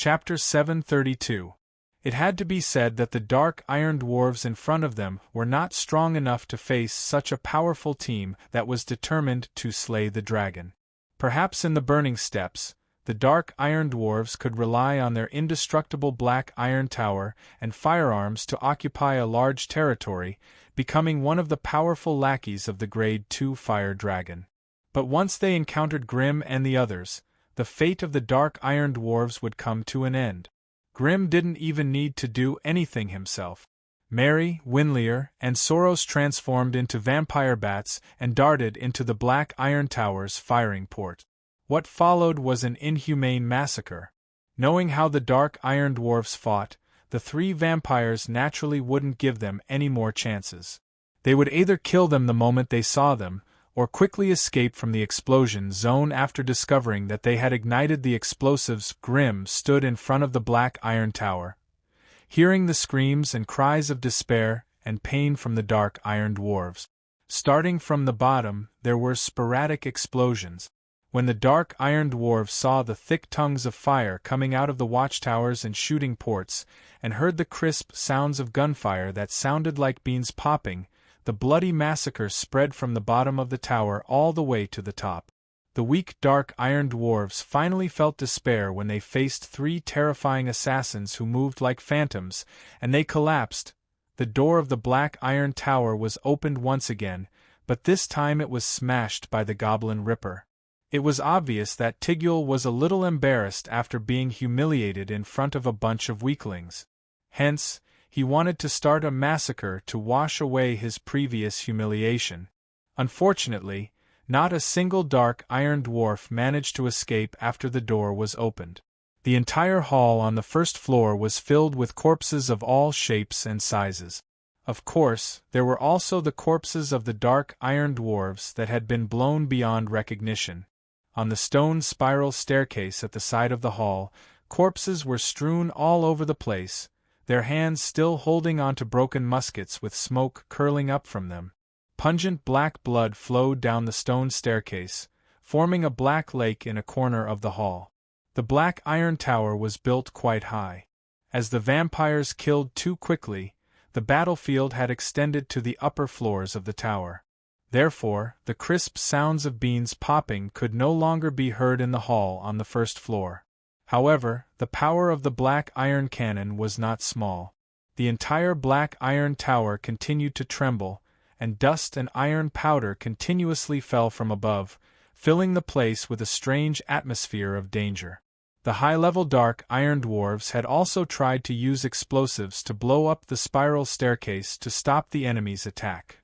Chapter 732. It had to be said that the dark iron dwarves in front of them were not strong enough to face such a powerful team that was determined to slay the dragon. Perhaps in the burning steppes, the dark iron dwarves could rely on their indestructible black iron tower and firearms to occupy a large territory, becoming one of the powerful lackeys of the Grade 2 fire dragon. But once they encountered Grim and the others, the fate of the dark iron dwarves would come to an end. Grim didn't even need to do anything himself. Mary, Winlier, and Soros transformed into vampire bats and darted into the black iron tower's firing port. What followed was an inhumane massacre. Knowing how the dark iron dwarfs fought, the three vampires naturally wouldn't give them any more chances. They would either kill them the moment they saw them, or quickly escape from the explosion zone after discovering that they had ignited the explosives. Grim stood in front of the black iron tower, hearing the screams and cries of despair and pain from the dark iron dwarves. Starting from the bottom, there were sporadic explosions. When the dark iron dwarves saw the thick tongues of fire coming out of the watchtowers and shooting ports, and heard the crisp sounds of gunfire that sounded like beans popping, the bloody massacre spread from the bottom of the tower all the way to the top. The weak dark iron dwarves finally felt despair when they faced three terrifying assassins who moved like phantoms, and they collapsed. The door of the black iron tower was opened once again, but this time it was smashed by the Goblin Ripper. It was obvious that Tigul was a little embarrassed after being humiliated in front of a bunch of weaklings. Hence, he wanted to start a massacre to wash away his previous humiliation. Unfortunately, not a single dark iron dwarf managed to escape after the door was opened. The entire hall on the first floor was filled with corpses of all shapes and sizes. Of course, there were also the corpses of the dark iron dwarves that had been blown beyond recognition. On the stone spiral staircase at the side of the hall, corpses were strewn all over the place, their hands still holding onto broken muskets with smoke curling up from them. Pungent black blood flowed down the stone staircase, forming a black lake in a corner of the hall. The black iron tower was built quite high. As the vampires killed too quickly, the battlefield had extended to the upper floors of the tower. Therefore, the crisp sounds of beans popping could no longer be heard in the hall on the first floor. However, the power of the black iron cannon was not small. The entire black iron tower continued to tremble, and dust and iron powder continuously fell from above, filling the place with a strange atmosphere of danger. The high-level dark iron dwarves had also tried to use explosives to blow up the spiral staircase to stop the enemy's attack.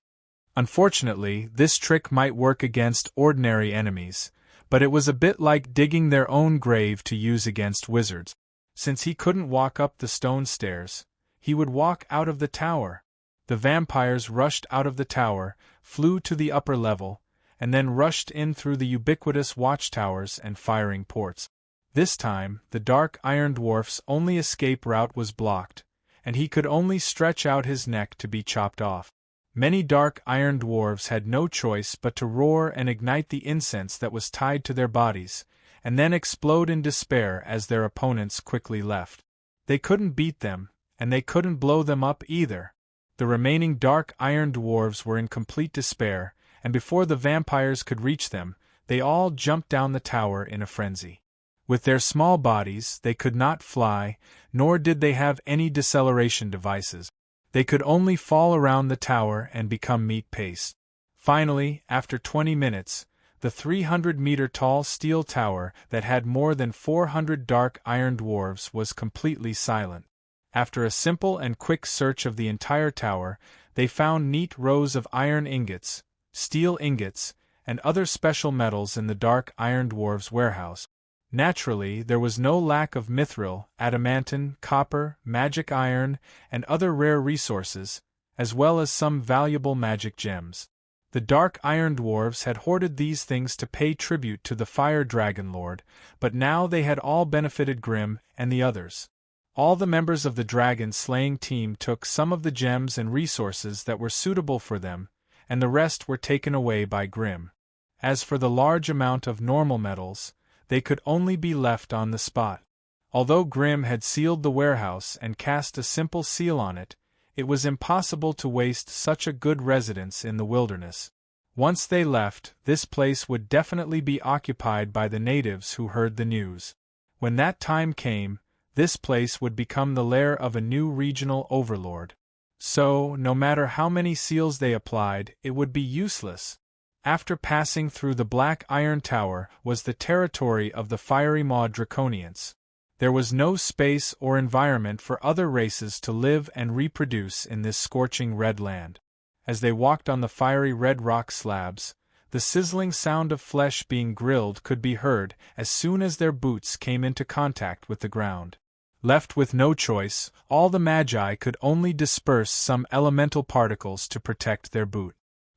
Unfortunately, this trick might work against ordinary enemies, but it was a bit like digging their own grave to use against wizards. Since he couldn't walk up the stone stairs, he would walk out of the tower. The vampires rushed out of the tower, flew to the upper level, and then rushed in through the ubiquitous watchtowers and firing ports. This time, the dark iron dwarf's only escape route was blocked, and he could only stretch out his neck to be chopped off. Many dark iron dwarves had no choice but to roar and ignite the incense that was tied to their bodies, and then explode in despair as their opponents quickly left. They couldn't beat them, and they couldn't blow them up either. The remaining dark iron dwarves were in complete despair, and before the vampires could reach them, they all jumped down the tower in a frenzy. With their small bodies, they could not fly, nor did they have any deceleration devices. They could only fall around the tower and become meat paste. Finally, after 20 minutes, the 300-meter-tall steel tower that had more than 400 dark iron dwarves was completely silent. After a simple and quick search of the entire tower, they found neat rows of iron ingots, steel ingots, and other special metals in the dark iron dwarves' warehouse. Naturally, there was no lack of mithril, adamantine, copper, magic iron, and other rare resources, as well as some valuable magic gems. The dark iron dwarves had hoarded these things to pay tribute to the fire dragon lord, but now they had all benefited Grim and the others. All the members of the dragon-slaying team took some of the gems and resources that were suitable for them, and the rest were taken away by Grim. As for the large amount of normal metals, they could only be left on the spot. Although Grimm had sealed the warehouse and cast a simple seal on it, it was impossible to waste such a good residence in the wilderness. Once they left, this place would definitely be occupied by the natives who heard the news. When that time came, this place would become the lair of a new regional overlord. So, no matter how many seals they applied, it would be useless. After passing through the Black Iron Tower was the territory of the fiery Maw Draconians. There was no space or environment for other races to live and reproduce in this scorching red land. As they walked on the fiery red rock slabs, the sizzling sound of flesh being grilled could be heard as soon as their boots came into contact with the ground. Left with no choice, all the Magi could only disperse some elemental particles to protect their boot.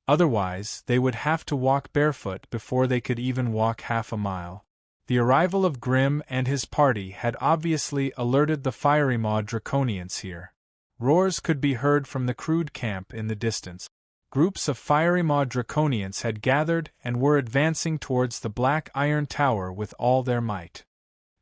Otherwise, they would have to walk barefoot before they could even walk half a mile. The arrival of Grimm and his party had obviously alerted the fiery Maw Draconians here. Roars could be heard from the crude camp in the distance. Groups of fiery Maw Draconians had gathered and were advancing towards the Black Iron Tower with all their might.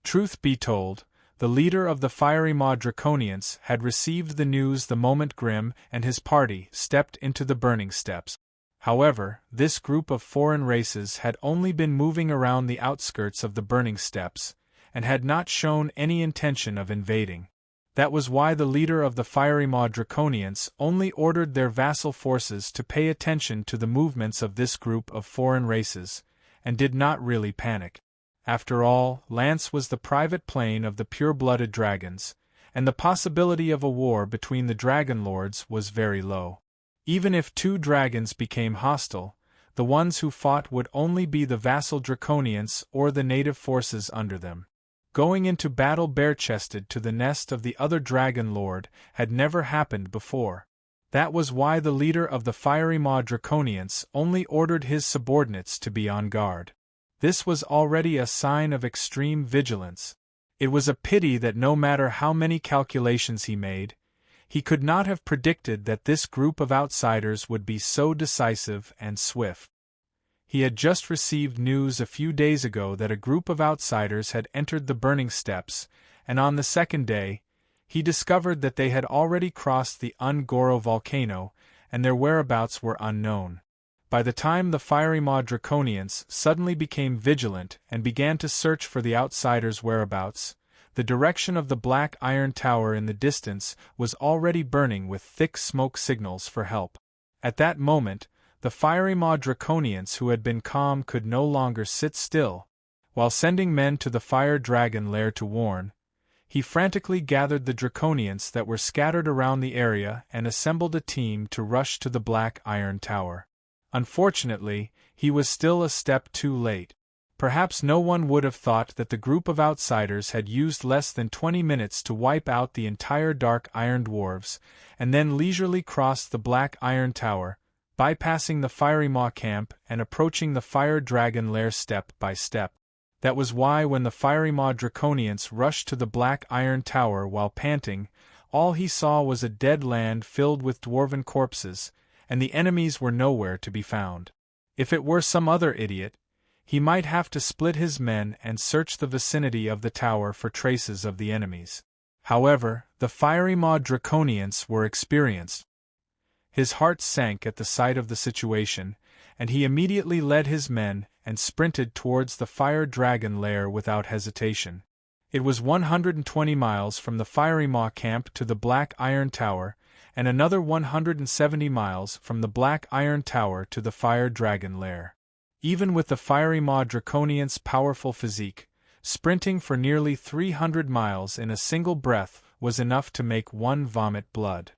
Truth be told, the leader of the fiery Maw Draconians had received the news the moment Grimm and his party stepped into the burning steps. However, this group of foreign races had only been moving around the outskirts of the burning steps, and had not shown any intention of invading. That was why the leader of the fiery Maw Draconians only ordered their vassal forces to pay attention to the movements of this group of foreign races, and did not really panic. After all, Lance was the private plane of the pure-blooded dragons, and the possibility of a war between the dragon lords was very low. Even if two dragons became hostile, the ones who fought would only be the vassal Draconians or the native forces under them. Going into battle bare-chested to the nest of the other dragon lord had never happened before. That was why the leader of the fiery Maw Draconians only ordered his subordinates to be on guard. This was already a sign of extreme vigilance. It was a pity that no matter how many calculations he made, he could not have predicted that this group of outsiders would be so decisive and swift. He had just received news a few days ago that a group of outsiders had entered the burning steps, and on the second day, he discovered that they had already crossed the Ungoro volcano, and their whereabouts were unknown. By the time the fiery Maw Draconians suddenly became vigilant and began to search for the outsiders' whereabouts, the direction of the Black Iron Tower in the distance was already burning with thick smoke signals for help. At that moment, the fiery Maw Draconians who had been calm could no longer sit still. While sending men to the fire dragon lair to warn, he frantically gathered the Draconians that were scattered around the area and assembled a team to rush to the Black Iron Tower. Unfortunately, he was still a step too late. Perhaps no one would have thought that the group of outsiders had used less than 20 minutes to wipe out the entire Dark Iron Dwarves, and then leisurely crossed the Black Iron Tower, bypassing the fiery Maw camp and approaching the fire dragon lair step by step. That was why when the fiery Maw Draconians rushed to the Black Iron Tower while panting, all he saw was a dead land filled with dwarven corpses, and the enemies were nowhere to be found. If it were some other idiot, he might have to split his men and search the vicinity of the tower for traces of the enemies. However, the fiery Maw Draconians were experienced. His heart sank at the sight of the situation, and he immediately led his men and sprinted towards the fire dragon lair without hesitation. It was 120 miles from the fiery Maw camp to the Black Iron Tower, and another 170 miles from the Black Iron Tower to the fire dragon lair. Even with the fiery Maw Draconian's powerful physique, sprinting for nearly 300 miles in a single breath was enough to make one vomit blood.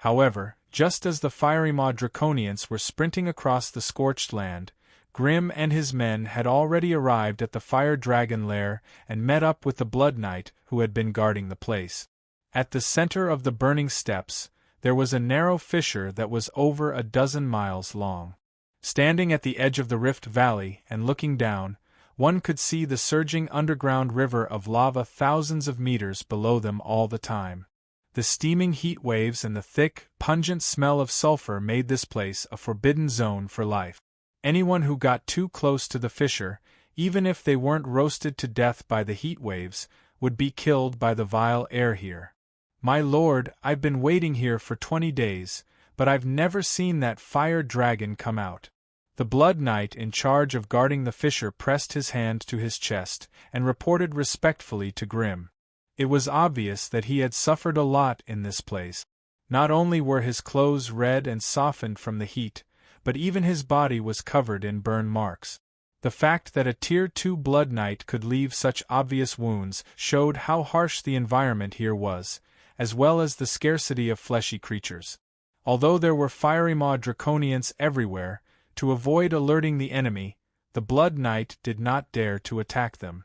However, just as the fiery Maw Draconians were sprinting across the scorched land, Grimm and his men had already arrived at the fire dragon lair and met up with the Blood Knight who had been guarding the place. At the center of the burning steps, there was a narrow fissure that was over a dozen miles long. Standing at the edge of the Rift Valley and looking down, one could see the surging underground river of lava thousands of meters below them all the time. The steaming heat waves and the thick, pungent smell of sulfur made this place a forbidden zone for life. Anyone who got too close to the fissure, even if they weren't roasted to death by the heat waves, would be killed by the vile air here. My lord, I've been waiting here for 20 days, but I've never seen that fire dragon come out. The Blood Knight in charge of guarding the fissure pressed his hand to his chest and reported respectfully to Grim. It was obvious that he had suffered a lot in this place. Not only were his clothes red and softened from the heat, but even his body was covered in burn marks. The fact that a Tier 2 Blood Knight could leave such obvious wounds showed how harsh the environment here was, as well as the scarcity of fleshy creatures. Although there were fiery maw draconians everywhere, to avoid alerting the enemy, the Blood Knight did not dare to attack them.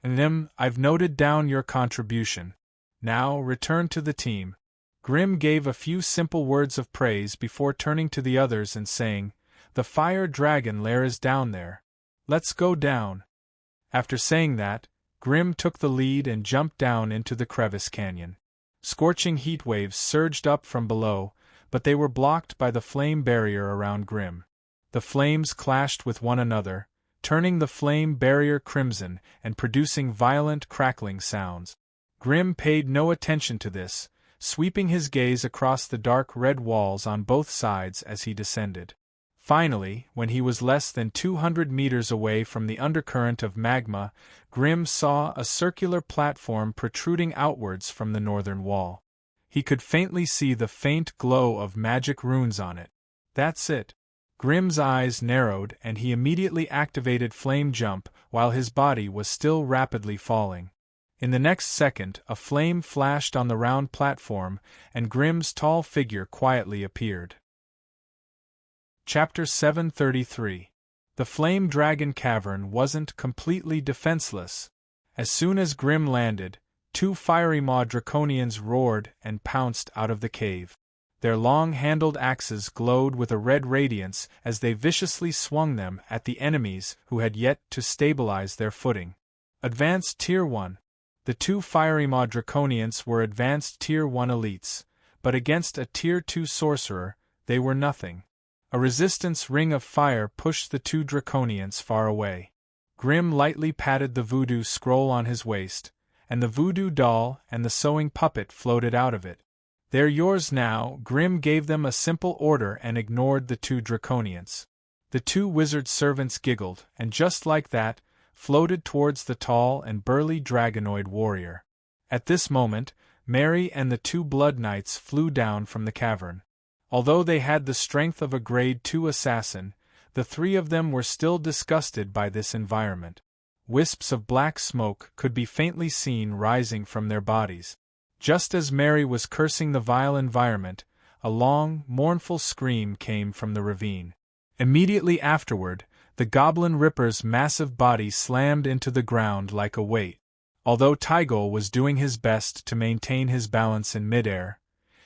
I've noted down your contribution. Now return to the team. Grim gave a few simple words of praise before turning to the others and saying, "The fire dragon lair is down there. Let's go down." After saying that, Grim took the lead and jumped down into the crevice canyon. Scorching heat waves surged up from below, but they were blocked by the flame barrier around Grim. The flames clashed with one another, turning the flame barrier crimson and producing violent crackling sounds. Grim paid no attention to this, sweeping his gaze across the dark red walls on both sides as he descended. Finally, when he was less than 200 meters away from the undercurrent of magma, Grim saw a circular platform protruding outwards from the northern wall. He could faintly see the faint glow of magic runes on it. That's it. Grim's eyes narrowed and he immediately activated Flame Jump while his body was still rapidly falling. In the next second, a flame flashed on the round platform and Grim's tall figure quietly appeared. Chapter 733. The Flame Dragon Cavern wasn't completely defenseless. As soon as Grim landed, 2 fiery maw draconians roared and pounced out of the cave. Their long-handled axes glowed with a red radiance as they viciously swung them at the enemies who had yet to stabilize their footing. Advanced Tier 1. The 2 fiery maw draconians were advanced Tier 1 elites, but against a Tier 2 sorcerer, they were nothing. A resistance ring of fire pushed the 2 draconians far away. Grim lightly patted the voodoo scroll on his waist, and the voodoo doll and the sewing puppet floated out of it. "They're yours now." Grim gave them a simple order and ignored the 2 draconians. The 2 wizard servants giggled, and just like that, floated towards the tall and burly dragonoid warrior. At this moment, Mary and the 2 blood knights flew down from the cavern. Although they had the strength of a Grade 2 assassin, the 3 of them were still disgusted by this environment. Wisps of black smoke could be faintly seen rising from their bodies. Just as Mary was cursing the vile environment, a long, mournful scream came from the ravine. Immediately afterward, the Goblin Ripper's massive body slammed into the ground like a weight. Although Tygol was doing his best to maintain his balance in midair,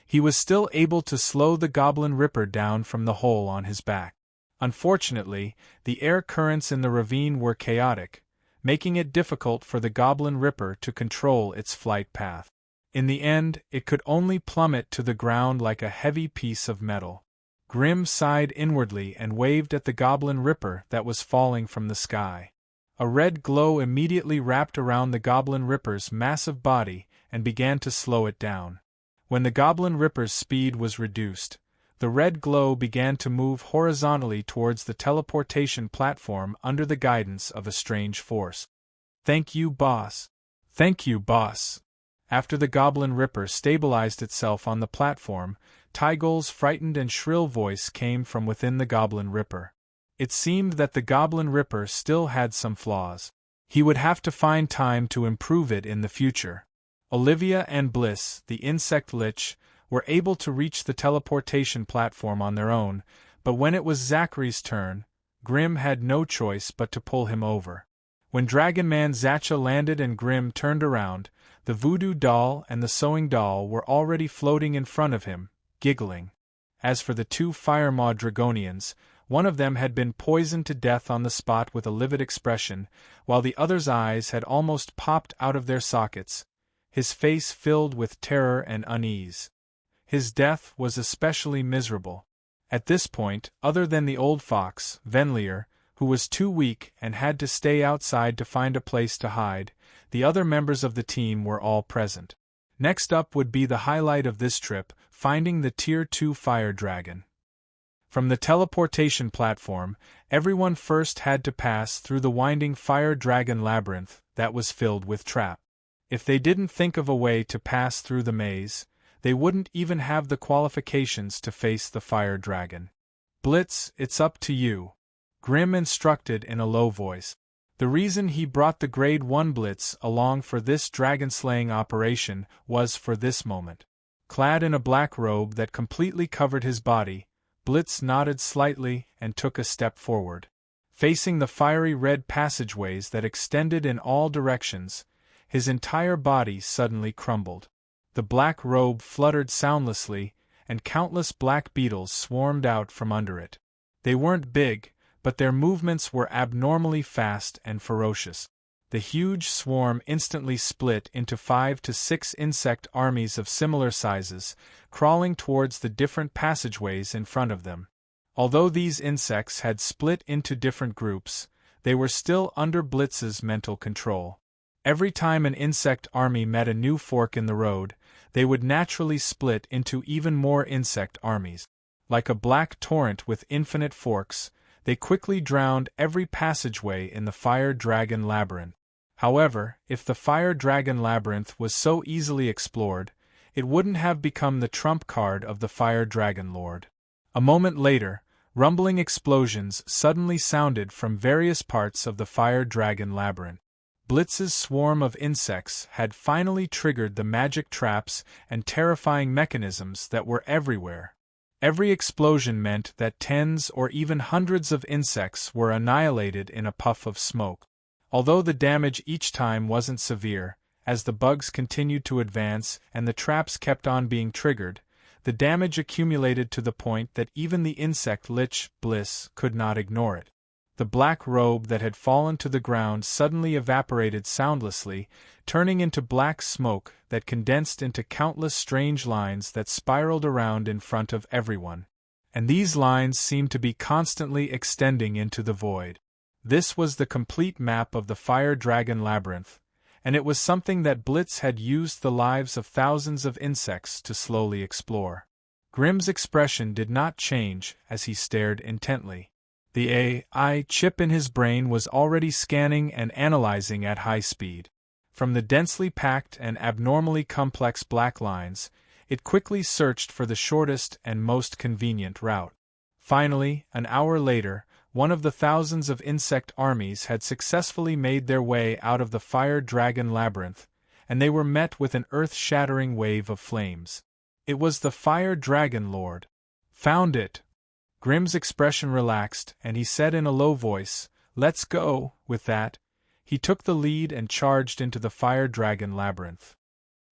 he was still able to slow the Goblin Ripper down from the hole on his back. Unfortunately, the air currents in the ravine were chaotic, making it difficult for the Goblin Ripper to control its flight path. In the end, it could only plummet to the ground like a heavy piece of metal. Grim sighed inwardly and waved at the Goblin Ripper that was falling from the sky. A red glow immediately wrapped around the Goblin Ripper's massive body and began to slow it down. When the Goblin Ripper's speed was reduced, the red glow began to move horizontally towards the teleportation platform under the guidance of a strange force. "Thank you, boss." "Thank you, boss." After the Goblin Ripper stabilized itself on the platform, Tygol's frightened and shrill voice came from within the Goblin Ripper. It seemed that the Goblin Ripper still had some flaws. He would have to find time to improve it in the future. Olivia and Bliss, the insect lich, were able to reach the teleportation platform on their own, but when it was Zachary's turn, Grim had no choice but to pull him over. When Dragon Man Zacha landed and Grim turned around, the voodoo doll and the sewing doll were already floating in front of him, giggling. As for the 2 Firemaw Dragonians, one of them had been poisoned to death on the spot with a livid expression, while the other's eyes had almost popped out of their sockets, his face filled with terror and unease. His death was especially miserable. At this point, other than the old fox, Venlier, who was too weak and had to stay outside to find a place to hide, the other members of the team were all present. Next up would be the highlight of this trip, finding the Tier 2 fire dragon. From the teleportation platform, everyone first had to pass through the winding fire dragon labyrinth that was filled with traps. If they didn't think of a way to pass through the maze, they wouldn't even have the qualifications to face the fire dragon. Blitz, it's up to you, Grim instructed in a low voice. The reason he brought the Grade 1 Blitz along for this dragon-slaying operation was for this moment. Clad in a black robe that completely covered his body, Blitz nodded slightly and took a step forward. Facing the fiery red passageways that extended in all directions, his entire body suddenly crumbled. The black robe fluttered soundlessly, and countless black beetles swarmed out from under it. They weren't big, but their movements were abnormally fast and ferocious. The huge swarm instantly split into 5 to 6 insect armies of similar sizes, crawling towards the different passageways in front of them. Although these insects had split into different groups, they were still under Blitz's mental control. Every time an insect army met a new fork in the road, they would naturally split into even more insect armies. Like a black torrent with infinite forks, they quickly drowned every passageway in the Fire Dragon Labyrinth. However, if the Fire Dragon Labyrinth was so easily explored, it wouldn't have become the trump card of the Fire Dragon Lord. A moment later, rumbling explosions suddenly sounded from various parts of the Fire Dragon Labyrinth. Blitz's swarm of insects had finally triggered the magic traps and terrifying mechanisms that were everywhere. Every explosion meant that tens or even hundreds of insects were annihilated in a puff of smoke. Although the damage each time wasn't severe, as the bugs continued to advance and the traps kept on being triggered, the damage accumulated to the point that even the insect lich, Bliss, could not ignore it. The black robe that had fallen to the ground suddenly evaporated soundlessly, turning into black smoke that condensed into countless strange lines that spiraled around in front of everyone. And these lines seemed to be constantly extending into the void. This was the complete map of the Fire Dragon Labyrinth, and it was something that Blitz had used the lives of thousands of insects to slowly explore. Grim's expression did not change as he stared intently. The AI chip in his brain was already scanning and analyzing at high speed. From the densely packed and abnormally complex black lines, it quickly searched for the shortest and most convenient route. Finally, an hour later, one of the thousands of insect armies had successfully made their way out of the Fire Dragon Labyrinth, and they were met with an earth-shattering wave of flames. It was the Fire Dragon Lord. Found it! Grim's expression relaxed, and he said in a low voice, "Let's go." With that, he took the lead and charged into the Fire Dragon Labyrinth.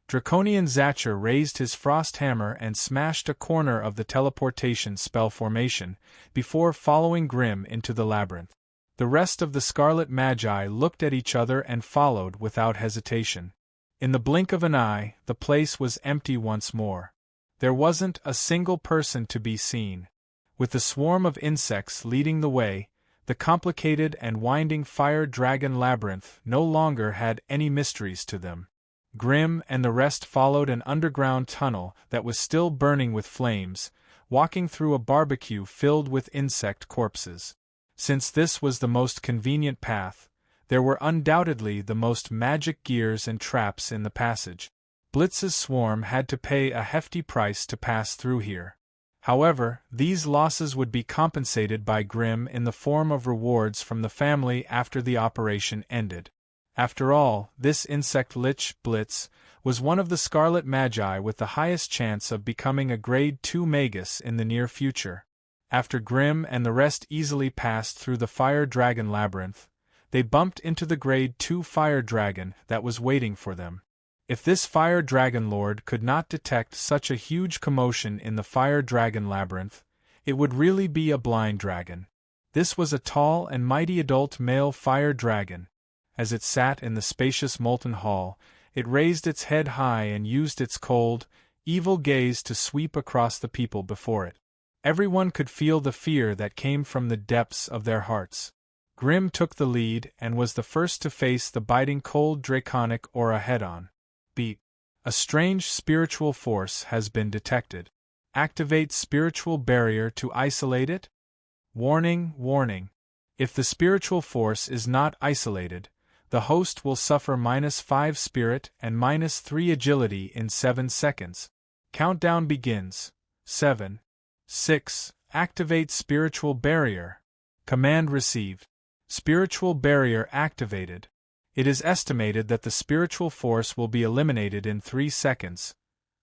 Draconian Zatcher raised his frost hammer and smashed a corner of the teleportation spell formation, before following Grim into the labyrinth. The rest of the Scarlet Magi looked at each other and followed without hesitation. In the blink of an eye, the place was empty once more. There wasn't a single person to be seen. With the swarm of insects leading the way, the complicated and winding Fire Dragon Labyrinth no longer had any mysteries to them. Grim and the rest followed an underground tunnel that was still burning with flames, walking through a barbecue filled with insect corpses. Since this was the most convenient path, there were undoubtedly the most magic gears and traps in the passage. Blitz's swarm had to pay a hefty price to pass through here. However, these losses would be compensated by Grim in the form of rewards from the family after the operation ended. After all, this insect lich, Blitz, was one of the Scarlet Magi with the highest chance of becoming a Grade 2 Magus in the near future. After Grim and the rest easily passed through the Fire Dragon Labyrinth, they bumped into the Grade 2 Fire Dragon that was waiting for them. If this Fire Dragon Lord could not detect such a huge commotion in the Fire Dragon Labyrinth, it would really be a blind dragon. This was a tall and mighty adult male fire dragon. As it sat in the spacious molten hall, it raised its head high and used its cold, evil gaze to sweep across the people before it. Everyone could feel the fear that came from the depths of their hearts. Grimm took the lead and was the first to face the biting cold draconic aura head-on. Beat. A strange spiritual force has been detected. Activate spiritual barrier to isolate it? Warning, warning. If the spiritual force is not isolated, the host will suffer -5 spirit and -3 agility in 7 seconds. Countdown begins. 7. 6. Activate spiritual barrier. Command received. Spiritual barrier activated. It is estimated that the spiritual force will be eliminated in 3 seconds.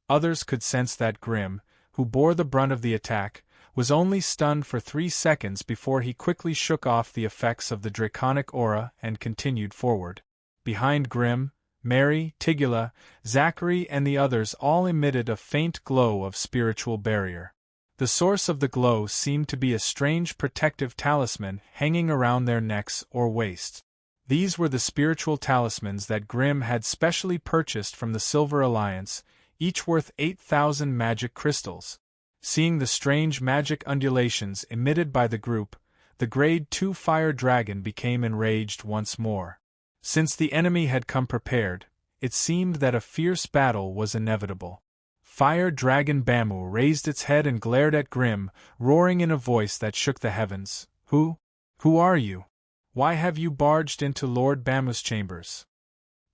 Others could sense that Grimm, who bore the brunt of the attack, was only stunned for 3 seconds before he quickly shook off the effects of the draconic aura and continued forward. Behind Grimm, Mary, Tigula, Zachary and the others all emitted a faint glow of spiritual barrier. The source of the glow seemed to be a strange protective talisman hanging around their necks or waists. These were the spiritual talismans that Grimm had specially purchased from the Silver Alliance, each worth 8,000 magic crystals. Seeing the strange magic undulations emitted by the group, the Grade 2 fire dragon became enraged once more. Since the enemy had come prepared, it seemed that a fierce battle was inevitable. Fire Dragon Bamu raised its head and glared at Grimm, roaring in a voice that shook the heavens. Who are you? Why have you barged into Lord Bamu's chambers?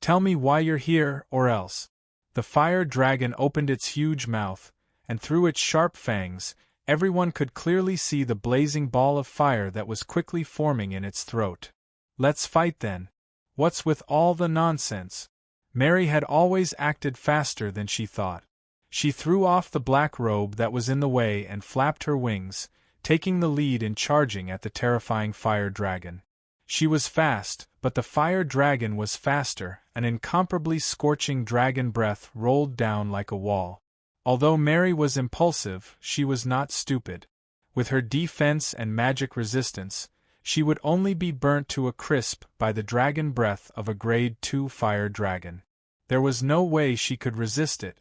Tell me why you're here, or else. The fire dragon opened its huge mouth, and through its sharp fangs, everyone could clearly see the blazing ball of fire that was quickly forming in its throat. Let's fight then. What's with all the nonsense? Mary had always acted faster than she thought. She threw off the black robe that was in the way and flapped her wings, taking the lead in charging at the terrifying fire dragon. She was fast, but the fire dragon was faster. An incomparably scorching dragon breath rolled down like a wall. Although Mary was impulsive, she was not stupid. With her defense and magic resistance, she would only be burnt to a crisp by the dragon breath of a Grade 2 fire dragon. There was no way she could resist it.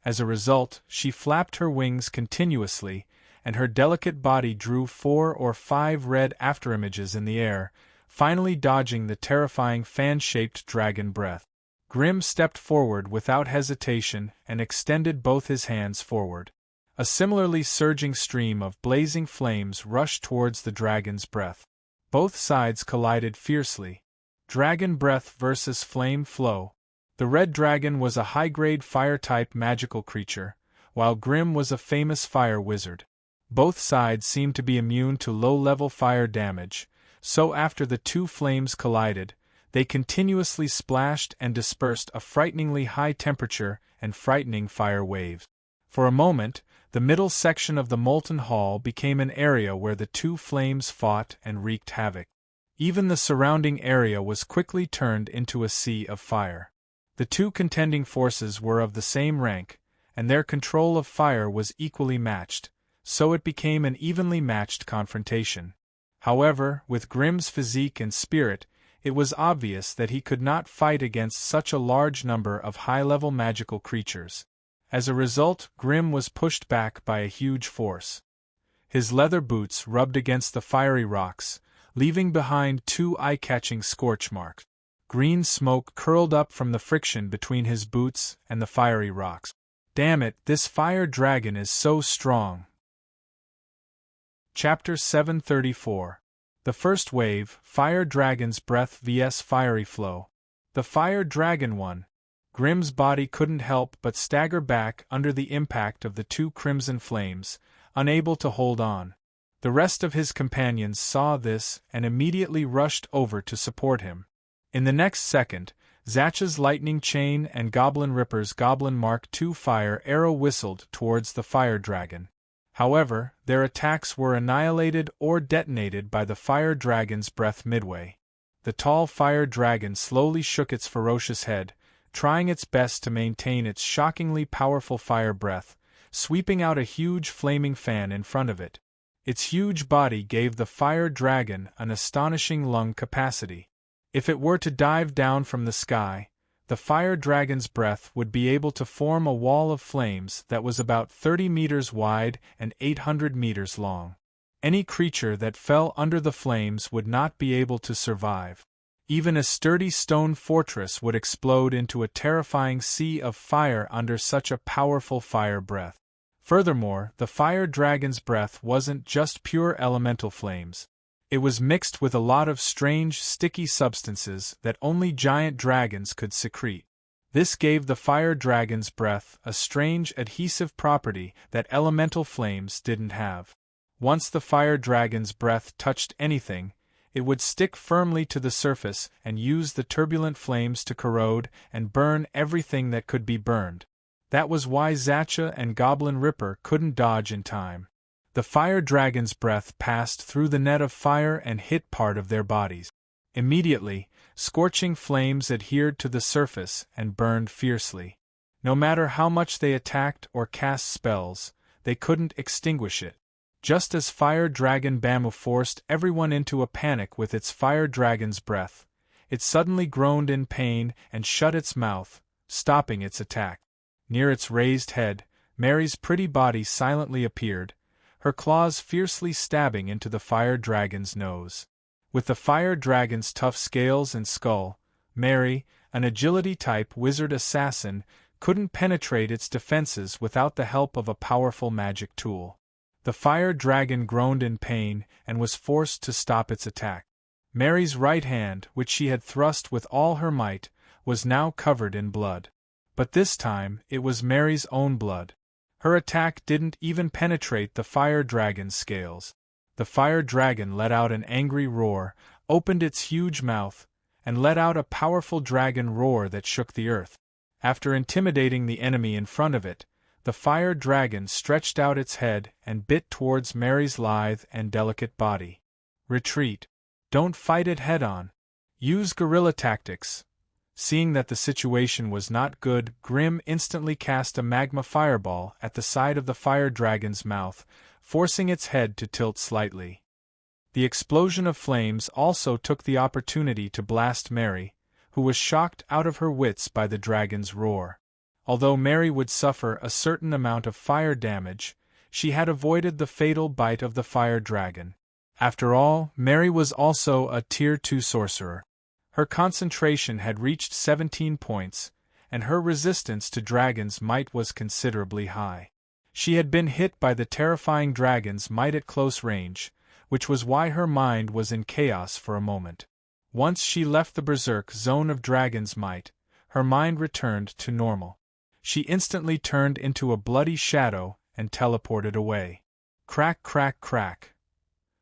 As a result, she flapped her wings continuously, and her delicate body drew 4 or 5 red afterimages in the air, finally dodging the terrifying fan-shaped dragon breath. Grimm stepped forward without hesitation and extended both his hands forward. A similarly surging stream of blazing flames rushed towards the dragon's breath. Both sides collided fiercely. Dragon breath versus flame flow. The red dragon was a high-grade fire-type magical creature, while Grimm was a famous fire wizard. Both sides seemed to be immune to low-level fire damage, so after the two flames collided, they continuously splashed and dispersed a frighteningly high temperature and frightening fire waves. For a moment, the middle section of the molten hall became an area where the two flames fought and wreaked havoc. Even the surrounding area was quickly turned into a sea of fire. The two contending forces were of the same rank, and their control of fire was equally matched, so it became an evenly matched confrontation. However, with Grimm's physique and spirit, it was obvious that he could not fight against such a large number of high-level magical creatures. As a result, Grimm was pushed back by a huge force. His leather boots rubbed against the fiery rocks, leaving behind 2 eye-catching scorch marks. Green smoke curled up from the friction between his boots and the fiery rocks. Damn it, this fire dragon is so strong. Chapter 734. The First Wave, Fire Dragon's Breath vs Fiery Flow. The Fire Dragon won. Grimm's body couldn't help but stagger back under the impact of the two crimson flames, unable to hold on. The rest of his companions saw this and immediately rushed over to support him. In the next second, Zatch's lightning chain and Goblin Ripper's Goblin Mark II fire arrow whistled towards the fire dragon. However, their attacks were annihilated or detonated by the fire dragon's breath midway. The tall fire dragon slowly shook its ferocious head, trying its best to maintain its shockingly powerful fire breath, sweeping out a huge flaming fan in front of it. Its huge body gave the fire dragon an astonishing lung capacity. If it were to dive down from the sky, the fire dragon's breath would be able to form a wall of flames that was about 30 meters wide and 800 meters long. Any creature that fell under the flames would not be able to survive. Even a sturdy stone fortress would explode into a terrifying sea of fire under such a powerful fire breath. Furthermore, the fire dragon's breath wasn't just pure elemental flames. It was mixed with a lot of strange, sticky substances that only giant dragons could secrete. This gave the fire dragon's breath a strange adhesive property that elemental flames didn't have. Once the fire dragon's breath touched anything, it would stick firmly to the surface and use the turbulent flames to corrode and burn everything that could be burned. That was why Zacha and Goblin Ripper couldn't dodge in time. The fire dragon's breath passed through the net of fire and hit part of their bodies. Immediately, scorching flames adhered to the surface and burned fiercely. No matter how much they attacked or cast spells, they couldn't extinguish it. Just as Fire Dragon Bamu forced everyone into a panic with its fire dragon's breath, it suddenly groaned in pain and shut its mouth, stopping its attack. Near its raised head, Mary's pretty body silently appeared, her claws fiercely stabbing into the fire dragon's nose. With the fire dragon's tough scales and skull, Mary, an agility-type wizard assassin, couldn't penetrate its defenses without the help of a powerful magic tool. The fire dragon groaned in pain and was forced to stop its attack. Mary's right hand, which she had thrust with all her might, was now covered in blood. But this time, it was Mary's own blood. Her attack didn't even penetrate the fire dragon's scales. The fire dragon let out an angry roar, opened its huge mouth, and let out a powerful dragon roar that shook the earth. After intimidating the enemy in front of it, the fire dragon stretched out its head and bit towards Mary's lithe and delicate body. Retreat. Don't fight it head-on. Use guerrilla tactics. Seeing that the situation was not good, Grim instantly cast a magma fireball at the side of the fire dragon's mouth, forcing its head to tilt slightly. The explosion of flames also took the opportunity to blast Mary, who was shocked out of her wits by the dragon's roar. Although Mary would suffer a certain amount of fire damage, she had avoided the fatal bite of the fire dragon. After all, Mary was also a Tier 2 sorcerer. Her concentration had reached 17 points, and her resistance to dragon's might was considerably high. She had been hit by the terrifying dragon's might at close range, which was why her mind was in chaos for a moment. Once she left the berserk zone of dragon's might, her mind returned to normal. She instantly turned into a bloody shadow and teleported away. Crack, crack, crack.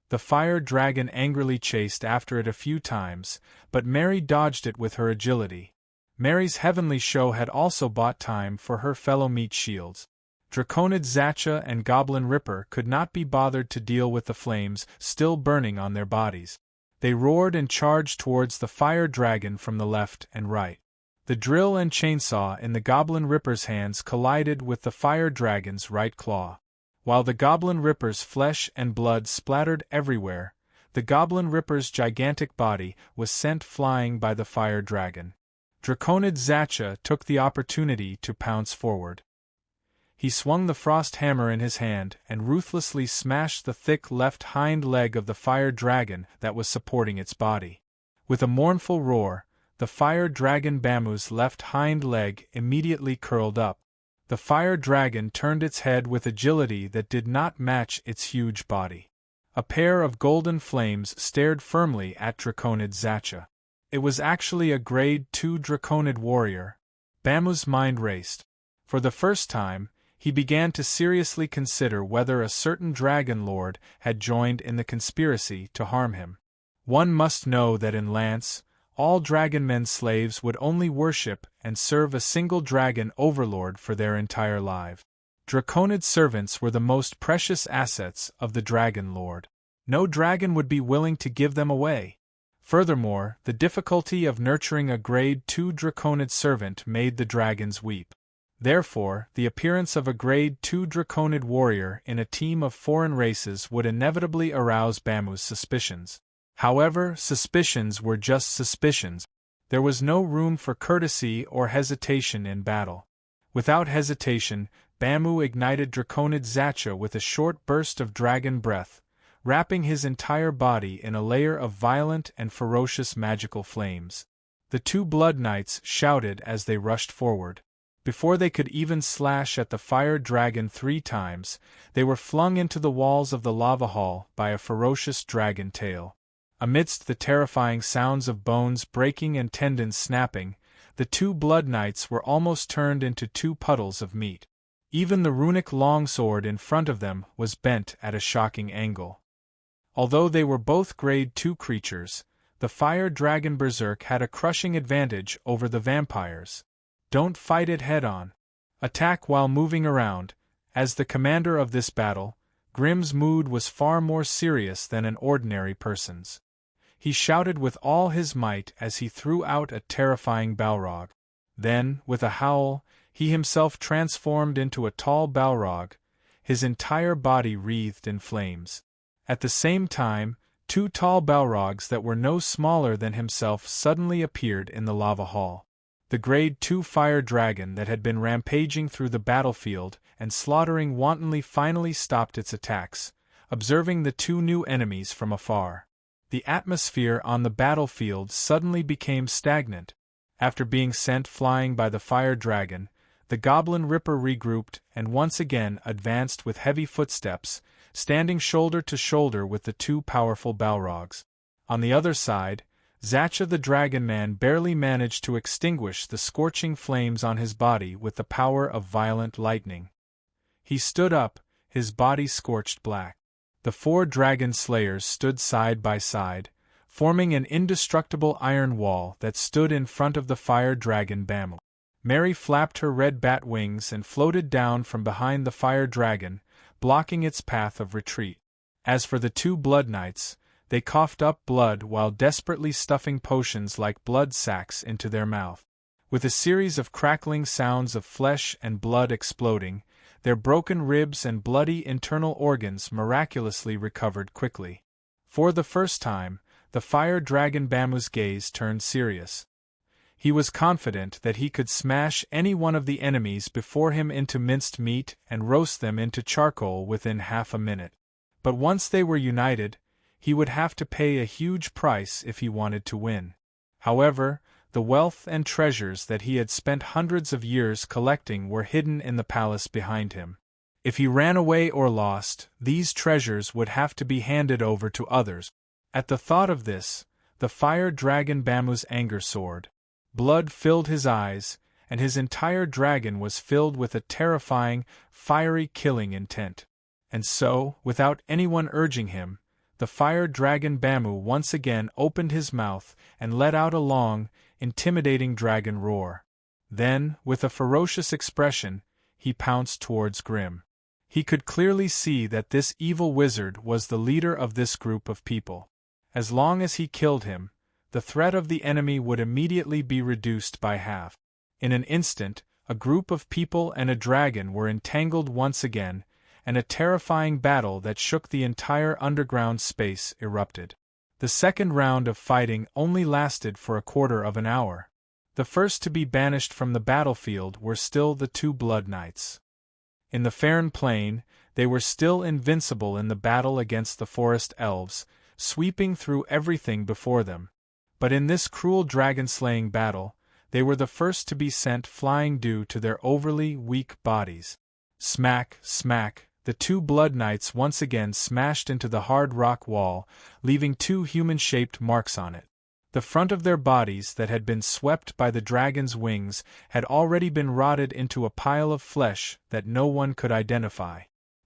The fire dragon angrily chased after it a few times, but Mary dodged it with her agility. Mary's heavenly show had also bought time for her fellow meat shields. Draconid Zacha and Goblin Ripper could not be bothered to deal with the flames still burning on their bodies. They roared and charged towards the fire dragon from the left and right. The drill and chainsaw in the Goblin Ripper's hands collided with the fire dragon's right claw. While the Goblin Ripper's flesh and blood splattered everywhere, the Goblin Ripper's gigantic body was sent flying by the fire dragon. Draconid Zacha took the opportunity to pounce forward. He swung the frost hammer in his hand and ruthlessly smashed the thick left hind leg of the fire dragon that was supporting its body. With a mournful roar, the fire dragon Bamu's left hind leg immediately curled up. The fire dragon turned its head with agility that did not match its huge body. A pair of golden flames stared firmly at Draconid Zacha. It was actually a Grade 2 Draconid warrior. Bamu's mind raced. For the first time, he began to seriously consider whether a certain dragon lord had joined in the conspiracy to harm him. One must know that in Lance, all dragonmen slaves would only worship and serve a single dragon overlord for their entire life. Draconid servants were the most precious assets of the dragon lord. No dragon would be willing to give them away. Furthermore, the difficulty of nurturing a Grade 2 Draconid servant made the dragons weep. Therefore, the appearance of a Grade 2 Draconid warrior in a team of foreign races would inevitably arouse Bamu's suspicions. However, suspicions were just suspicions. There was no room for courtesy or hesitation in battle. Without hesitation, Bamu ignited Draconid Zacha with a short burst of dragon breath, wrapping his entire body in a layer of violent and ferocious magical flames. The two Blood Knights shouted as they rushed forward. Before they could even slash at the fire dragon 3 times, they were flung into the walls of the lava hall by a ferocious dragon tail. Amidst the terrifying sounds of bones breaking and tendons snapping, the two Blood Knights were almost turned into 2 puddles of meat. Even the runic longsword in front of them was bent at a shocking angle. Although they were both Grade 2 creatures, the fire dragon berserk had a crushing advantage over the vampires. Don't fight it head-on. Attack while moving around. As the commander of this battle, Grimm's mood was far more serious than an ordinary person's. He shouted with all his might as he threw out a terrifying Balrog. Then, with a howl, he himself transformed into a tall Balrog, his entire body wreathed in flames. At the same time, 2 tall Balrogs that were no smaller than himself suddenly appeared in the lava hall. The Grade 2 fire dragon that had been rampaging through the battlefield and slaughtering wantonly finally stopped its attacks, observing the 2 new enemies from afar. The atmosphere on the battlefield suddenly became stagnant. After being sent flying by the fire dragon, the Goblin Ripper regrouped and once again advanced with heavy footsteps, standing shoulder to shoulder with the 2 powerful Balrogs. On the other side, Zacha the Dragon Man barely managed to extinguish the scorching flames on his body with the power of violent lightning. He stood up, his body scorched black. The 4 dragon slayers stood side by side, forming an indestructible iron wall that stood in front of the fire dragon Bamu. Mary flapped her red bat wings and floated down from behind the fire dragon, blocking its path of retreat. As for the 2 Blood Knights, they coughed up blood while desperately stuffing potions like blood sacks into their mouth. With a series of crackling sounds of flesh and blood exploding, their broken ribs and bloody internal organs miraculously recovered quickly. For the first time, the fire dragon Bamu's gaze turned serious. He was confident that he could smash any one of the enemies before him into minced meat and roast them into charcoal within half a minute. But once they were united, he would have to pay a huge price if he wanted to win. However, the wealth and treasures that he had spent hundreds of years collecting were hidden in the palace behind him. If he ran away or lost, these treasures would have to be handed over to others. At the thought of this, the fire dragon Bamu's anger soared. Blood filled his eyes, and his entire dragon was filled with a terrifying, fiery killing intent. And so, without anyone urging him, the fire dragon Bamu once again opened his mouth and let out a long, intimidating dragon roar. Then, with a ferocious expression, he pounced towards Grimm. He could clearly see that this evil wizard was the leader of this group of people. As long as he killed him, the threat of the enemy would immediately be reduced by half. In an instant, a group of people and a dragon were entangled once again, and a terrifying battle that shook the entire underground space erupted. The second round of fighting only lasted for a quarter of an hour. The first to be banished from the battlefield were still the 2 Blood Knights. In the Faern Plain, they were still invincible in the battle against the forest elves, sweeping through everything before them. But in this cruel dragon-slaying battle, they were the first to be sent flying due to their overly weak bodies. Smack, smack, the 2 Blood Knights once again smashed into the hard rock wall, leaving 2 human-shaped marks on it. The front of their bodies that had been swept by the dragon's wings had already been rotted into a pile of flesh that no one could identify.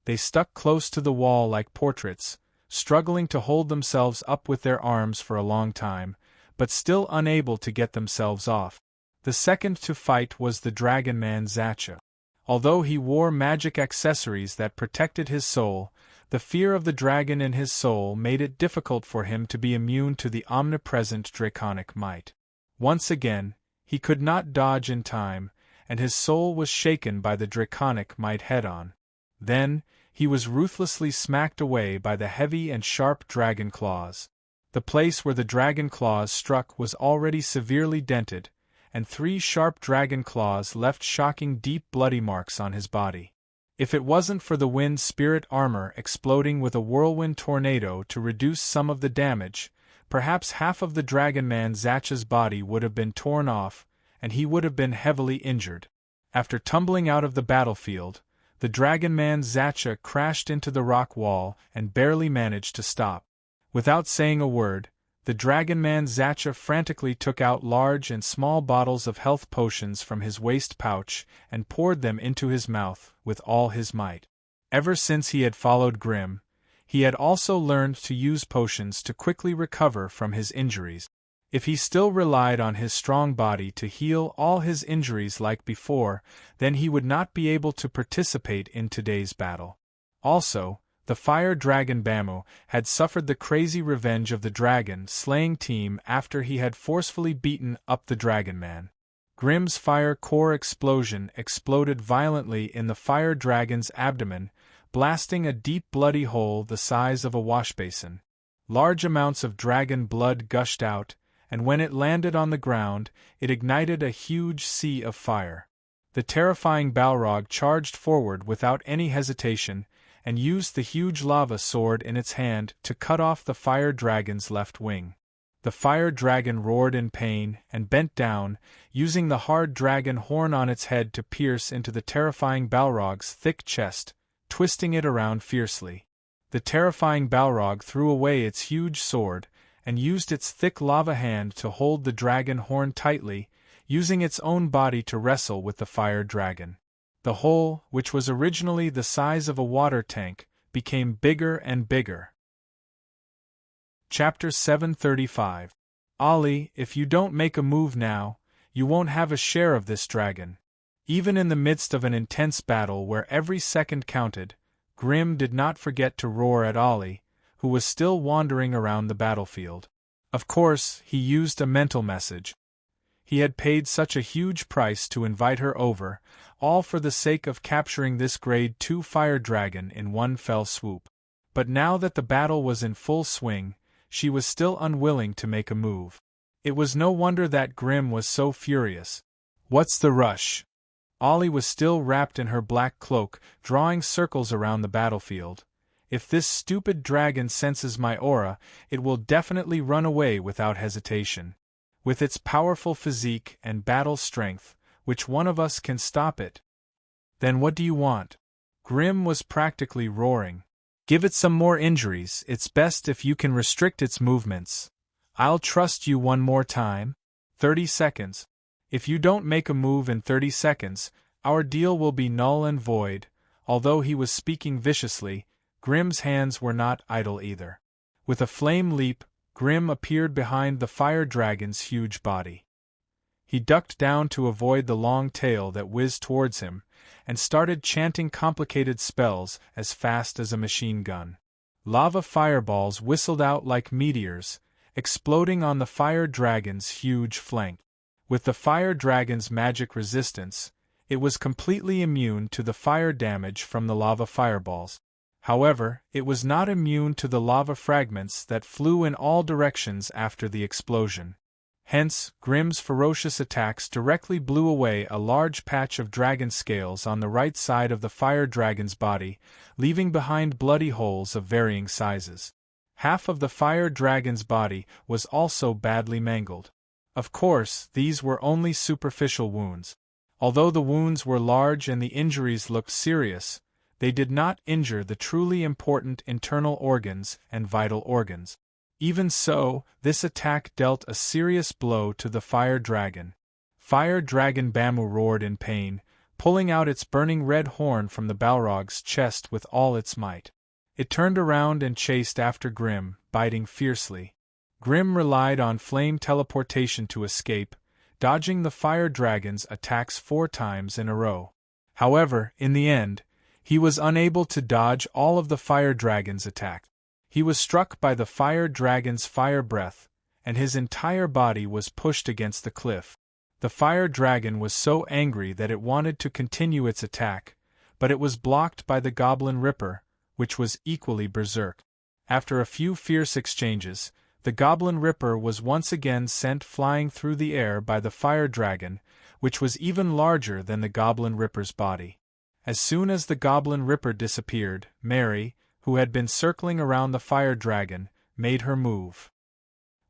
They stuck close to the wall like portraits, struggling to hold themselves up with their arms for a long time, but still unable to get themselves off. The second to fight was the dragon man Zacha. Although he wore magic accessories that protected his soul, the fear of the dragon in his soul made it difficult for him to be immune to the omnipresent draconic might. Once again, he could not dodge in time, and his soul was shaken by the draconic might head-on. Then, he was ruthlessly smacked away by the heavy and sharp dragon claws. The place where the dragon claws struck was already severely dented, and 3 sharp dragon claws left shocking deep bloody marks on his body. If it wasn't for the wind spirit armor exploding with a whirlwind tornado to reduce some of the damage, perhaps half of the Dragon Man Zacha's body would have been torn off, and he would have been heavily injured. After tumbling out of the battlefield, the Dragon Man Zacha crashed into the rock wall and barely managed to stop. Without saying a word, the Dragon Man Zacha frantically took out large and small bottles of health potions from his waist pouch and poured them into his mouth with all his might. Ever since he had followed Grim, he had also learned to use potions to quickly recover from his injuries. If he still relied on his strong body to heal all his injuries like before, then he would not be able to participate in today's battle. Also, the fire dragon Bamu had suffered the crazy revenge of the dragon-slaying team after he had forcefully beaten up the Dragon Man. Grim's fire core explosion exploded violently in the fire dragon's abdomen, blasting a deep bloody hole the size of a washbasin. Large amounts of dragon blood gushed out, and when it landed on the ground, it ignited a huge sea of fire. The terrifying Balrog charged forward without any hesitation, and used the huge lava sword in its hand to cut off the fire dragon's left wing. The fire dragon roared in pain and bent down, using the hard dragon horn on its head to pierce into the terrifying Balrog's thick chest, twisting it around fiercely. The terrifying Balrog threw away its huge sword, and used its thick lava hand to hold the dragon horn tightly, using its own body to wrestle with the fire dragon. The hole, which was originally the size of a water tank, became bigger and bigger. Chapter 735. Ollie, if you don't make a move now, you won't have a share of this dragon. Even in the midst of an intense battle where every second counted, Grim did not forget to roar at Ollie, who was still wandering around the battlefield. Of course, he used a mental message. He had paid such a huge price to invite her over, all for the sake of capturing this Grade 2 fire dragon in one fell swoop. But now that the battle was in full swing, she was still unwilling to make a move. It was no wonder that Grim was so furious. What's the rush? Ollie was still wrapped in her black cloak, drawing circles around the battlefield. If this stupid dragon senses my aura, it will definitely run away without hesitation. With its powerful physique and battle strength, which one of us can stop it? Then what do you want? Grim was practically roaring. Give it some more injuries, it's best if you can restrict its movements. I'll trust you one more time. 30 seconds. If you don't make a move in 30 seconds, our deal will be null and void. Although he was speaking viciously, Grim's hands were not idle either. With a flame leap, Grim appeared behind the fire dragon's huge body. He ducked down to avoid the long tail that whizzed towards him, and started chanting complicated spells as fast as a machine gun. Lava fireballs whistled out like meteors, exploding on the fire dragon's huge flank. With the fire dragon's magic resistance, it was completely immune to the fire damage from the lava fireballs. However, it was not immune to the lava fragments that flew in all directions after the explosion. Hence, Grim's ferocious attacks directly blew away a large patch of dragon scales on the right side of the fire dragon's body, leaving behind bloody holes of varying sizes. Half of the fire dragon's body was also badly mangled. Of course, these were only superficial wounds. Although the wounds were large and the injuries looked serious, they did not injure the truly important internal organs and vital organs. Even so, this attack dealt a serious blow to the fire dragon. Fire dragon Bamu roared in pain, pulling out its burning red horn from the Balrog's chest with all its might. It turned around and chased after Grim, biting fiercely. Grim relied on flame teleportation to escape, dodging the fire dragon's attacks 4 times in a row. However, in the end, he was unable to dodge all of the fire dragon's attacks. He was struck by the fire dragon's fire breath, and his entire body was pushed against the cliff. The fire dragon was so angry that it wanted to continue its attack, but it was blocked by the Goblin Ripper, which was equally berserk. After a few fierce exchanges, the Goblin Ripper was once again sent flying through the air by the fire dragon, which was even larger than the Goblin Ripper's body. As soon as the Goblin Ripper disappeared, Mary, who had been circling around the fire dragon, made her move.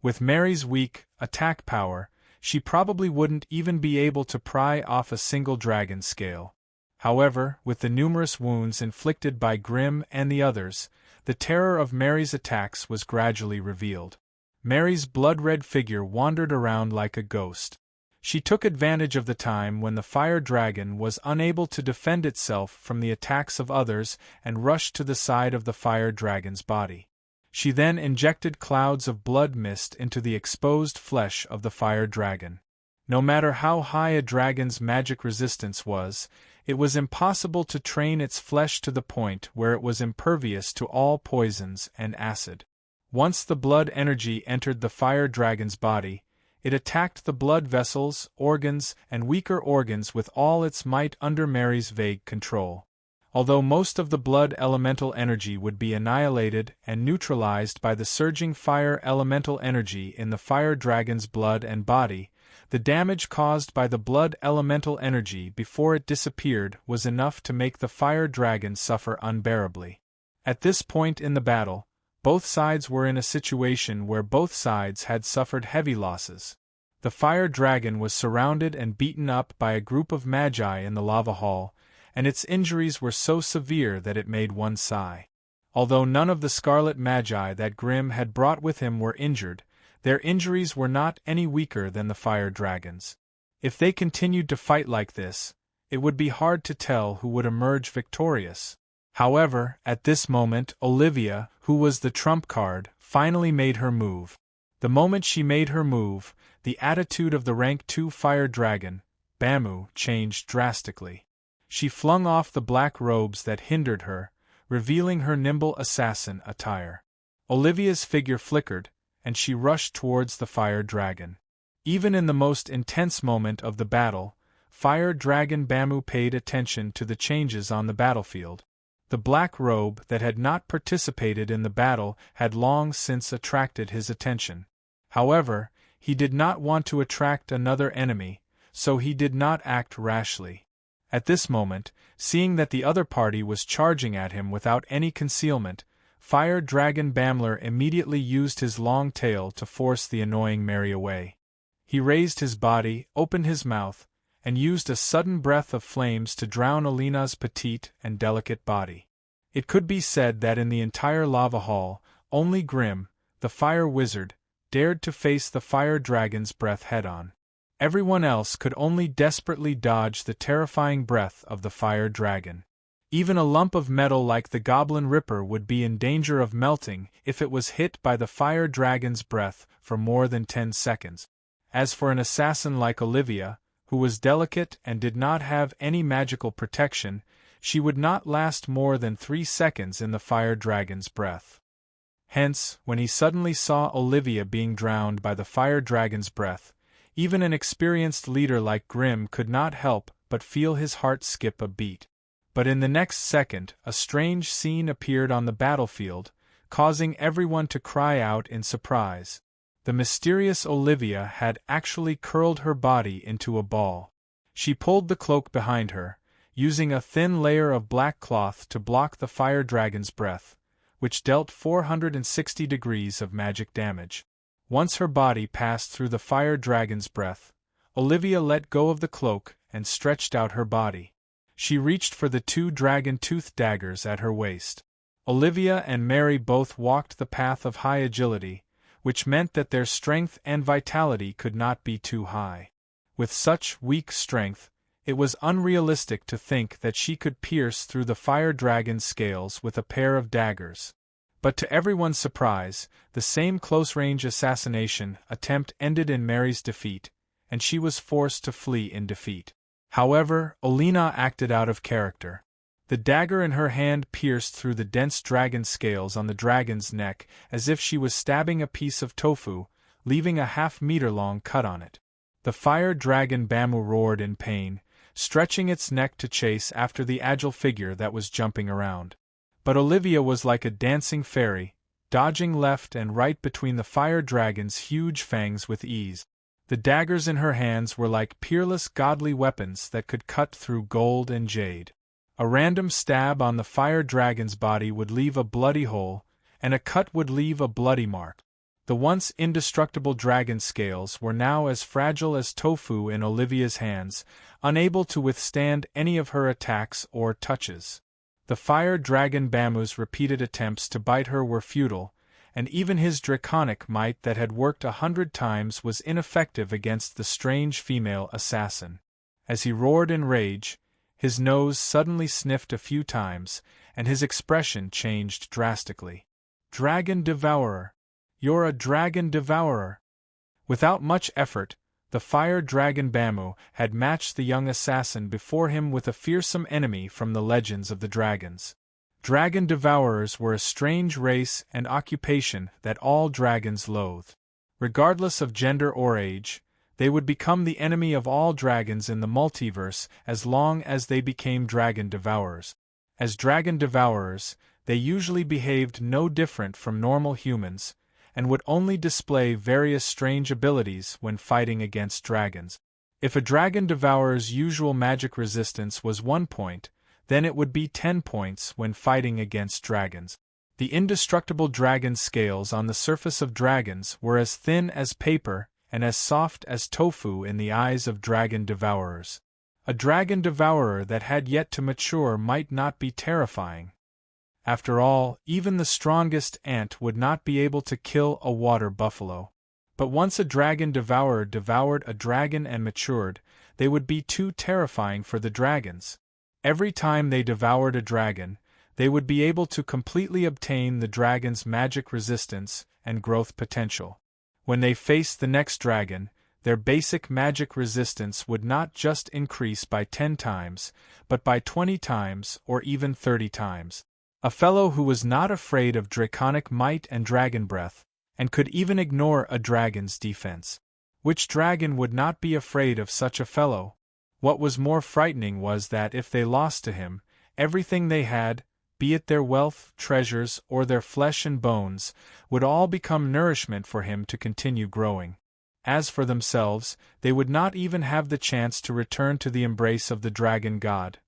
With Mary's weak attack power, she probably wouldn't even be able to pry off a single dragon scale. However, with the numerous wounds inflicted by Grim and the others, the terror of Mary's attacks was gradually revealed. Mary's blood-red figure wandered around like a ghost. She took advantage of the time when the fire dragon was unable to defend itself from the attacks of others and rushed to the side of the fire dragon's body. She then injected clouds of blood mist into the exposed flesh of the fire dragon. No matter how high a dragon's magic resistance was, it was impossible to train its flesh to the point where it was impervious to all poisons and acid. Once the blood energy entered the fire dragon's body, it attacked the blood vessels, organs, and weaker organs with all its might under Mary's vague control. Although most of the blood elemental energy would be annihilated and neutralized by the surging fire elemental energy in the fire dragon's blood and body, the damage caused by the blood elemental energy before it disappeared was enough to make the fire dragon suffer unbearably. At this point in the battle, both sides were in a situation where both sides had suffered heavy losses. The fire dragon was surrounded and beaten up by a group of magi in the lava hall, and its injuries were so severe that it made one sigh. Although none of the scarlet magi that Grim had brought with him were injured, their injuries were not any weaker than the fire dragon's. If they continued to fight like this, it would be hard to tell who would emerge victorious. However, at this moment Olivia, who was the trump card, finally made her move. The moment she made her move, the attitude of the rank 2 fire dragon, Bamu, changed drastically. She flung off the black robes that hindered her, revealing her nimble assassin attire. Olivia's figure flickered, and she rushed towards the fire dragon. Even in the most intense moment of the battle, fire dragon Bamu paid attention to the changes on the battlefield. The black robe that had not participated in the battle had long since attracted his attention. However, he did not want to attract another enemy, so he did not act rashly. At this moment, seeing that the other party was charging at him without any concealment, Fire Dragon Bamler immediately used his long tail to force the annoying Mary away. He raised his body, opened his mouth, and used a sudden breath of flames to drown Alina's petite and delicate body. It could be said that in the entire lava hall, only Grim, the fire wizard, dared to face the fire dragon's breath head-on. Everyone else could only desperately dodge the terrifying breath of the fire dragon. Even a lump of metal like the Goblin Ripper would be in danger of melting if it was hit by the fire dragon's breath for more than 10 seconds. As for an assassin like Olivia, who was delicate and did not have any magical protection, she would not last more than 3 seconds in the fire dragon's breath. Hence, when he suddenly saw Olivia being drowned by the fire dragon's breath, even an experienced leader like Grim could not help but feel his heart skip a beat. But in the next second, a strange scene appeared on the battlefield, causing everyone to cry out in surprise. The mysterious Olivia had actually curled her body into a ball. She pulled the cloak behind her, using a thin layer of black cloth to block the fire dragon's breath, which dealt 460 degrees of magic damage. Once her body passed through the fire dragon's breath, Olivia let go of the cloak and stretched out her body. She reached for the 2 dragon-toothed daggers at her waist. Olivia and Mary both walked the path of high agility, which meant that their strength and vitality could not be too high. With such weak strength, it was unrealistic to think that she could pierce through the fire dragon's scales with a pair of daggers. But to everyone's surprise, the same close-range assassination attempt ended in Mary's defeat, and she was forced to flee in defeat. However, Alina acted out of character. The dagger in her hand pierced through the dense dragon scales on the dragon's neck as if she was stabbing a piece of tofu, leaving a half-meter-long cut on it. The fire dragon Bamu roared in pain, stretching its neck to chase after the agile figure that was jumping around. But Olivia was like a dancing fairy, dodging left and right between the fire dragon's huge fangs with ease. The daggers in her hands were like peerless godly weapons that could cut through gold and jade. A random stab on the fire dragon's body would leave a bloody hole, and a cut would leave a bloody mark. The once indestructible dragon scales were now as fragile as tofu in Olivia's hands, unable to withstand any of her attacks or touches. The fire dragon Bamu's repeated attempts to bite her were futile, and even his draconic might that had worked 100 times was ineffective against the strange female assassin. As he roared in rage, his nose suddenly sniffed a few times, and his expression changed drastically. "Dragon Devourer! You're a Dragon Devourer!" Without much effort, the fire dragon Bamu had matched the young assassin before him with a fearsome enemy from the legends of the dragons. Dragon Devourers were a strange race and occupation that all dragons loathed. Regardless of gender or age, they would become the enemy of all dragons in the multiverse as long as they became Dragon Devourers. As Dragon Devourers, they usually behaved no different from normal humans, and would only display various strange abilities when fighting against dragons. If a Dragon Devourer's usual magic resistance was 1 point, then it would be 10 points when fighting against dragons. The indestructible dragon scales on the surface of dragons were as thin as paper and as soft as tofu in the eyes of Dragon Devourers. A Dragon Devourer that had yet to mature might not be terrifying. After all, even the strongest ant would not be able to kill a water buffalo. But once a Dragon Devourer devoured a dragon and matured, they would be too terrifying for the dragons. Every time they devoured a dragon, they would be able to completely obtain the dragon's magic resistance and growth potential. When they faced the next dragon, their basic magic resistance would not just increase by 10 times, but by 20 times or even 30 times. A fellow who was not afraid of draconic might and dragon breath, and could even ignore a dragon's defense. Which dragon would not be afraid of such a fellow? What was more frightening was that if they lost to him, everything they had, be it their wealth, treasures, or their flesh and bones, would all become nourishment for him to continue growing. As for themselves, they would not even have the chance to return to the embrace of the dragon god.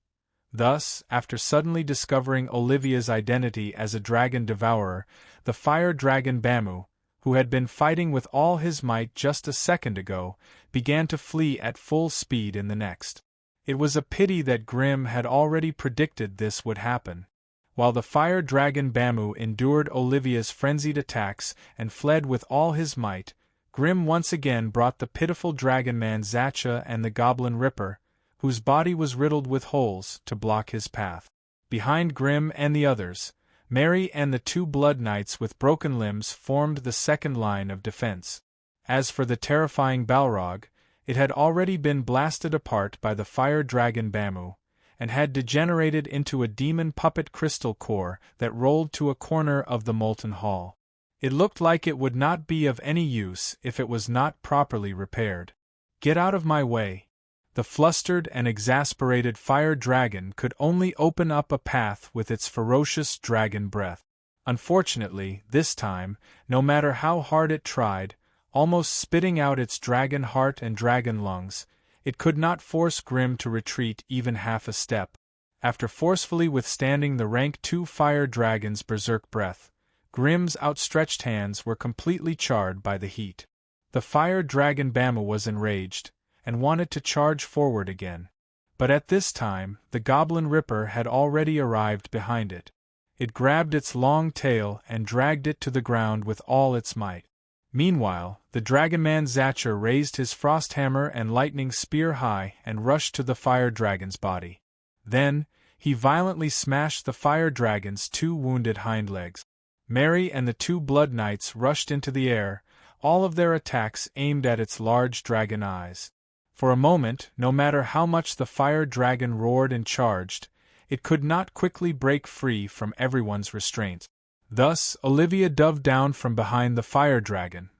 Thus, after suddenly discovering Olivia's identity as a dragon devourer, the fire dragon Bamu, who had been fighting with all his might just a second ago, began to flee at full speed in the next. It was a pity that Grimm had already predicted this would happen. While the fire dragon Bamu endured Olivia's frenzied attacks and fled with all his might, Grimm once again brought the pitiful dragon man Zacha and the goblin Ripper, whose body was riddled with holes, to block his path. Behind Grimm and the others, Mary and the 2 blood knights with broken limbs formed the second line of defense. As for the terrifying Balrog, it had already been blasted apart by the fire dragon Bamu, and had degenerated into a demon puppet crystal core that rolled to a corner of the molten hall. It looked like it would not be of any use if it was not properly repaired. "Get out of my way!" The flustered and exasperated fire dragon could only open up a path with its ferocious dragon breath. Unfortunately, this time, no matter how hard it tried, almost spitting out its dragon heart and dragon lungs, it could not force Grimm to retreat even half a step. After forcefully withstanding the rank 2 fire dragon's berserk breath, Grimm's outstretched hands were completely charred by the heat. The fire dragon Bamu was enraged, and wanted to charge forward again. But at this time, the goblin Ripper had already arrived behind it. It grabbed its long tail and dragged it to the ground with all its might. Meanwhile, the dragonman Zacher raised his frost hammer and lightning spear high and rushed to the fire dragon's body. Then, he violently smashed the fire dragon's 2 wounded hind legs. Mary and the 2 blood knights rushed into the air, all of their attacks aimed at its large dragon eyes. For a moment, no matter how much the fire dragon roared and charged, it could not quickly break free from everyone's restraints. Thus, Olivia dove down from behind the fire dragon.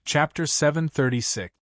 Chapter 736.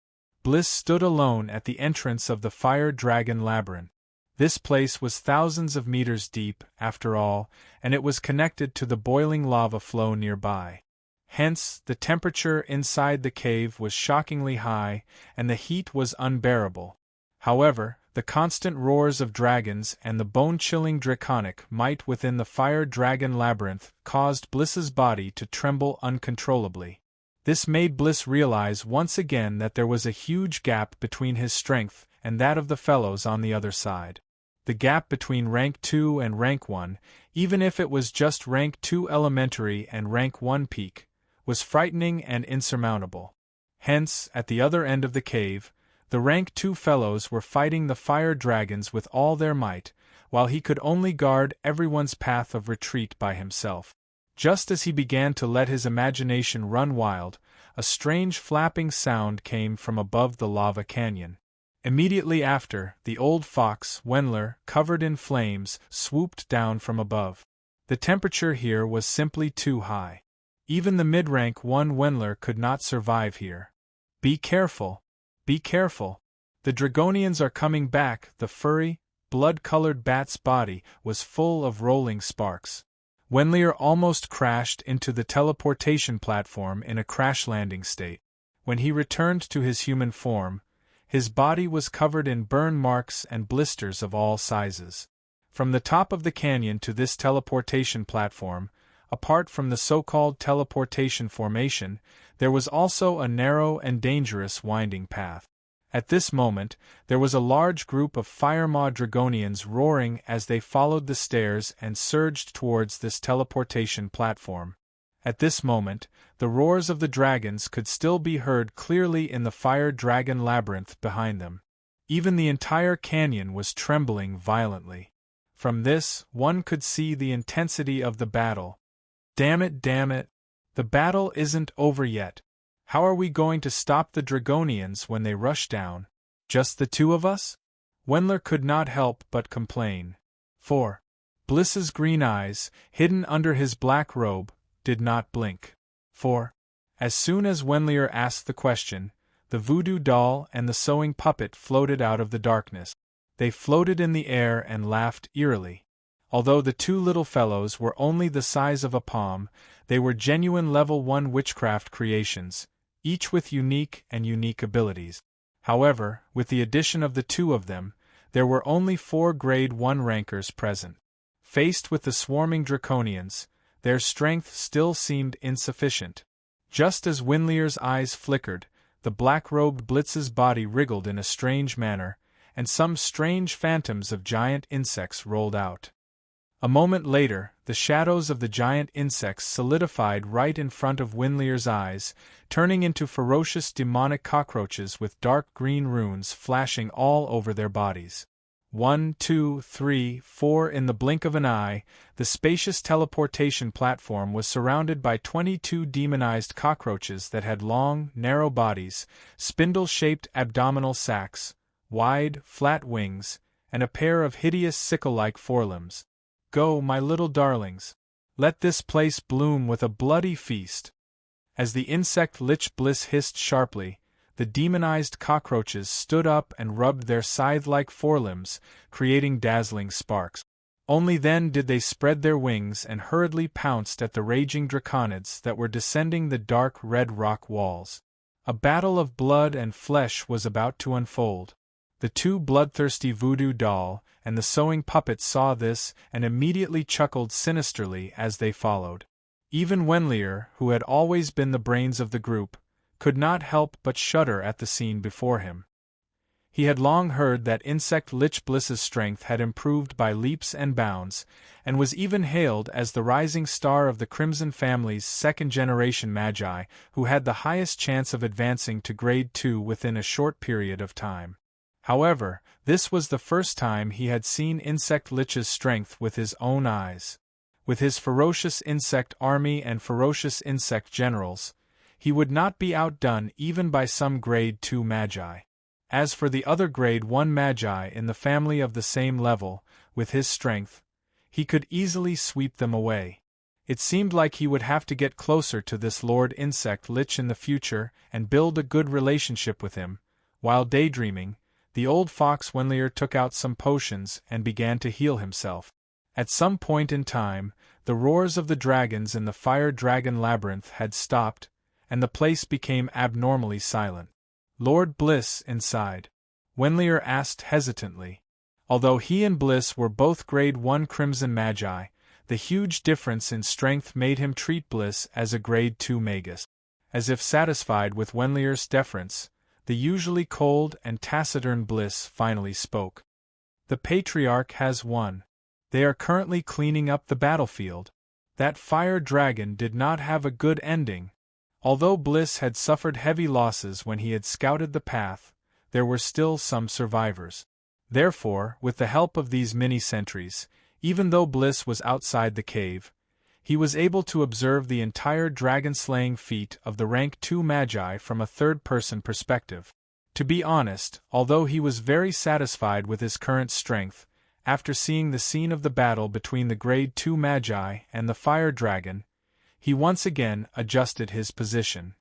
Bliss stood alone at the entrance of the fire dragon labyrinth. This place was thousands of meters deep, after all, and it was connected to the boiling lava flow nearby. Hence, the temperature inside the cave was shockingly high, and the heat was unbearable. However, the constant roars of dragons and the bone-chilling draconic might within the fire-dragon labyrinth caused Bliss's body to tremble uncontrollably. This made Bliss realize once again that there was a huge gap between his strength and that of the fellows on the other side. The gap between Rank 2 and Rank 1, even if it was just Rank 2 Elementary and Rank 1 Peak, was frightening and insurmountable. Hence, at the other end of the cave, the Rank 2 fellows were fighting the fire dragons with all their might, while he could only guard everyone's path of retreat by himself. Just as he began to let his imagination run wild, a strange flapping sound came from above the lava canyon. Immediately after, the old fox, Wendler, covered in flames, swooped down from above. The temperature here was simply too high. Even the mid-rank 1 Wendler could not survive here. Be careful! Be careful! The Dragonians are coming back. The furry, blood-colored bat's body was full of rolling sparks. Wendler almost crashed into the teleportation platform in a crash-landing state. When he returned to his human form, his body was covered in burn marks and blisters of all sizes. From the top of the canyon to this teleportation platform, apart from the so-called teleportation formation, there was also a narrow and dangerous winding path. At this moment, there was a large group of Firemaw Dragonians roaring as they followed the stairs and surged towards this teleportation platform. At this moment, the roars of the dragons could still be heard clearly in the fire-dragon labyrinth behind them. Even the entire canyon was trembling violently. From this, one could see the intensity of the battle. Damn it, damn it! The battle isn't over yet. How are we going to stop the Dragonians when they rush down? Just the two of us? Wendler could not help but complain. For Bliss's green eyes, hidden under his black robe, did not blink. For as soon as Wendler asked the question, the voodoo doll and the sewing puppet floated out of the darkness. They floated in the air and laughed eerily. Although the two little fellows were only the size of a palm, they were genuine level 1 witchcraft creations, each with unique abilities. However, with the addition of the two of them, there were only 4 grade 1 rankers present. Faced with the swarming Draconians, their strength still seemed insufficient. Just as Wendler's eyes flickered, the black-robed Blitz's body wriggled in a strange manner, and some strange phantoms of giant insects rolled out. A moment later, the shadows of the giant insects solidified right in front of Wendler's eyes, turning into ferocious demonic cockroaches with dark green runes flashing all over their bodies. 1, 2, 3, 4 In the blink of an eye, the spacious teleportation platform was surrounded by 22 demonized cockroaches that had long, narrow bodies, spindle-shaped abdominal sacs, wide, flat wings, and a pair of hideous sickle-like forelimbs. Go, my little darlings. Let this place bloom with a bloody feast. As the insect Lich Bliss hissed sharply, the demonized cockroaches stood up and rubbed their scythe-like forelimbs, creating dazzling sparks. Only then did they spread their wings and hurriedly pounced at the raging draconids that were descending the dark red rock walls. A battle of blood and flesh was about to unfold. The two bloodthirsty voodoo doll and the sewing puppet saw this and immediately chuckled sinisterly as they followed. Even Wendler, who had always been the brains of the group, could not help but shudder at the scene before him. He had long heard that insect Lich Bliss's strength had improved by leaps and bounds, and was even hailed as the rising star of the Crimson family's second-generation magi who had the highest chance of advancing to Grade 2 within a short period of time. However, this was the first time he had seen Insect Lich's strength with his own eyes. With his ferocious insect army and ferocious insect generals, he would not be outdone even by some Grade 2 magi. As for the other Grade 1 magi in the family of the same level, with his strength, he could easily sweep them away. It seemed like he would have to get closer to this Lord Insect Lich in the future and build a good relationship with him. While daydreaming, the old fox Wendler took out some potions and began to heal himself. At some point in time, the roars of the dragons in the fire dragon labyrinth had stopped, and the place became abnormally silent. Lord Bliss inside. Wenlier asked hesitantly. Although he and Bliss were both grade 1 Crimson Magi, the huge difference in strength made him treat Bliss as a grade 2 Magus. As if satisfied with Wenlier's deference, the usually cold and taciturn Bliss finally spoke. The Patriarch has won. They are currently cleaning up the battlefield. That fire dragon did not have a good ending. Although Bliss had suffered heavy losses when he had scouted the path, there were still some survivors. Therefore, with the help of these mini-sentries, even though Bliss was outside the cave, he was able to observe the entire dragon-slaying feat of the rank 2 Magi from a third-person perspective. To be honest, although he was very satisfied with his current strength, after seeing the scene of the battle between the grade 2 Magi and the fire dragon, he once again adjusted his position.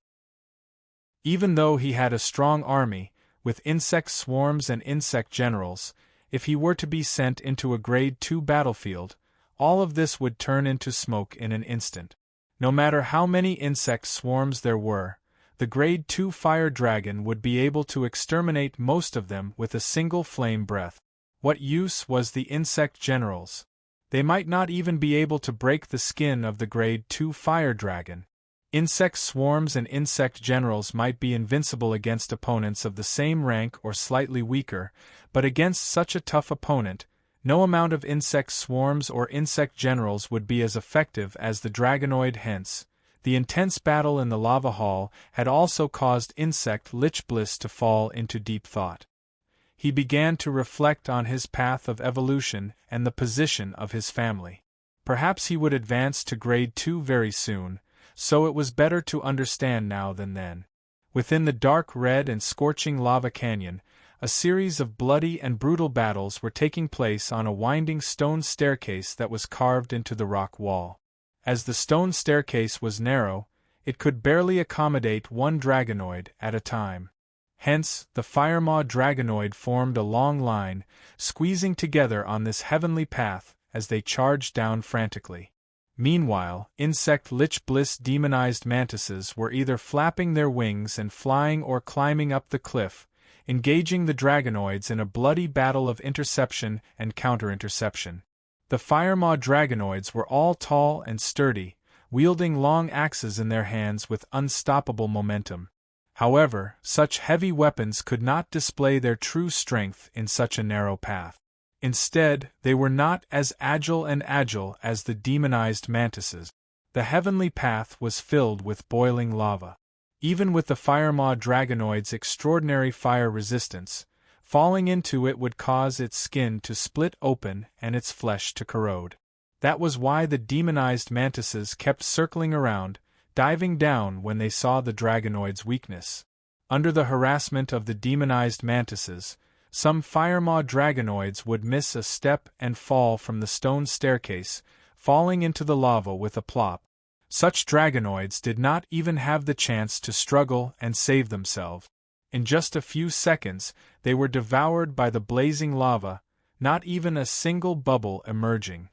Even though he had a strong army, with insect swarms and insect generals, if he were to be sent into a grade 2 battlefield, all of this would turn into smoke in an instant. No matter how many insect swarms there were, the grade 2 fire dragon would be able to exterminate most of them with a single flame breath. What use was the insect generals? They might not even be able to break the skin of the grade 2 fire dragon. Insect swarms and insect generals might be invincible against opponents of the same rank or slightly weaker, but against such a tough opponent, no amount of insect swarms or insect generals would be as effective as the dragonoid. Hence, the intense battle in the lava hall had also caused Insect Lich Bliss to fall into deep thought. He began to reflect on his path of evolution and the position of his family. Perhaps he would advance to grade 2 very soon, so it was better to understand now than then. Within the dark red and scorching lava canyon, a series of bloody and brutal battles were taking place on a winding stone staircase that was carved into the rock wall. As the stone staircase was narrow, it could barely accommodate one dragonoid at a time. Hence, the Firemaw dragonoid formed a long line, squeezing together on this heavenly path as they charged down frantically. Meanwhile, Insect Lich Bliss demonized mantises were either flapping their wings and flying or climbing up the cliff, engaging the dragonoids in a bloody battle of interception and counter-interception. The Firemaw dragonoids were all tall and sturdy, wielding long axes in their hands with unstoppable momentum. However, such heavy weapons could not display their true strength in such a narrow path. Instead, they were not as agile as the demonized mantises. The heavenly path was filled with boiling lava. Even with the Firemaw dragonoid's extraordinary fire resistance, falling into it would cause its skin to split open and its flesh to corrode. That was why the demonized mantises kept circling around, diving down when they saw the dragonoid's weakness. Under the harassment of the demonized mantises, some Firemaw dragonoids would miss a step and fall from the stone staircase, falling into the lava with a plop. Such dragonoids did not even have the chance to struggle and save themselves. In just a few seconds, they were devoured by the blazing lava, not even a single bubble emerging.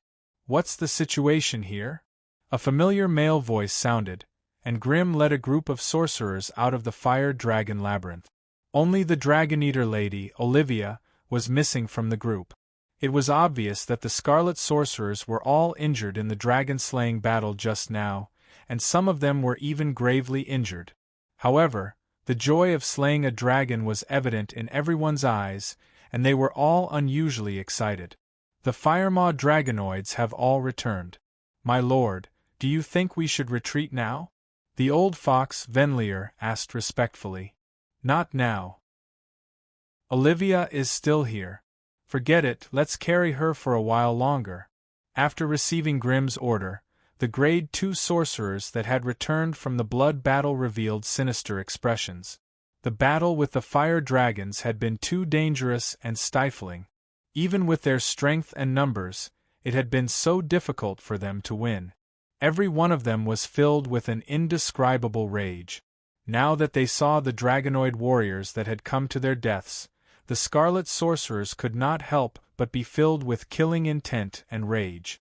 "What's the situation here?" A familiar male voice sounded, and Grimm led a group of sorcerers out of the fire dragon labyrinth. Only the Dragon-Eater lady, Olivia, was missing from the group. It was obvious that the Scarlet Sorcerers were all injured in the dragon-slaying battle just now, and some of them were even gravely injured. However, the joy of slaying a dragon was evident in everyone's eyes, and they were all unusually excited. "The Firemaw dragonoids have all returned. My lord, do you think we should retreat now?" The old fox Venlier asked respectfully. "Not now. Olivia is still here. Forget it, let's carry her for a while longer." After receiving Grimm's order, the grade 2 sorcerers that had returned from the blood battle revealed sinister expressions. The battle with the fire dragons had been too dangerous and stifling. Even with their strength and numbers, it had been so difficult for them to win. Every one of them was filled with an indescribable rage. Now that they saw the dragonoid warriors that had come to their deaths, the Scarlet Sorcerers could not help but be filled with killing intent and rage.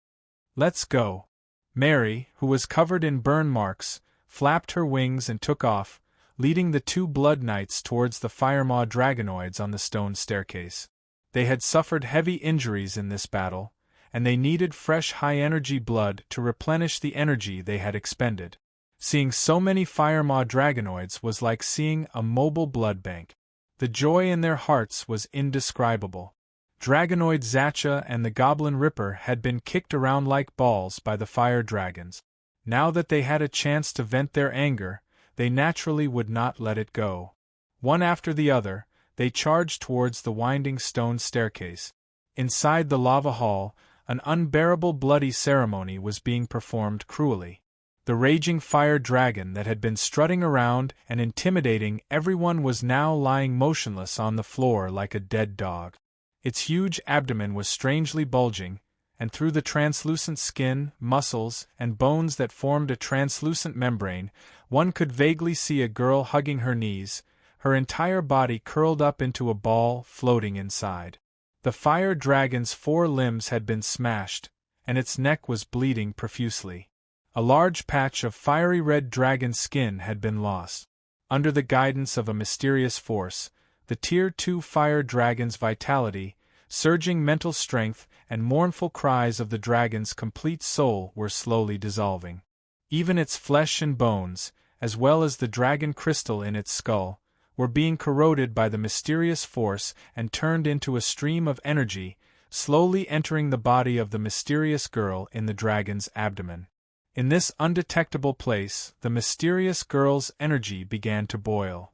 "Let's go." Mary, who was covered in burn marks, flapped her wings and took off, leading the two Blood Knights towards the Firemaw dragonoids on the stone staircase. They had suffered heavy injuries in this battle, and they needed fresh high-energy blood to replenish the energy they had expended. Seeing so many Firemaw dragonoids was like seeing a mobile blood bank. The joy in their hearts was indescribable. Dragonoid Zacha and the Goblin Ripper had been kicked around like balls by the fire dragons. Now that they had a chance to vent their anger, they naturally would not let it go. One after the other, they charged towards the winding stone staircase. Inside the lava hall, an unbearable bloody ceremony was being performed cruelly. The raging fire dragon that had been strutting around and intimidating everyone was now lying motionless on the floor like a dead dog. Its huge abdomen was strangely bulging, and through the translucent skin, muscles, and bones that formed a translucent membrane, one could vaguely see a girl hugging her knees, her entire body curled up into a ball floating inside. The fire dragon's 4 limbs had been smashed, and its neck was bleeding profusely. A large patch of fiery red dragon skin had been lost. Under the guidance of a mysterious force, the Tier 2 fire dragon's vitality, surging mental strength, and mournful cries of the dragon's complete soul were slowly dissolving. Even its flesh and bones, as well as the dragon crystal in its skull, were being corroded by the mysterious force and turned into a stream of energy, slowly entering the body of the mysterious girl in the dragon's abdomen. In this undetectable place, the mysterious girl's energy began to boil.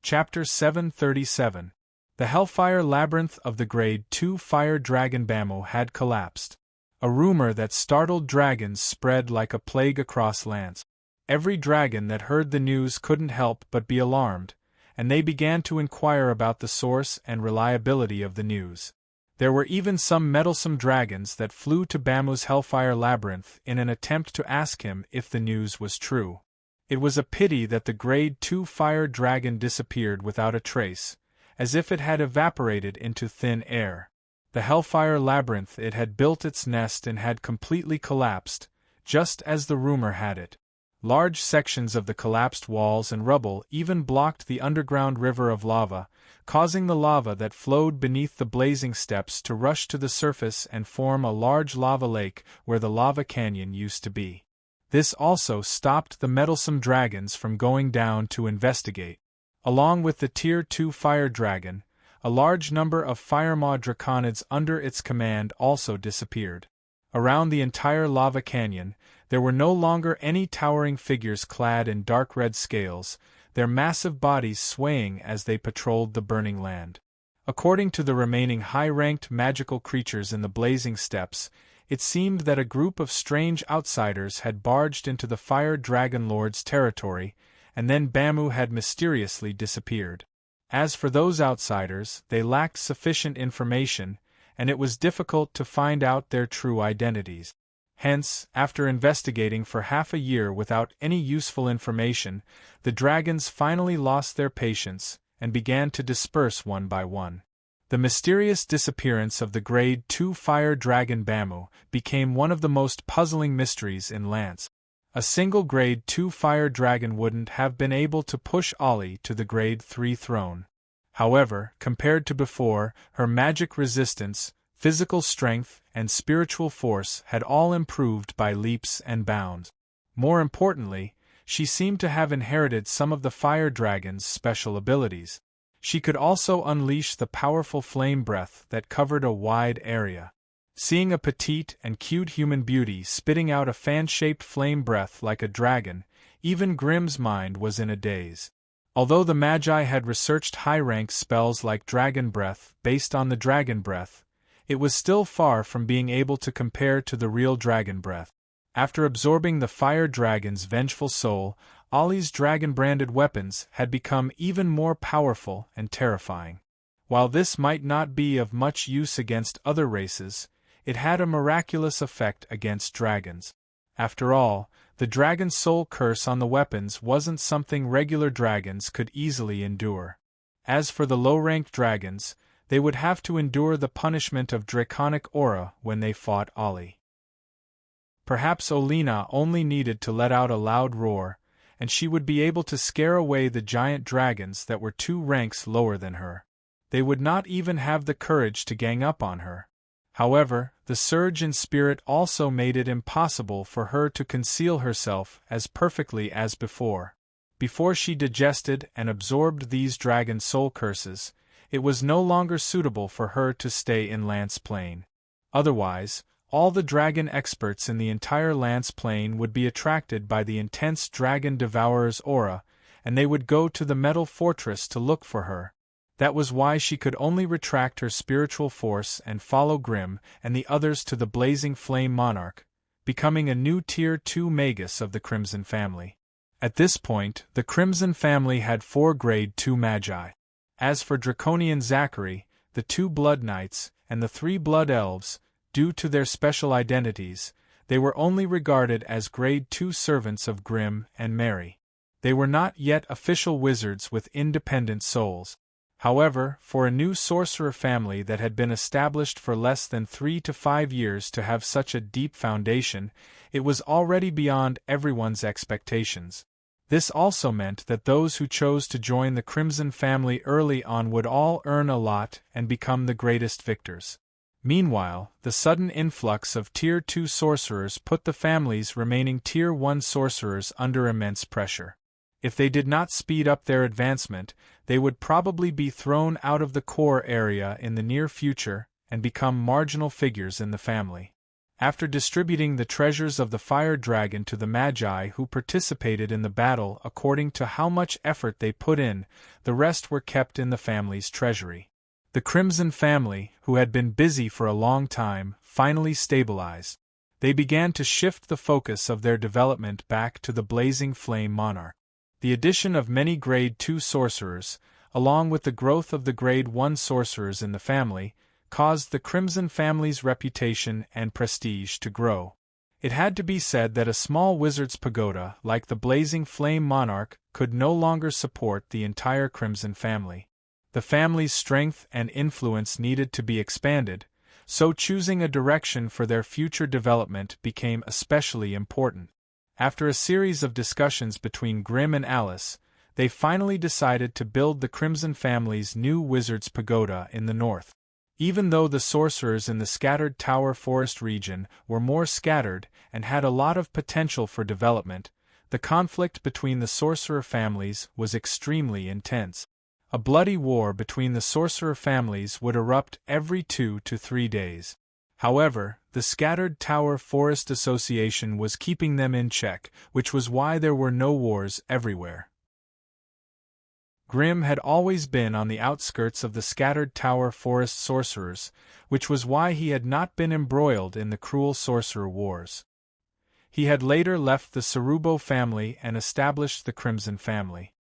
Chapter 737. The Hellfire Labyrinth of the Grade 2 Fire Dragon Bamo had collapsed. A rumor that startled dragons spread like a plague across lands. Every dragon that heard the news couldn't help but be alarmed, and they began to inquire about the source and reliability of the news. There were even some meddlesome dragons that flew to Bamu's Hellfire Labyrinth in an attempt to ask him if the news was true. It was a pity that the Grade 2 Fire Dragon disappeared without a trace, as if it had evaporated into thin air. The Hellfire Labyrinth it had built its nest and had completely collapsed, just as the rumor had it. Large sections of the collapsed walls and rubble even blocked the underground river of lava, causing the lava that flowed beneath the blazing steps to rush to the surface and form a large lava lake where the lava canyon used to be. This also stopped the meddlesome dragons from going down to investigate. Along with the Tier 2 Fire Dragon, a large number of Firemaw draconids under its command also disappeared. Around the entire lava canyon, there were no longer any towering figures clad in dark red scales, their massive bodies swaying as they patrolled the burning land. According to the remaining high-ranked magical creatures in the blazing steppes, it seemed that a group of strange outsiders had barged into the Fire Dragon Lord's territory, and then Bamu had mysteriously disappeared. As for those outsiders, they lacked sufficient information, and it was difficult to find out their true identities. Hence, after investigating for half a year without any useful information, the dragons finally lost their patience and began to disperse one by one. The mysterious disappearance of the Grade 2 Fire Dragon Bamu became one of the most puzzling mysteries in Lance. A single Grade 2 Fire Dragon wouldn't have been able to push Ollie to the Grade 3 throne. However, compared to before, her magic resistance, physical strength, and spiritual force had all improved by leaps and bounds. More importantly, she seemed to have inherited some of the Fire Dragon's special abilities. She could also unleash the powerful flame breath that covered a wide area. Seeing a petite and cute human beauty spitting out a fan-shaped flame breath like a dragon, even Grimm's mind was in a daze. Although the Magi had researched high-rank spells like Dragon Breath based on the Dragon Breath, it was still far from being able to compare to the real Dragon Breath. After absorbing the Fire Dragon's vengeful soul, Ollie's dragon-branded weapons had become even more powerful and terrifying. While this might not be of much use against other races, it had a miraculous effect against dragons. After all, the dragon soul curse on the weapons wasn't something regular dragons could easily endure. As for the low-ranked dragons, they would have to endure the punishment of draconic aura when they fought Ollie. Perhaps Olina only needed to let out a loud roar, and she would be able to scare away the giant dragons that were 2 ranks lower than her. They would not even have the courage to gang up on her. However, the surge in spirit also made it impossible for her to conceal herself as perfectly as before. Before she digested and absorbed these dragon soul curses, it was no longer suitable for her to stay in Lance Plain. Otherwise, all the dragon experts in the entire Lance Plain would be attracted by the intense dragon devourer's aura, and they would go to the metal fortress to look for her. That was why she could only retract her spiritual force and follow Grimm and the others to the blazing flame monarch, becoming a new Tier 2 magus of the Crimson family. At this point, the Crimson family had 4 Grade 2 magi. As for Draconian Zachary, the 2 Blood Knights, and the 3 Blood Elves, due to their special identities, they were only regarded as Grade 2 servants of Grimm and Mary. They were not yet official wizards with independent souls. However, for a new sorcerer family that had been established for less than 3 to 5 years to have such a deep foundation, it was already beyond everyone's expectations. This also meant that those who chose to join the Crimson family early on would all earn a lot and become the greatest victors. Meanwhile, the sudden influx of Tier 2 sorcerers put the family's remaining Tier 1 sorcerers under immense pressure. If they did not speed up their advancement, they would probably be thrown out of the core area in the near future and become marginal figures in the family. After distributing the treasures of the fire dragon to the magi who participated in the battle according to how much effort they put in, the rest were kept in the family's treasury. The Crimson family, who had been busy for a long time, finally stabilized. They began to shift the focus of their development back to the blazing flame monarch. The addition of many Grade 2 sorcerers, along with the growth of the Grade 1 sorcerers in the family, caused the Crimson family's reputation and prestige to grow. It had to be said that a small wizard's pagoda like the blazing flame monarch could no longer support the entire Crimson family. The family's strength and influence needed to be expanded, so choosing a direction for their future development became especially important. After a series of discussions between Grimm and Alice, they finally decided to build the Crimson family's new wizard's pagoda in the north. Even though the sorcerers in the scattered Tower Forest region were more scattered and had a lot of potential for development, the conflict between the sorcerer families was extremely intense. A bloody war between the sorcerer families would erupt every 2 to 3 days. However, the scattered Tower Forest Association was keeping them in check, which was why there were no wars everywhere. Grimm had always been on the outskirts of the scattered Tower Forest sorcerers, which was why he had not been embroiled in the cruel sorcerer wars. He had later left the Cerubo family and established the Crimson family.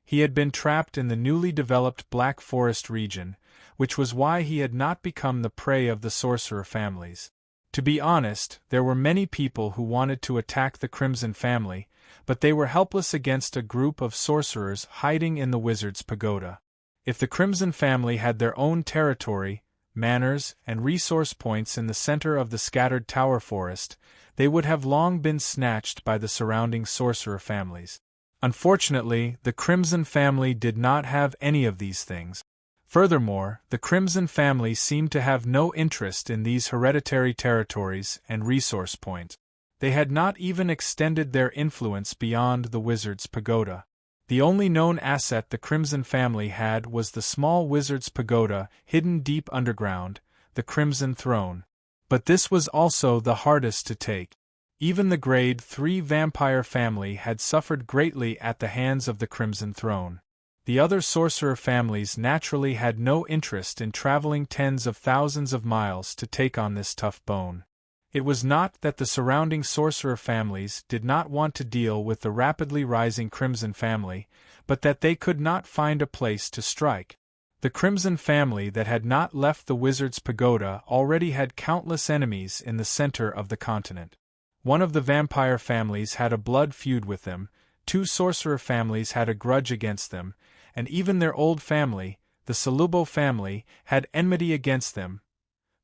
He had been trapped in the newly developed Black Forest region, which was why he had not become the prey of the sorcerer families. To be honest, there were many people who wanted to attack the Crimson family, but they were helpless against a group of sorcerers hiding in the wizard's pagoda. If the Crimson family had their own territory, manors, and resource points in the center of the scattered Tower Forest, they would have long been snatched by the surrounding sorcerer families. Unfortunately, the Crimson family did not have any of these things. Furthermore, the Crimson family seemed to have no interest in these hereditary territories and resource points. They had not even extended their influence beyond the wizard's pagoda. The only known asset the Crimson family had was the small wizard's pagoda hidden deep underground, the Crimson Throne. But this was also the hardest to take. Even the Grade 3 vampire family had suffered greatly at the hands of the Crimson Throne. The other sorcerer families naturally had no interest in traveling tens of thousands of miles to take on this tough bone. It was not that the surrounding sorcerer families did not want to deal with the rapidly rising Crimson family, but that they could not find a place to strike. The Crimson family that had not left the wizard's pagoda already had countless enemies in the center of the continent. One of the vampire families had a blood feud with them, 2 sorcerer families had a grudge against them, and even their old family, the Cerubo family, had enmity against them.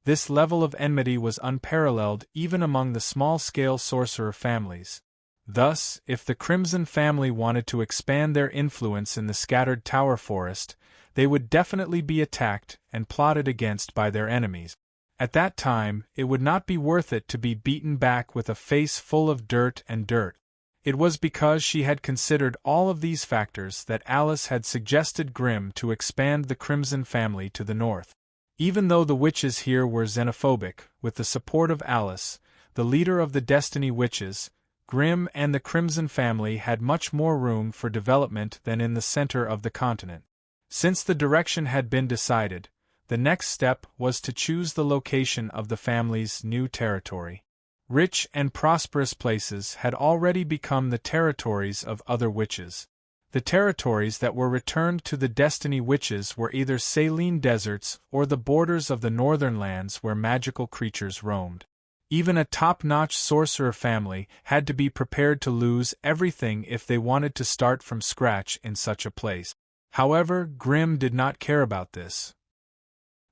This level of enmity was unparalleled even among the small-scale sorcerer families. Thus, if the Crimson family wanted to expand their influence in the scattered tower forest, they would definitely be attacked and plotted against by their enemies. At that time, it would not be worth it to be beaten back with a face full of dirt and dirt. It was because she had considered all of these factors that Alice had suggested Grimm to expand the Crimson family to the north. Even though the witches here were xenophobic, with the support of Alice, the leader of the Destiny Witches, Grimm and the Crimson family had much more room for development than in the center of the continent. Since the direction had been decided, the next step was to choose the location of the family's new territory. Rich and prosperous places had already become the territories of other witches. The territories that were returned to the Destiny Witches were either saline deserts or the borders of the northern lands where magical creatures roamed. Even a top-notch sorcerer family had to be prepared to lose everything if they wanted to start from scratch in such a place. However, Grimm did not care about this.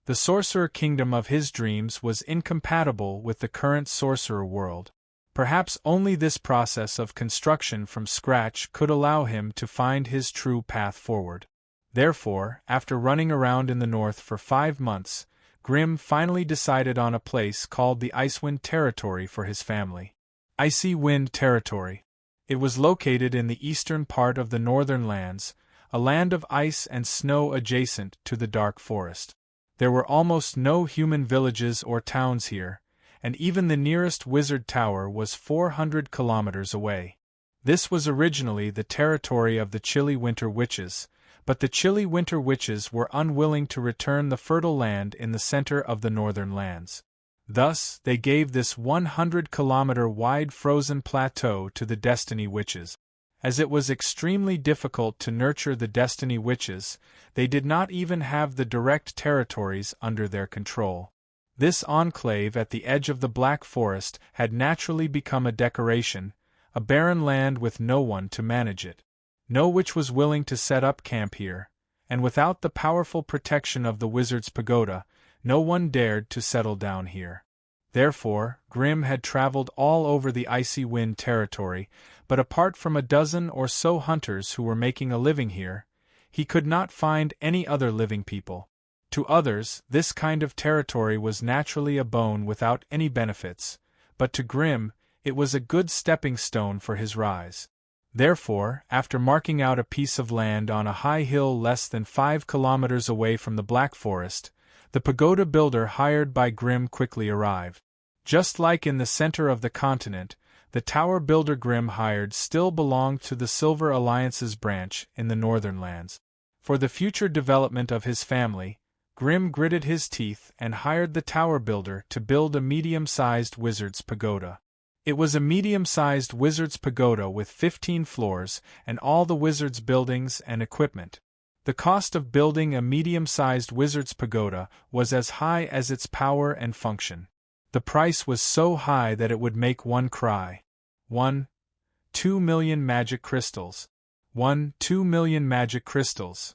The sorcerer kingdom of his dreams was incompatible with the current sorcerer world. Perhaps only this process of construction from scratch could allow him to find his true path forward. Therefore, after running around in the north for 5 months, Grimm finally decided on a place called the Icewind Territory for his family. Icy Wind Territory. It was located in the eastern part of the northern lands, a land of ice and snow adjacent to the dark forest. There were almost no human villages or towns here, and even the nearest wizard tower was 400 kilometers away. This was originally the territory of the Chilly Winter Witches, but the Chilly Winter Witches were unwilling to return the fertile land in the center of the northern lands. Thus, they gave this 100-kilometer-wide frozen plateau to the Destiny Witches. As it was extremely difficult to nurture the Destiny Witches, they did not even have the direct territories under their control. This enclave at the edge of the Black Forest had naturally become a decoration, a barren land with no one to manage it. No witch was willing to set up camp here, and without the powerful protection of the Wizard's Pagoda, no one dared to settle down here. Therefore, Grimm had traveled all over the Icy Wind territory, but apart from a dozen or so hunters who were making a living here, he could not find any other living people. To others, this kind of territory was naturally a bone without any benefits, but to Grimm, it was a good stepping stone for his rise. Therefore, after marking out a piece of land on a high hill less than 5 kilometers away from the Black Forest, the pagoda builder hired by Grimm quickly arrived. Just like in the center of the continent, the tower builder Grimm hired still belonged to the Silver Alliance's branch in the northern lands. For the future development of his family, Grimm gritted his teeth and hired the tower builder to build a medium-sized wizard's pagoda. It was a medium-sized wizard's pagoda with 15 floors and all the wizard's buildings and equipment. The cost of building a medium-sized wizard's pagoda was as high as its power and function. The price was so high that it would make one cry. 2 million magic crystals. 2 million magic crystals.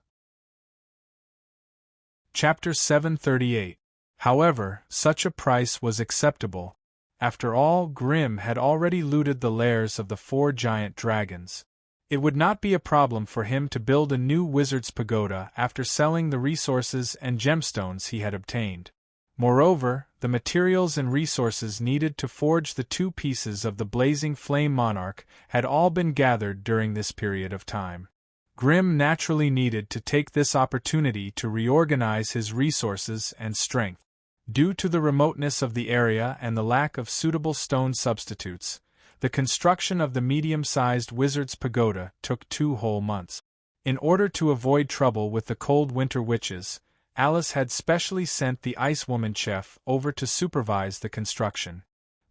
Chapter 738. However, such a price was acceptable. After all, Grimm had already looted the lairs of the 4 giant dragons. It would not be a problem for him to build a new wizard's pagoda after selling the resources and gemstones he had obtained. Moreover, the materials and resources needed to forge the 2 pieces of the blazing flame monarch had all been gathered during this period of time. Grimm naturally needed to take this opportunity to reorganize his resources and strength. Due to the remoteness of the area and the lack of suitable stone substitutes, the construction of the medium-sized wizard's pagoda took 2 whole months. In order to avoid trouble with the cold winter witches, Alice had specially sent the Ice Woman chef over to supervise the construction.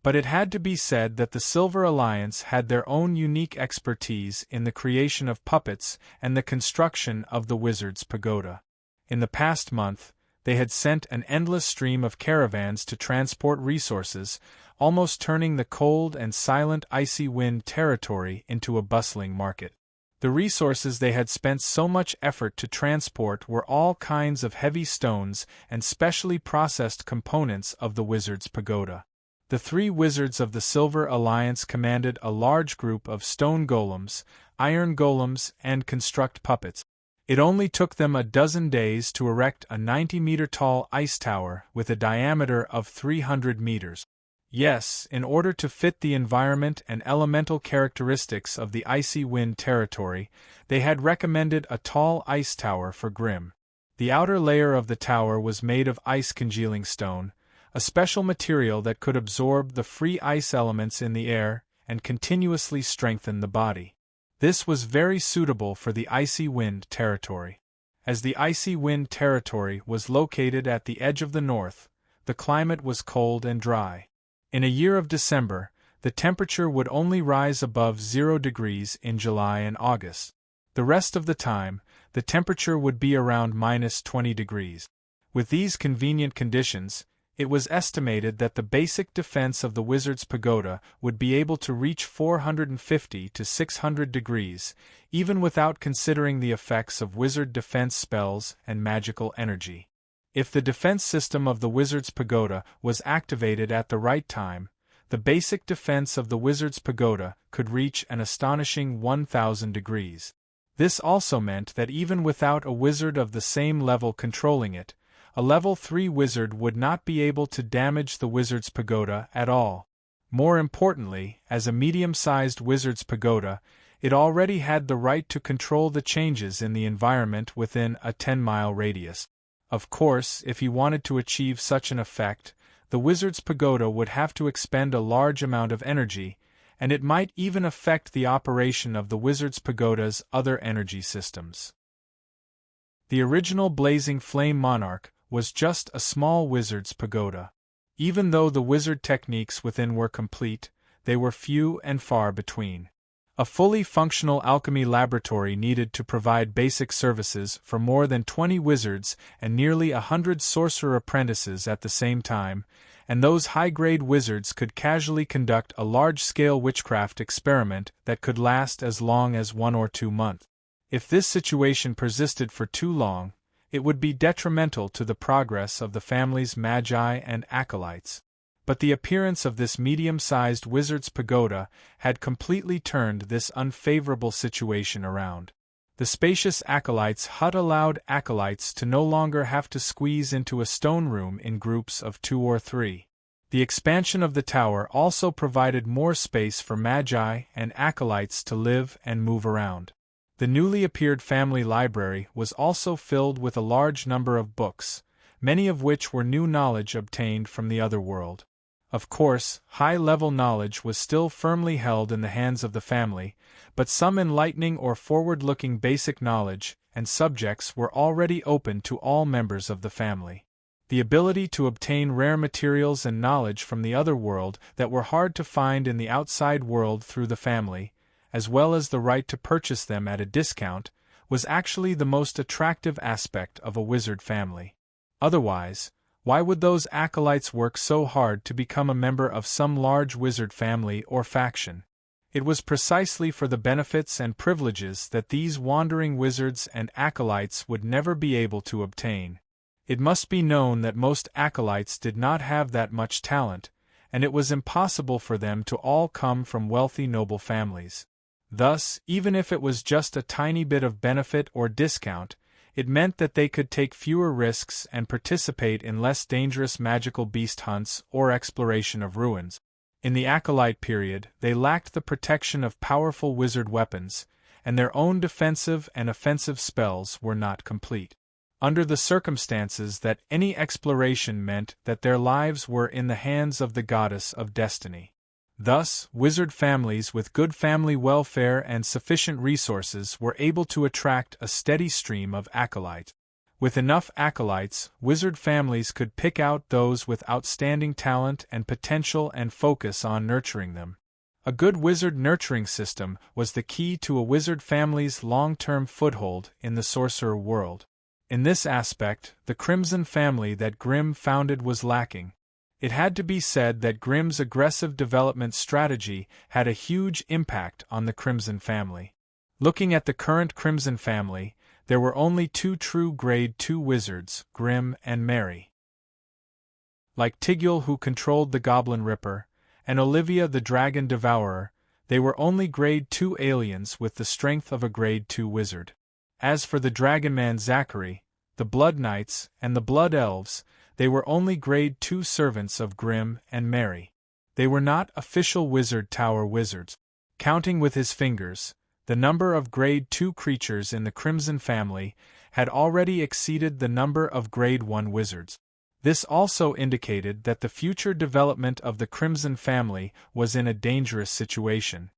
But it had to be said that the Silver Alliance had their own unique expertise in the creation of puppets and the construction of the wizard's pagoda. In the past month, they had sent an endless stream of caravans to transport resources, almost turning the cold and silent Icy Wind territory into a bustling market. The resources they had spent so much effort to transport were all kinds of heavy stones and specially processed components of the wizard's pagoda. The three wizards of the Silver Alliance commanded a large group of stone golems, iron golems, and construct puppets. It only took them a dozen days to erect a 90-meter-tall ice tower with a diameter of 300 meters. Yes, in order to fit the environment and elemental characteristics of the icy wind territory, they had recommended a tall ice tower for Grimm. The outer layer of the tower was made of ice-congealing stone, a special material that could absorb the free ice elements in the air and continuously strengthen the body. This was very suitable for the icy wind territory. As the icy wind territory was located at the edge of the north, the climate was cold and dry. In a year of December, the temperature would only rise above 0 degrees in July and August. The rest of the time, the temperature would be around -20 degrees. With these convenient conditions, it was estimated that the basic defense of the Wizard's Pagoda would be able to reach 450 to 600 degrees, even without considering the effects of wizard defense spells and magical energy. If the defense system of the Wizard's Pagoda was activated at the right time, the basic defense of the Wizard's Pagoda could reach an astonishing 1000 degrees. This also meant that even without a wizard of the same level controlling it, a level 3 wizard would not be able to damage the Wizard's Pagoda at all. More importantly, as a medium-sized Wizard's Pagoda, it already had the right to control the changes in the environment within a 10-mile radius. Of course, if he wanted to achieve such an effect, the Wizard's Pagoda would have to expend a large amount of energy, and it might even affect the operation of the Wizard's Pagoda's other energy systems. The original Blazing Flame Monarch was just a small Wizard's Pagoda. Even though the wizard techniques within were complete, they were few and far between. A fully functional alchemy laboratory needed to provide basic services for more than 20 wizards and nearly 100 sorcerer apprentices at the same time, and those high-grade wizards could casually conduct a large-scale witchcraft experiment that could last as long as 1 or 2 months. If this situation persisted for too long, it would be detrimental to the progress of the family's magi and acolytes. But the appearance of this medium-sized Wizard's Pagoda had completely turned this unfavorable situation around. The spacious acolytes' hut allowed acolytes to no longer have to squeeze into a stone room in groups of 2 or 3. The expansion of the tower also provided more space for magi and acolytes to live and move around. The newly appeared family library was also filled with a large number of books, many of which were new knowledge obtained from the other world. Of course, high-level knowledge was still firmly held in the hands of the family, but some enlightening or forward-looking basic knowledge and subjects were already open to all members of the family. The ability to obtain rare materials and knowledge from the other world that were hard to find in the outside world through the family, as well as the right to purchase them at a discount, was actually the most attractive aspect of a wizard family. Otherwise, why would those acolytes work so hard to become a member of some large wizard family or faction? It was precisely for the benefits and privileges that these wandering wizards and acolytes would never be able to obtain. It must be known that most acolytes did not have that much talent, and it was impossible for them to all come from wealthy noble families. Thus, even if it was just a tiny bit of benefit or discount, it meant that they could take fewer risks and participate in less dangerous magical beast hunts or exploration of ruins. In the acolyte period, they lacked the protection of powerful wizard weapons, and their own defensive and offensive spells were not complete. Under the circumstances that any exploration meant that their lives were in the hands of the goddess of destiny. Thus, wizard families with good family welfare and sufficient resources were able to attract a steady stream of acolytes. With enough acolytes, wizard families could pick out those with outstanding talent and potential and focus on nurturing them. A good wizard nurturing system was the key to a wizard family's long-term foothold in the sorcerer world. In this aspect, the Crimson family that Grimm founded was lacking. It had to be said that Grimm's aggressive development strategy had a huge impact on the Crimson family. Looking at the current Crimson family, there were only 2 true Grade 2 wizards, Grimm and Mary. Like Tigul, who controlled the Goblin Ripper, and Olivia the Dragon Devourer, they were only Grade 2 aliens with the strength of a Grade 2 wizard. As for the Dragonman Zachary, the Blood Knights, and the Blood Elves, they were only Grade 2 servants of Grimm and Mary. They were not official Wizard Tower wizards. Counting with his fingers, the number of Grade 2 creatures in the Crimson family had already exceeded the number of Grade 1 wizards. This also indicated that the future development of the Crimson family was in a dangerous situation.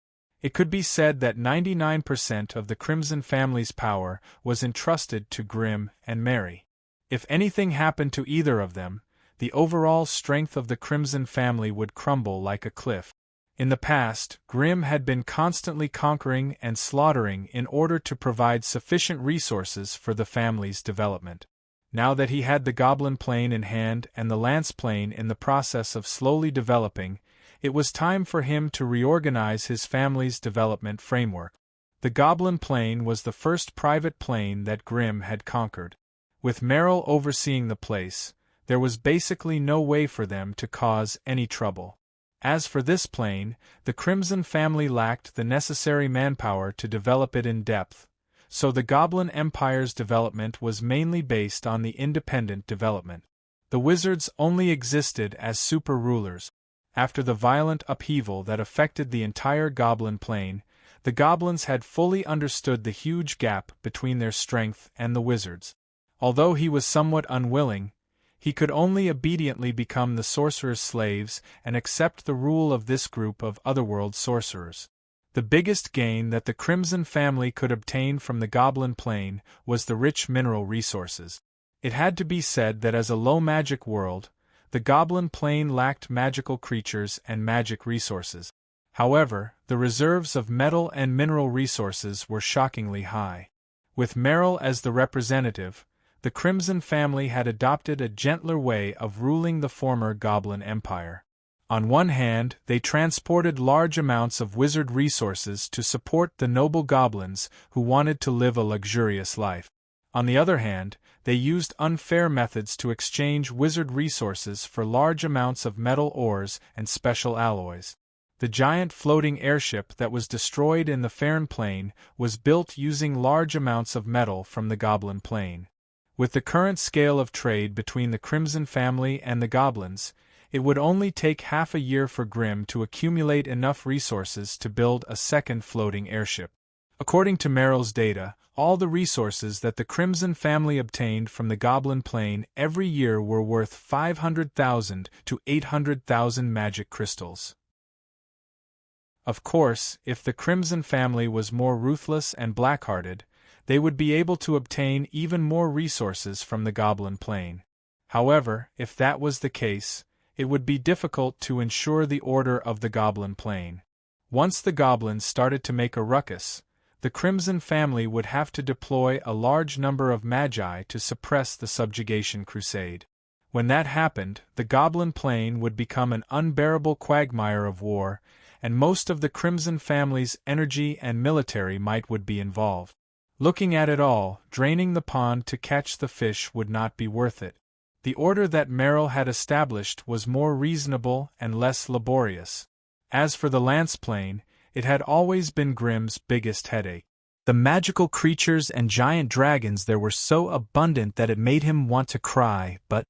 It could be said that 99% of the Crimson family's power was entrusted to Grimm and Mary. If anything happened to either of them, the overall strength of the Crimson family would crumble like a cliff. In the past, Grimm had been constantly conquering and slaughtering in order to provide sufficient resources for the family's development. Now that he had the Goblin Plane in hand and the Lance Plane in the process of slowly developing, it was time for him to reorganize his family's development framework. The Goblin Plane was the first private plane that Grimm had conquered. With Merrill overseeing the place, there was basically no way for them to cause any trouble. As for this plane, the Crimson family lacked the necessary manpower to develop it in depth, so the Goblin Empire's development was mainly based on the independent development. The wizards only existed as super rulers. After the violent upheaval that affected the entire Goblin Plane, the goblins had fully understood the huge gap between their strength and the wizards. Although he was somewhat unwilling, he could only obediently become the sorcerer's slaves and accept the rule of this group of otherworld sorcerers. The biggest gain that the Crimson family could obtain from the Goblin Plane was the rich mineral resources. It had to be said that as a low-magic world, the Goblin Plane lacked magical creatures and magic resources. However, the reserves of metal and mineral resources were shockingly high. With Merrill as the representative, the Crimson family had adopted a gentler way of ruling the former Goblin Empire. On one hand, they transported large amounts of wizard resources to support the noble goblins who wanted to live a luxurious life. On the other hand, they used unfair methods to exchange wizard resources for large amounts of metal ores and special alloys. The giant floating airship that was destroyed in the Farn Plane was built using large amounts of metal from the Goblin Plane. With the current scale of trade between the Crimson family and the goblins, it would only take half a year for Grimm to accumulate enough resources to build a second floating airship. According to Merrill's data, all the resources that the Crimson family obtained from the Goblin Plane every year were worth 500,000 to 800,000 magic crystals. Of course, if the Crimson family was more ruthless and black-hearted, they would be able to obtain even more resources from the Goblin Plane. However, if that was the case, it would be difficult to ensure the order of the Goblin Plane. Once the goblins started to make a ruckus, the Crimson family would have to deploy a large number of magi to suppress the subjugation crusade. When that happened, the Goblin Plane would become an unbearable quagmire of war, and most of the Crimson family's energy and military might would be involved. Looking at it all, draining the pond to catch the fish would not be worth it. The order that Merrill had established was more reasonable and less laborious. As for the Lance Plane, it had always been Grimm's biggest headache. The magical creatures and giant dragons there were so abundant that it made him want to cry, but,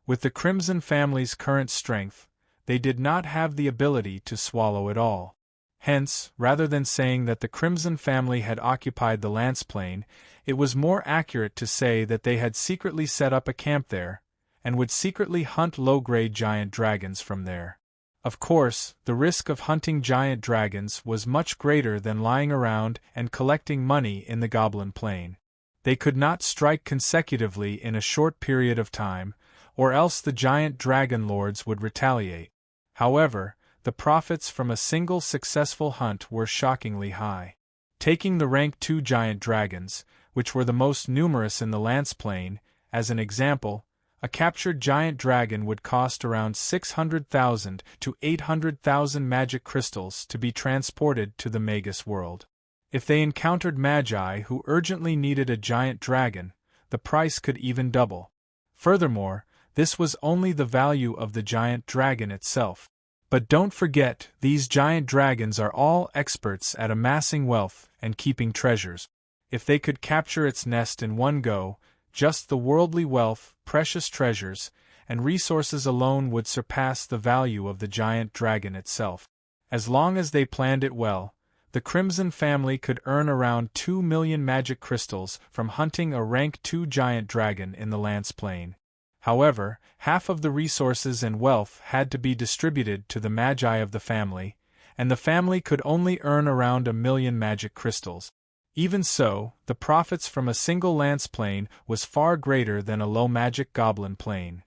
with the Crimson family's current strength, they did not have the ability to swallow it all. Hence, rather than saying that the Crimson family had occupied the Lance Plane, it was more accurate to say that they had secretly set up a camp there, and would secretly hunt low-grade giant dragons from there. Of course, the risk of hunting giant dragons was much greater than lying around and collecting money in the Goblin Plane. They could not strike consecutively in a short period of time, or else the giant dragon lords would retaliate. However, the profits from a single successful hunt were shockingly high. Taking the rank 2 giant dragons, which were the most numerous in the Lance Plane, as an example, a captured giant dragon would cost around 600,000 to 800,000 magic crystals to be transported to the Magus world. If they encountered magi who urgently needed a giant dragon, the price could even double. Furthermore, This was only the value of the giant dragon itself. But don't forget, these giant dragons are all experts at amassing wealth and keeping treasures. If they could capture its nest in one go, just the worldly wealth, precious treasures, and resources alone would surpass the value of the giant dragon itself. As long as they planned it well, the Crimson family could earn around 2 million magic crystals from hunting a rank 2 giant dragon in the Lance Plain. However, half of the resources and wealth had to be distributed to the magi of the family, and the family could only earn around 1 million magic crystals. Even so, the profits from a single Lance Plane was far greater than a low magic goblin plane.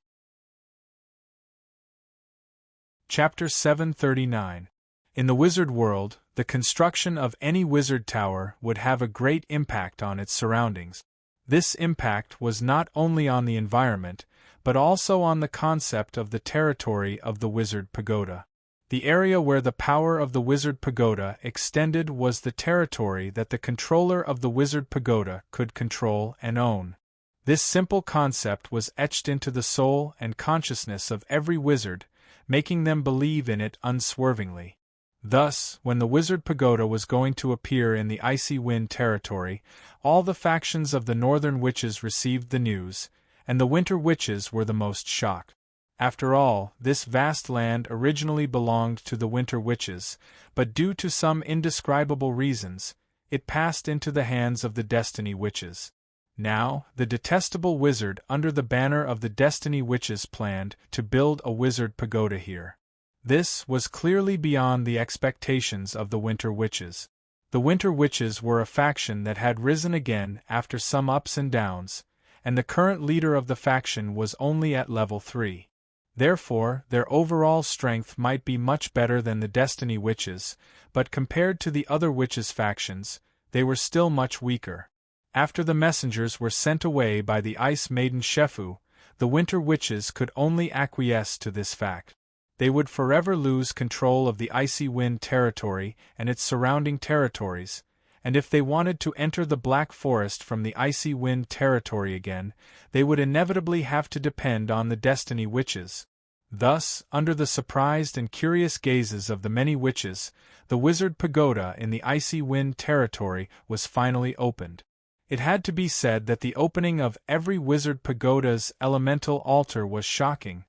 Chapter 739. In the wizard world, the construction of any wizard tower would have a great impact on its surroundings. This impact was not only on the environment, but also on the concept of the territory of the wizard pagoda. The area where the power of the wizard pagoda extended was the territory that the controller of the wizard pagoda could control and own. This simple concept was etched into the soul and consciousness of every wizard, making them believe in it unswervingly. Thus, when the wizard pagoda was going to appear in the Icy Wind territory, all the factions of the northern witches received the news, and the winter witches were the most shocked. After all, this vast land originally belonged to the winter witches, but due to some indescribable reasons, it passed into the hands of the Destiny witches. Now, the detestable wizard under the banner of the Destiny witches planned to build a wizard pagoda here. This was clearly beyond the expectations of the winter witches. The winter witches were a faction that had risen again after some ups and downs, and the current leader of the faction was only at level 3. Therefore, their overall strength might be much better than the Destiny witches, but compared to the other witches' factions, they were still much weaker. After the messengers were sent away by the Ice Maiden Shefu, the winter witches could only acquiesce to this fact. They would forever lose control of the Icy Wind territory and its surrounding territories, and if they wanted to enter the Black Forest from the Icy Wind territory again, they would inevitably have to depend on the Destiny witches. Thus, under the surprised and curious gazes of the many witches, the wizard pagoda in the Icy Wind territory was finally opened. It had to be said that the opening of every wizard pagoda's elemental altar was shocking.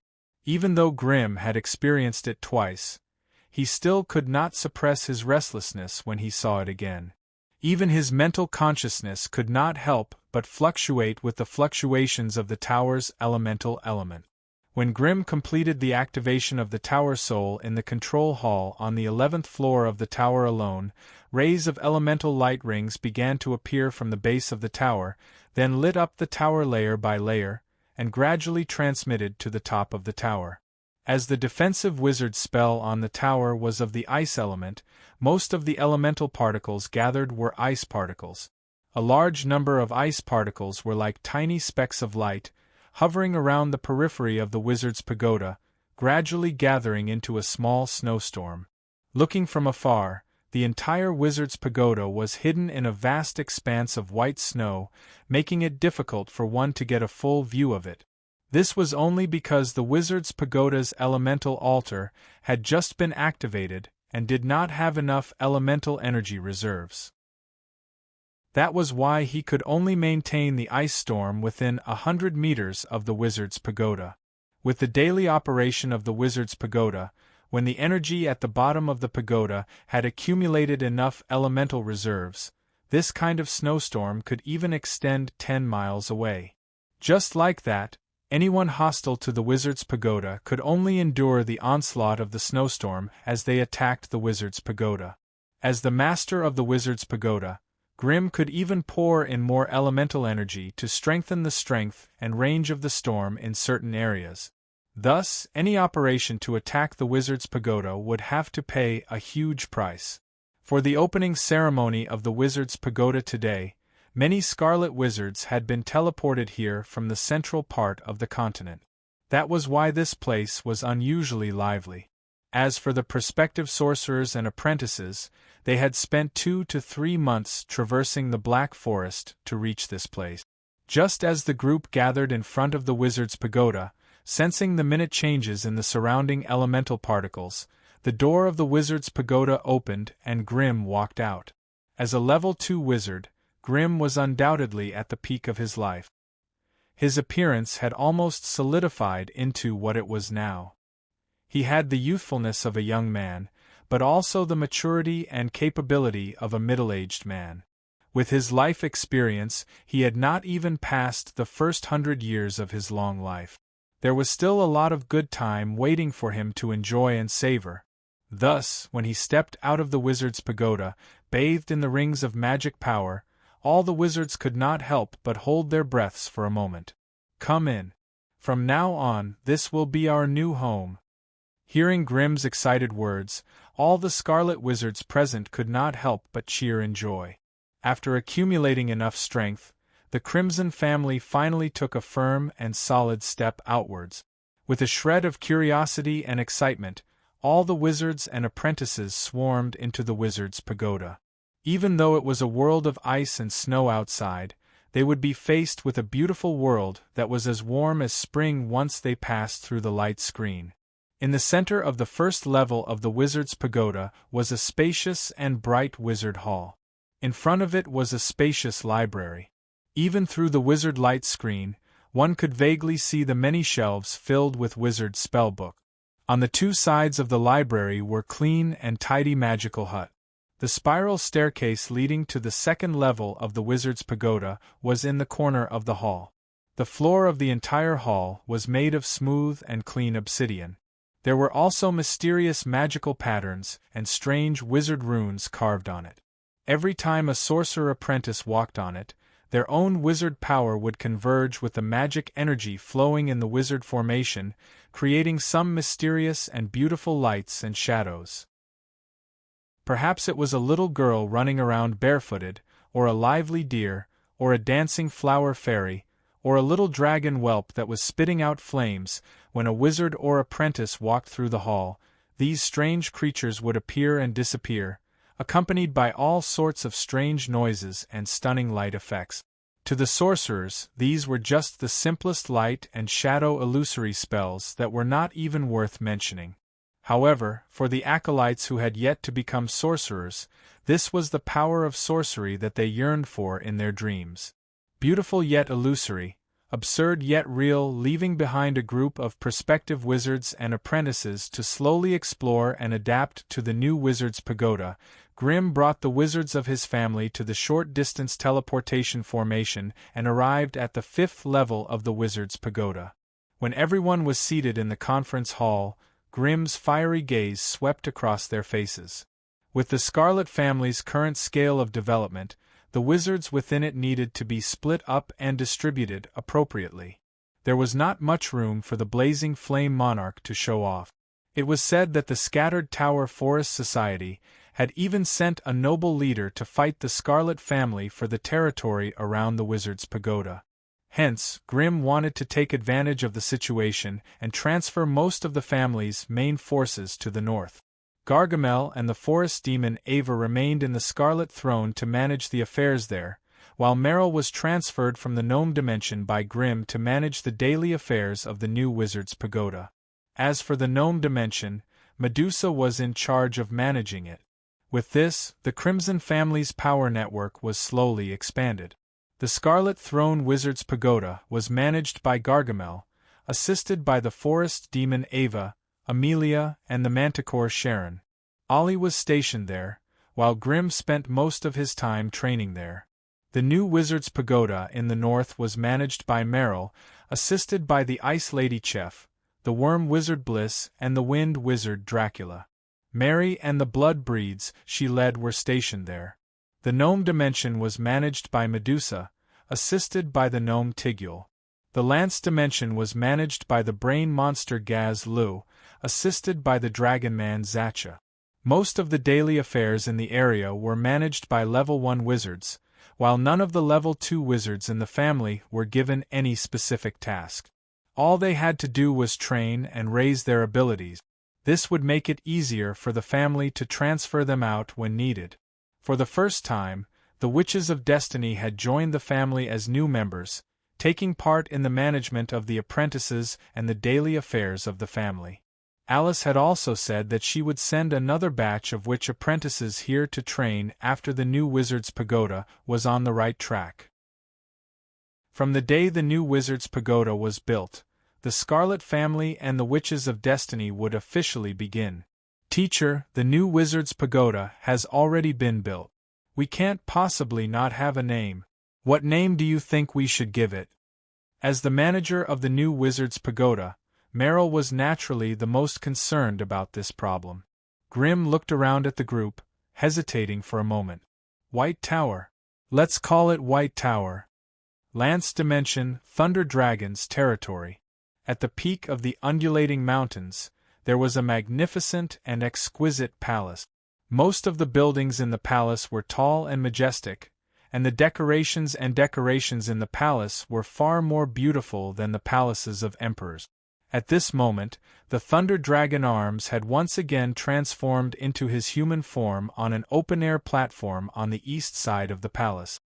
Even though Grimm had experienced it twice, he still could not suppress his restlessness when he saw it again. Even his mental consciousness could not help but fluctuate with the fluctuations of the tower's elemental element. When Grimm completed the activation of the tower soul in the control hall on the 11th floor of the tower alone, rays of elemental light rings began to appear from the base of the tower, then lit up the tower layer by layer, and gradually transmitted to the top of the tower. As the defensive wizard spell on the tower was of the ice element, most of the elemental particles gathered were ice particles. A large number of ice particles were like tiny specks of light, hovering around the periphery of the wizard's pagoda, gradually gathering into a small snowstorm. Looking from afar, the entire wizard's pagoda was hidden in a vast expanse of white snow, making it difficult for one to get a full view of it. This was only because the wizard's pagoda's elemental altar had just been activated and did not have enough elemental energy reserves. That was why he could only maintain the ice storm within 100 meters of the wizard's pagoda. With the daily operation of the wizard's pagoda, when the energy at the bottom of the pagoda had accumulated enough elemental reserves, this kind of snowstorm could even extend 10 miles away. Just like that, anyone hostile to the wizard's pagoda could only endure the onslaught of the snowstorm as they attacked the wizard's pagoda. As the master of the wizard's pagoda, Grimm could even pour in more elemental energy to strengthen the strength and range of the storm in certain areas. Thus, any operation to attack the wizard's pagoda would have to pay a huge price. For the opening ceremony of the wizard's pagoda today, many scarlet wizards had been teleported here from the central part of the continent. That was why this place was unusually lively. As for the prospective sorcerers and apprentices, they had spent 2 to 3 months traversing the Black Forest to reach this place. Just as the group gathered in front of the wizard's pagoda, Sensing the minute changes in the surrounding elemental particles, the door of the wizard's pagoda opened and Grimm walked out. As a level 2 wizard, Grimm was undoubtedly at the peak of his life. His appearance had almost solidified into what it was now. He had the youthfulness of a young man, but also the maturity and capability of a middle-aged man. With his life experience, he had not even passed the first 100 years of his long life. There was still a lot of good time waiting for him to enjoy and savor. Thus, when he stepped out of the wizard's pagoda, bathed in the rings of magic power, all the wizards could not help but hold their breaths for a moment. "Come in. From now on, this will be our new home." Hearing Grimm's excited words, all the scarlet wizards present could not help but cheer in joy. After accumulating enough strength, the Crimson family finally took a firm and solid step outwards. With a shred of curiosity and excitement, all the wizards and apprentices swarmed into the wizard's pagoda. Even though it was a world of ice and snow outside, they would be faced with a beautiful world that was as warm as spring once they passed through the light screen. In the center of the first level of the wizard's pagoda was a spacious and bright wizard hall. In front of it was a spacious library. Even through the wizard light screen, one could vaguely see the many shelves filled with wizard spellbook. On the two sides of the library were clean and tidy magical hut. The spiral staircase leading to the second level of the wizard's pagoda was in the corner of the hall. The floor of the entire hall was made of smooth and clean obsidian. There were also mysterious magical patterns and strange wizard runes carved on it. Every time a sorcerer apprentice walked on it, their own wizard power would converge with the magic energy flowing in the wizard formation, creating some mysterious and beautiful lights and shadows. Perhaps it was a little girl running around barefooted, or a lively deer, or a dancing flower fairy, or a little dragon whelp that was spitting out flames. When a wizard or apprentice walked through the hall, these strange creatures would appear and disappear, accompanied by all sorts of strange noises and stunning light effects. To the sorcerers, these were just the simplest light and shadow illusory spells that were not even worth mentioning. However, for the acolytes who had yet to become sorcerers, this was the power of sorcery that they yearned for in their dreams. Beautiful yet illusory, absurd yet real, leaving behind a group of prospective wizards and apprentices to slowly explore and adapt to the new wizard's pagoda, Grimm brought the wizards of his family to the short-distance teleportation formation and arrived at the 5th level of the wizard's pagoda. When everyone was seated in the conference hall, Grimm's fiery gaze swept across their faces. With the Scarlet family's current scale of development, the wizards within it needed to be split up and distributed appropriately. There was not much room for the blazing flame monarch to show off. It was said that the scattered Tower Forest Society had even sent a noble leader to fight the Scarlet family for the territory around the wizard's pagoda. Hence, Grimm wanted to take advantage of the situation and transfer most of the family's main forces to the north. Gargamel and the forest demon Ava remained in the Scarlet Throne to manage the affairs there, while Meryl was transferred from the Gnome Dimension by Grimm to manage the daily affairs of the new wizard's pagoda. As for the Gnome Dimension, Medusa was in charge of managing it. With this, the Crimson family's power network was slowly expanded. The Scarlet Throne Wizard's Pagoda was managed by Gargamel, assisted by the forest demon Ava, Amelia, and the manticore Sharon. Ollie was stationed there, while Grimm spent most of his time training there. The new Wizard's Pagoda in the north was managed by Meryl, assisted by the Ice Lady Chef, the Worm Wizard Bliss, and the Wind Wizard Dracula. Mary and the Blood Breeds she led were stationed there. The Gnome Dimension was managed by Medusa, assisted by the Gnome Tigule. The Lance Dimension was managed by the Brain Monster Gaz Lu, assisted by the Dragon Man Zacha. Most of the daily affairs in the area were managed by Level 1 wizards, while none of the Level 2 wizards in the family were given any specific task. All they had to do was train and raise their abilities. This would make it easier for the family to transfer them out when needed. For the first time, the Witches of Destiny had joined the family as new members, taking part in the management of the apprentices and the daily affairs of the family. Alice had also said that she would send another batch of witch apprentices here to train after the new wizard's pagoda was on the right track. From the day the new wizard's pagoda was built, the Scarlet family and the Witches of Destiny would officially begin. Teacher, the new wizard's pagoda has already been built. We can't possibly not have a name. What name do you think we should give it? As the manager of the new wizard's pagoda, Merrill was naturally the most concerned about this problem. Grimm looked around at the group, hesitating for a moment. White Tower. Let's call it White Tower. Lance Dimension, Thunder Dragon's territory. At the peak of the undulating mountains, there was a magnificent and exquisite palace. Most of the buildings in the palace were tall and majestic, and the decorations in the palace were far more beautiful than the palaces of emperors. At this moment, the Thunder Dragon Arms had once again transformed into his human form on an open-air platform on the east side of the palace.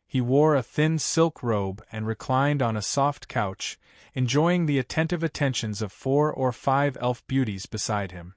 He wore a thin silk robe and reclined on a soft couch, enjoying the attentive attentions of 4 or 5 elf beauties beside him.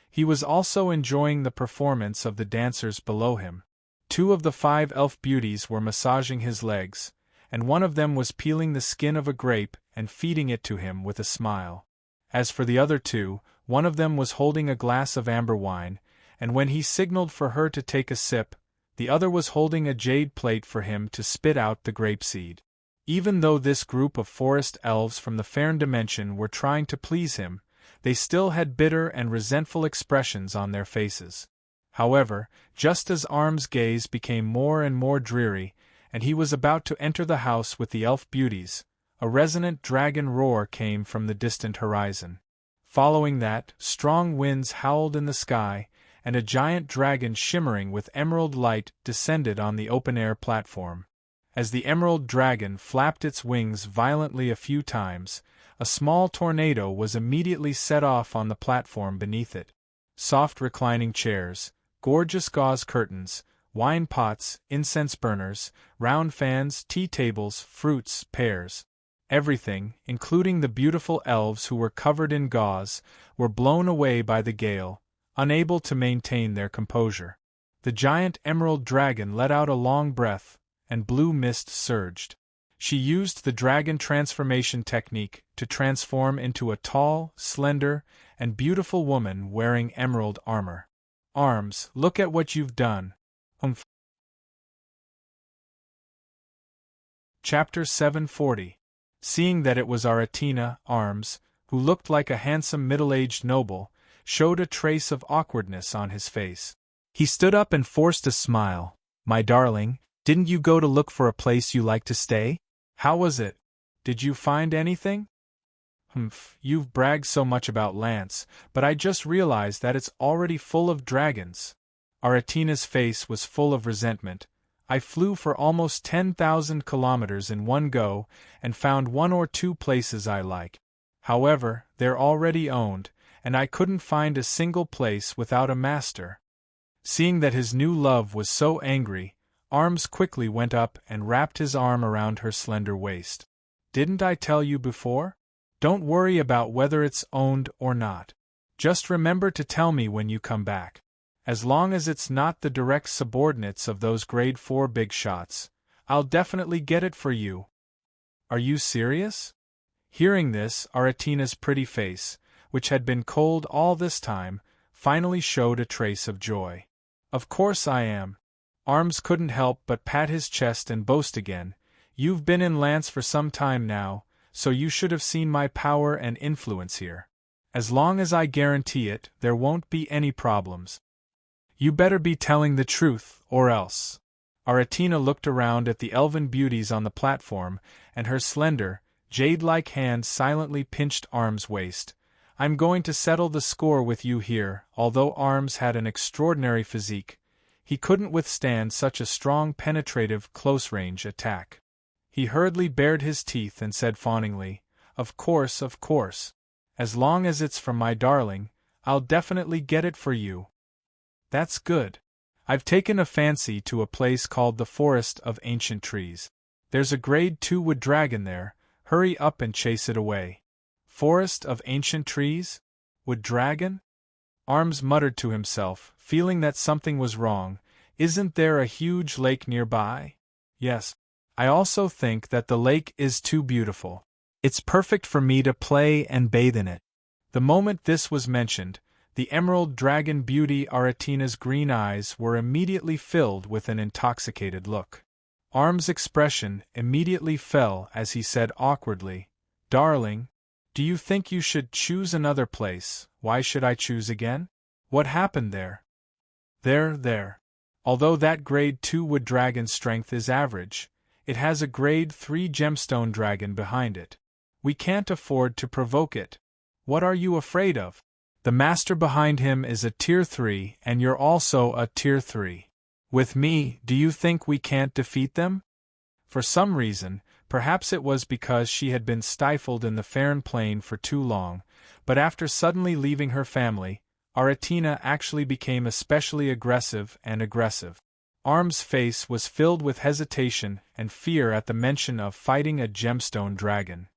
He was also enjoying the performance of the dancers below him. 2 of the 5 elf beauties were massaging his legs, and one of them was peeling the skin of a grape and feeding it to him with a smile. As for the other 2, one of them was holding a glass of amber wine, and when he signaled for her to take a sip, the other was holding a jade plate for him to spit out the grape seed. Even though this group of forest elves from the Fern Dimension were trying to please him, they still had bitter and resentful expressions on their faces. However, just as Arm's gaze became more and more dreary, and he was about to enter the house with the elf beauties, a resonant dragon roar came from the distant horizon. Following that, strong winds howled in the sky, and a giant dragon shimmering with emerald light descended on the open-air platform. As the emerald dragon flapped its wings violently a few times, a small tornado was immediately set off on the platform beneath it. Soft reclining chairs, gorgeous gauze curtains, wine pots, incense burners, round fans, tea tables, fruits, pears. Everything, including the beautiful elves who were covered in gauze, were blown away by the gale, unable to maintain their composure. The giant emerald dragon let out a long breath, and blue mist surged. She used the dragon transformation technique to transform into a tall, slender, and beautiful woman wearing emerald armor. Arms, look at what you've done. Chapter 740. Seeing that it was Aratina, Arms, who looked like a handsome middle-aged noble, showed a trace of awkwardness on his face. He stood up and forced a smile. My darling, didn't you go to look for a place you like to stay? How was it? Did you find anything? You've bragged so much about Lance, but I just realized that it's already full of dragons. Aratina's face was full of resentment. I flew for almost 10,000 kilometers in one go and found 1 or 2 places I like. However, they're already owned, and I couldn't find a single place without a master. Seeing that his new love was so angry, Arms quickly went up and wrapped his arm around her slender waist. Didn't I tell you before? Don't worry about whether it's owned or not. Just remember to tell me when you come back. As long as it's not the direct subordinates of those grade 4 big shots, I'll definitely get it for you. Are you serious? Hearing this, Aratina's pretty face, which had been cold all this time, finally showed a trace of joy. Of course I am. Arms couldn't help but pat his chest and boast again. You've been in Lance for some time now, so you should have seen my power and influence here. As long as I guarantee it, there won't be any problems. You better be telling the truth, or else. Aratina looked around at the elven beauties on the platform, and her slender, jade-like hand silently pinched Arms' waist. I'm going to settle the score with you here. Although Arms had an extraordinary physique, he couldn't withstand such a strong penetrative close-range attack. He hurriedly bared his teeth and said fawningly, Of course. As long as it's from my darling, I'll definitely get it for you. That's good. I've taken a fancy to a place called the Forest of Ancient Trees. There's a grade 2 wood dragon there, hurry up and chase it away. Forest of ancient trees? Wood dragon? Arms muttered to himself, feeling that something was wrong. Isn't there a huge lake nearby? Yes. I also think that the lake is too beautiful. It's perfect for me to play and bathe in it. The moment this was mentioned, the emerald dragon beauty Aretina's green eyes were immediately filled with an intoxicated look. Arm's expression immediately fell as he said awkwardly, "Darling, do you think you should choose another place? Why should I choose again? What happened there?" There. Although that grade 2 wood dragon's strength is average, it has a grade 3 gemstone dragon behind it. We can't afford to provoke it. What are you afraid of? The master behind him is a tier 3 and you're also a tier 3. With me, do you think we can't defeat them? For some reason, perhaps it was because she had been stifled in the Farron Plain for too long, but after suddenly leaving her family, Aretina actually became especially aggressive. Arm's face was filled with hesitation and fear at the mention of fighting a gemstone dragon.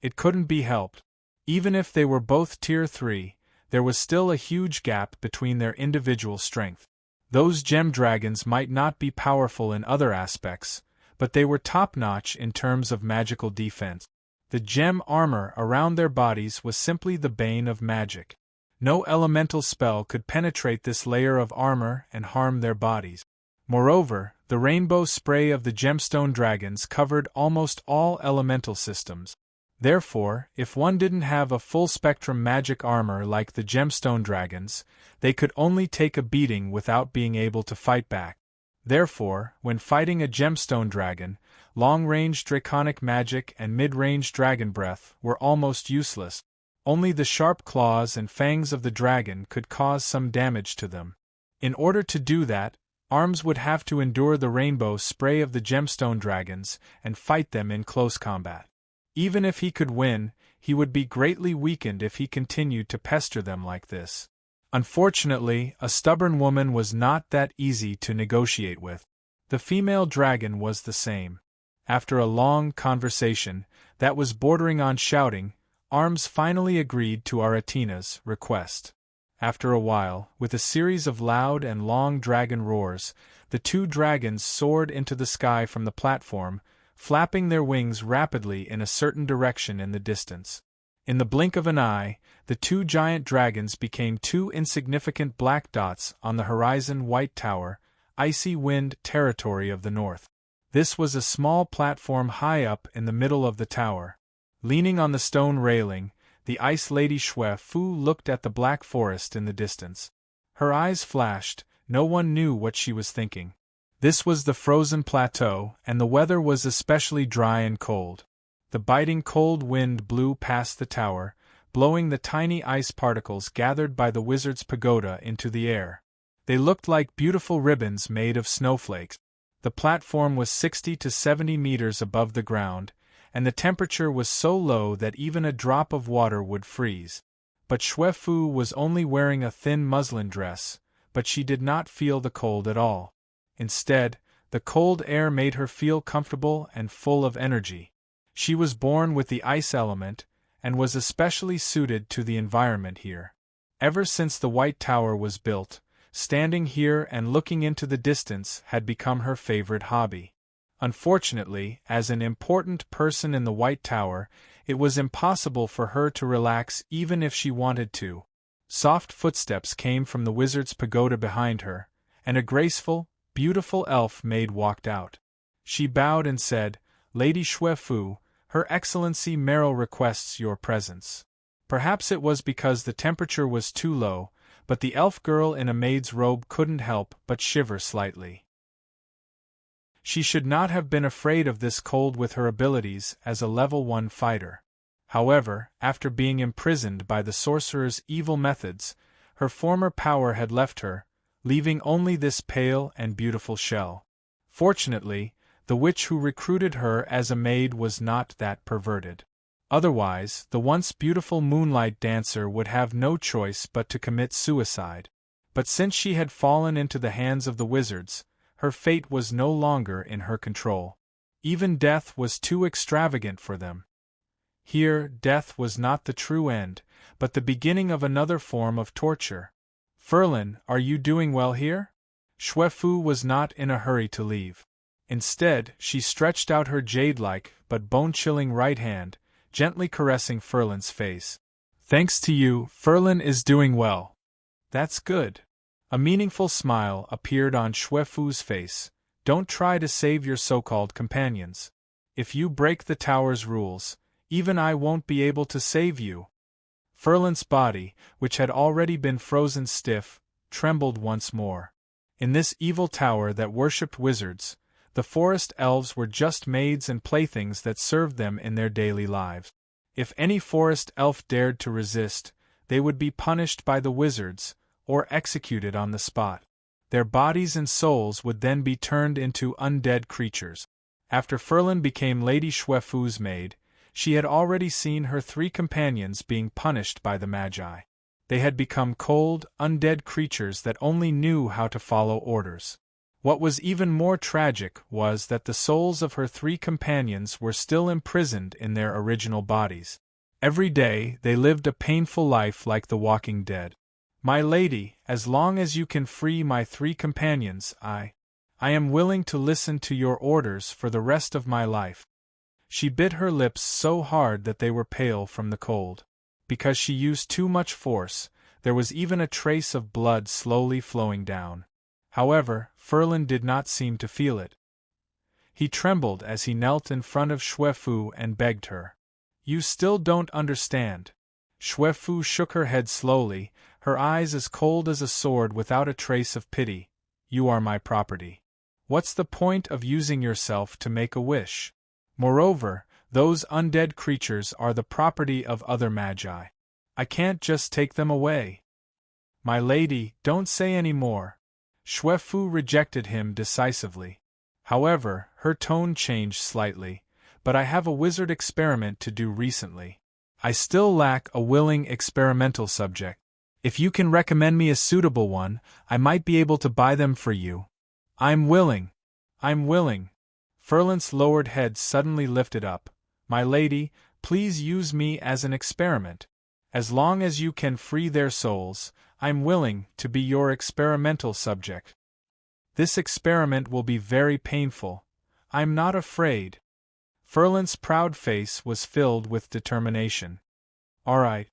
It couldn't be helped. Even if they were both tier 3, there was still a huge gap between their individual strength. Those gem dragons might not be powerful in other aspects, but they were top-notch in terms of magical defense. The gem armor around their bodies was simply the bane of magic. No elemental spell could penetrate this layer of armor and harm their bodies. Moreover, the rainbow spray of the gemstone dragons covered almost all elemental systems. Therefore, if one didn't have a full-spectrum magic armor like the gemstone dragons, they could only take a beating without being able to fight back. Therefore, when fighting a gemstone dragon, long-range draconic magic and mid-range dragon breath were almost useless. Only the sharp claws and fangs of the dragon could cause some damage to them. In order to do that, Arms would have to endure the rainbow spray of the gemstone dragons and fight them in close combat. Even if he could win, he would be greatly weakened if he continued to pester them like this. Unfortunately, a stubborn woman was not that easy to negotiate with. The female dragon was the same. After a long conversation that was bordering on shouting, Arms finally agreed to Aretina's request. After a while, with a series of loud and long dragon roars, the two dragons soared into the sky from the platform, flapping their wings rapidly in a certain direction in the distance. In the blink of an eye, the two giant dragons became two insignificant black dots on the horizon. White Tower, icy wind territory of the north. This was a small platform high up in the middle of the tower. Leaning on the stone railing, the Ice Lady Xue Fu looked at the black forest in the distance. Her eyes flashed, no one knew what she was thinking. This was the frozen plateau, and the weather was especially dry and cold. The biting cold wind blew past the tower, blowing the tiny ice particles gathered by the wizard's pagoda into the air. They looked like beautiful ribbons made of snowflakes. The platform was 60 to 70 meters above the ground, and the temperature was so low that even a drop of water would freeze. But Xue Fu was only wearing a thin muslin dress, but she did not feel the cold at all. Instead, the cold air made her feel comfortable and full of energy. She was born with the ice element, and was especially suited to the environment here. Ever since the White Tower was built, standing here and looking into the distance had become her favorite hobby. Unfortunately, as an important person in the White Tower, it was impossible for her to relax even if she wanted to. Soft footsteps came from the wizard's pagoda behind her, and a graceful, beautiful elf maid walked out. She bowed and said, "Lady Xue Fu, Her Excellency Merrill requests your presence." Perhaps it was because the temperature was too low, but the elf girl in a maid's robe couldn't help but shiver slightly. She should not have been afraid of this cold with her abilities as a level 1 fighter. However, after being imprisoned by the sorcerer's evil methods, her former power had left her, leaving only this pale and beautiful shell. Fortunately, the witch who recruited her as a maid was not that perverted. Otherwise, the once beautiful moonlight dancer would have no choice but to commit suicide. But since she had fallen into the hands of the wizards, her fate was no longer in her control. Even death was too extravagant for them. Here, death was not the true end, but the beginning of another form of torture. Ferlin, are you doing well here? Xuefu was not in a hurry to leave. Instead, she stretched out her jade-like but bone-chilling right hand, gently caressing Ferlin's face. Thanks to you, Ferlin is doing well. That's good. A meaningful smile appeared on Xuefu's face. Don't try to save your so-called companions. If you break the tower's rules, even I won't be able to save you. Ferlin's body, which had already been frozen stiff, trembled once more. In this evil tower that worshipped wizards, the forest elves were just maids and playthings that served them in their daily lives. If any forest elf dared to resist, they would be punished by the wizards, or executed on the spot. Their bodies and souls would then be turned into undead creatures. After Ferlin became Lady Xuefu's maid, she had already seen her 3 companions being punished by the Magi. They had become cold, undead creatures that only knew how to follow orders. What was even more tragic was that the souls of her 3 companions were still imprisoned in their original bodies. Every day they lived a painful life like the walking dead. My lady, as long as you can free my 3 companions, I am willing to listen to your orders for the rest of my life. She bit her lips so hard that they were pale from the cold. Because she used too much force, there was even a trace of blood slowly flowing down. However, Ferlin did not seem to feel it. He trembled as he knelt in front of Xuefu and begged her. You still don't understand. Xuefu shook her head slowly, her eyes as cold as a sword without a trace of pity. You are my property. What's the point of using yourself to make a wish? Moreover, those undead creatures are the property of other Magi. I can't just take them away. My lady, don't say any more. Xuefu rejected him decisively. However, her tone changed slightly. But I have a wizard experiment to do recently. I still lack a willing experimental subject. If you can recommend me a suitable one, I might be able to buy them for you. I'm willing. I'm willing. Ferlin's lowered head suddenly lifted up. My lady, please use me as an experiment. As long as you can free their souls, I'm willing to be your experimental subject. This experiment will be very painful. I'm not afraid. Ferlin's proud face was filled with determination. All right.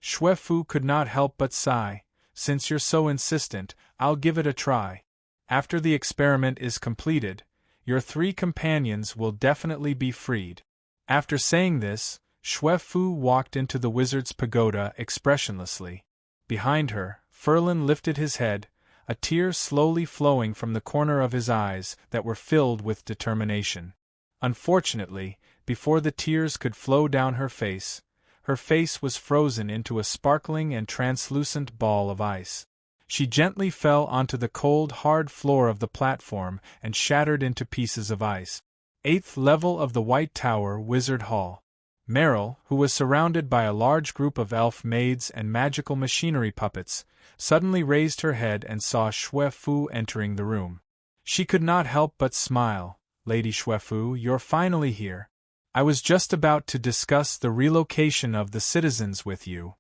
Xuefu could not help but sigh. Since you're so insistent, I'll give it a try. After the experiment is completed, your 3 companions will definitely be freed. After saying this, Xuefu walked into the wizard's pagoda expressionlessly. Behind her, Ferlin lifted his head, a tear slowly flowing from the corner of his eyes that were filled with determination. Unfortunately, before the tears could flow down her face was frozen into a sparkling and translucent ball of ice. She gently fell onto the cold, hard floor of the platform and shattered into pieces of ice. 8th level of the White Tower Wizard Hall. Meryl, who was surrounded by a large group of elf maids and magical machinery puppets, suddenly raised her head and saw Xuefu entering the room. She could not help but smile. Lady Xuefu, you're finally here. I was just about to discuss the relocation of the citizens with you.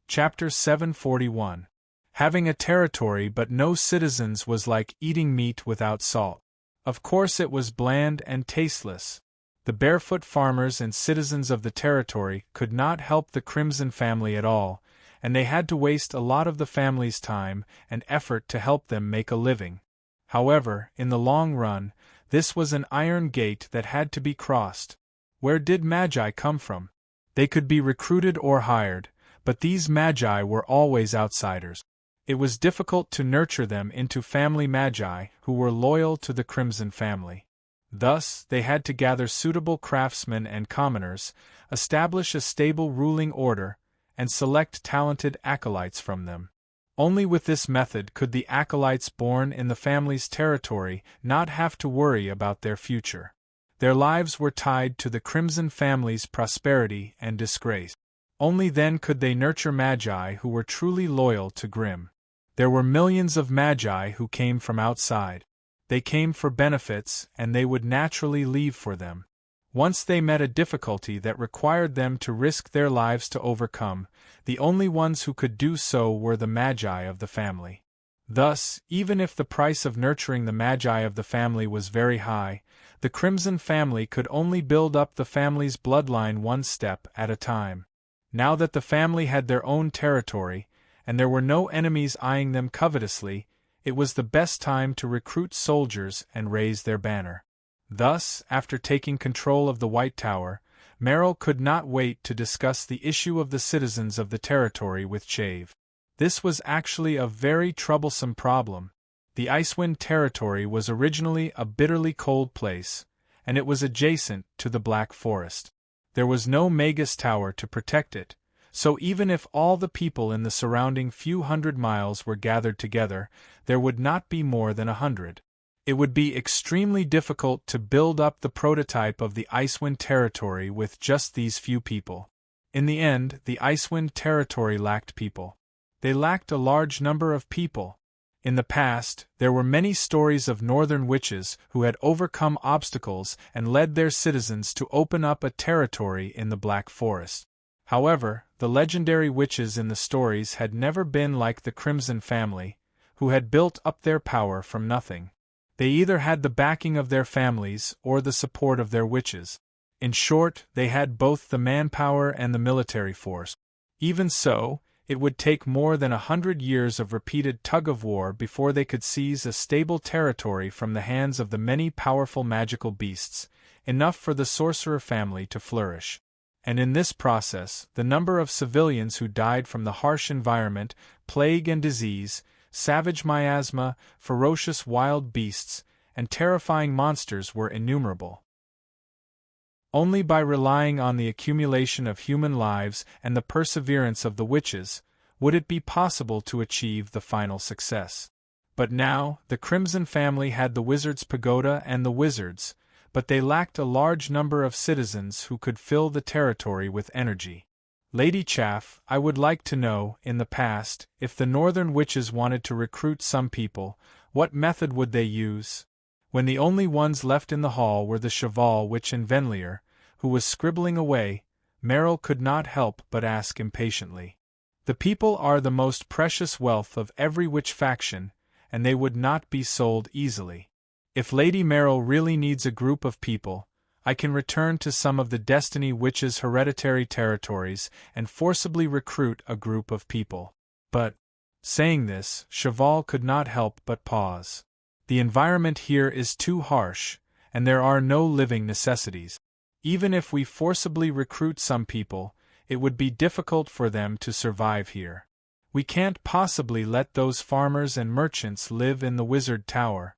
Chapter 741. Having a territory but no citizens was like eating meat without salt. Of course it was bland and tasteless. The barefoot farmers and citizens of the territory could not help the Crimson family at all, and they had to waste a lot of the family's time and effort to help them make a living. However, in the long run, this was an iron gate that had to be crossed. Where did Magi come from? They could be recruited or hired, but these Magi were always outsiders. It was difficult to nurture them into family Magi who were loyal to the Crimson family. Thus, they had to gather suitable craftsmen and commoners, establish a stable ruling order, and select talented acolytes from them. Only with this method could the acolytes born in the family's territory not have to worry about their future. Their lives were tied to the Crimson family's prosperity and disgrace. Only then could they nurture Magi who were truly loyal to Grimm. There were millions of magi who came from outside. They came for benefits, and they would naturally leave for them. Once they met a difficulty that required them to risk their lives to overcome, the only ones who could do so were the magi of the family. Thus, even if the price of nurturing the magi of the family was very high, the Crimson family could only build up the family's bloodline one step at a time. Now that the family had their own territory, and there were no enemies eyeing them covetously, it was the best time to recruit soldiers and raise their banner. Thus, after taking control of the White Tower, Merrill could not wait to discuss the issue of the citizens of the territory with Chave. This was actually a very troublesome problem. The Icewind territory was originally a bitterly cold place, and it was adjacent to the Black Forest. There was no Magus Tower to protect it, so even if all the people in the surrounding few hundred miles were gathered together, there would not be more than 100. It would be extremely difficult to build up the prototype of the Icewind territory with just these few people. In the end, the Icewind territory lacked people. They lacked a large number of people. In the past, there were many stories of northern witches who had overcome obstacles and led their citizens to open up a territory in the Black Forest. However, the legendary witches in the stories had never been like the Crimson family, who had built up their power from nothing. They either had the backing of their families or the support of their witches. In short, they had both the manpower and the military force. Even so, it would take more than 100 years of repeated tug-of-war before they could seize a stable territory from the hands of the many powerful magical beasts, enough for the sorcerer family to flourish. And in this process, the number of civilians who died from the harsh environment, plague and disease, savage miasma, ferocious wild beasts, and terrifying monsters were innumerable. Only by relying on the accumulation of human lives and the perseverance of the witches would it be possible to achieve the final success. But now, the Crimson family had the Wizard's Pagoda and the wizards, but they lacked a large number of citizens who could fill the territory with energy. Lady Chaff, I would like to know, in the past, if the Northern Witches wanted to recruit some people, what method would they use? When the only ones left in the hall were the Cheval Witch and Venlier, who was scribbling away, Merrill could not help but ask impatiently. The people are the most precious wealth of every witch faction, and they would not be sold easily. If Lady Merrill really needs a group of people, I can return to some of the Destiny Witches' hereditary territories and forcibly recruit a group of people. But, saying this, Cheval could not help but pause. The environment here is too harsh, and there are no living necessities. Even if we forcibly recruit some people, it would be difficult for them to survive here. We can't possibly let those farmers and merchants live in the Wizard Tower.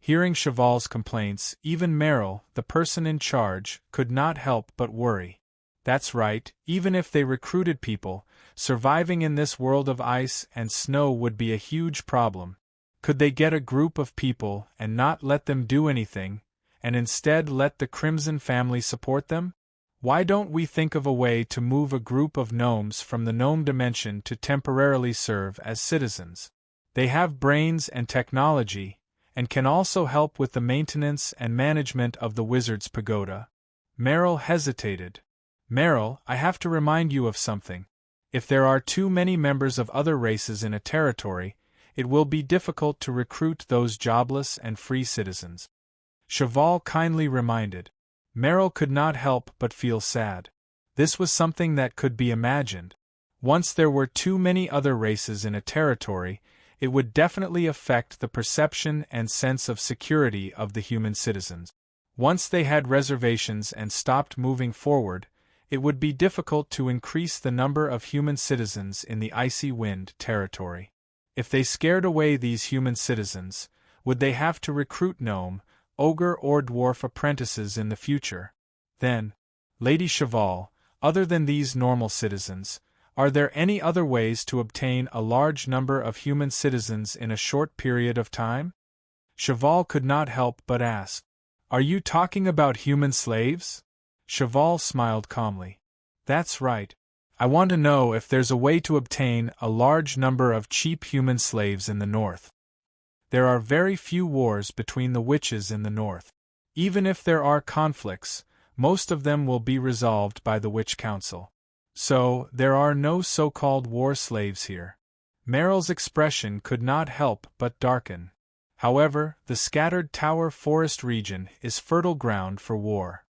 Hearing Cheval's complaints, even Merrill, the person in charge, could not help but worry. That's right, even if they recruited people, surviving in this world of ice and snow would be a huge problem. Could they get a group of people and not let them do anything, and instead let the Crimson family support them? Why don't we think of a way to move a group of gnomes from the gnome dimension to temporarily serve as citizens? They have brains and technology, and can also help with the maintenance and management of the Wizard's Pagoda. Merrill hesitated. Merrill, I have to remind you of something. If there are too many members of other races in a territory, it will be difficult to recruit those jobless and free citizens. Cheval kindly reminded. Merrill could not help but feel sad. This was something that could be imagined. Once there were too many other races in a territory, it would definitely affect the perception and sense of security of the human citizens. Once they had reservations and stopped moving forward, it would be difficult to increase the number of human citizens in the Icy Wind territory. If they scared away these human citizens, would they have to recruit gnome, ogre or dwarf apprentices in the future? Then, Lady Cheval, other than these normal citizens, are there any other ways to obtain a large number of human citizens in a short period of time? Cheval could not help but ask. Are you talking about human slaves? Cheval smiled calmly. That's right. I want to know if there's a way to obtain a large number of cheap human slaves in the north. There are very few wars between the witches in the north. Even if there are conflicts, most of them will be resolved by the Witch Council. So, there are no so-called war slaves here. Meryl's expression could not help but darken. However, the scattered Tower Forest region is fertile ground for war.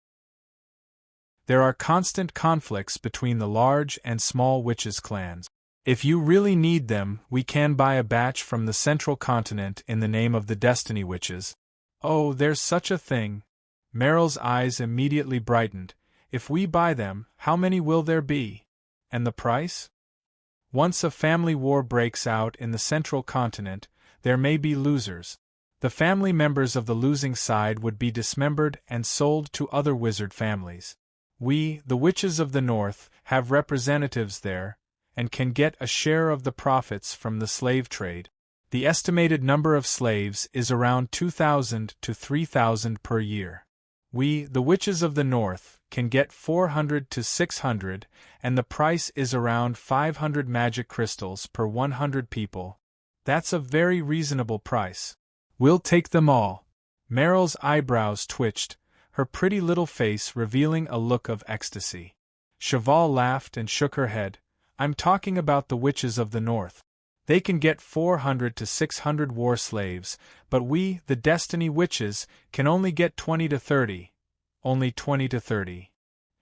There are constant conflicts between the large and small witches' clans. If you really need them, we can buy a batch from the central continent in the name of the Destiny Witches. Oh, there's such a thing. Meryl's eyes immediately brightened. If we buy them, how many will there be? And the price? Once a family war breaks out in the central continent, there may be losers. The family members of the losing side would be dismembered and sold to other wizard families. We, the witches of the north, have representatives there, and can get a share of the profits from the slave trade. The estimated number of slaves is around 2,000 to 3,000 per year. We, the witches of the north, can get 400 to 600, and the price is around 500 magic crystals per 100 people. That's a very reasonable price. We'll take them all. Meryl's eyebrows twitched, her pretty little face revealing a look of ecstasy. Cheval laughed and shook her head. I'm talking about the witches of the north. They can get 400 to 600 war slaves, but we, the Destiny Witches, can only get 20 to 30. Only 20 to 30.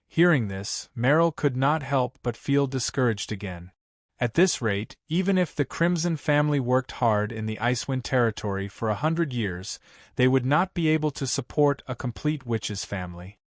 Hearing this, Meryl could not help but feel discouraged again. At this rate, even if the Crimson family worked hard in the Icewind territory for 100 years, they would not be able to support a complete witches' family.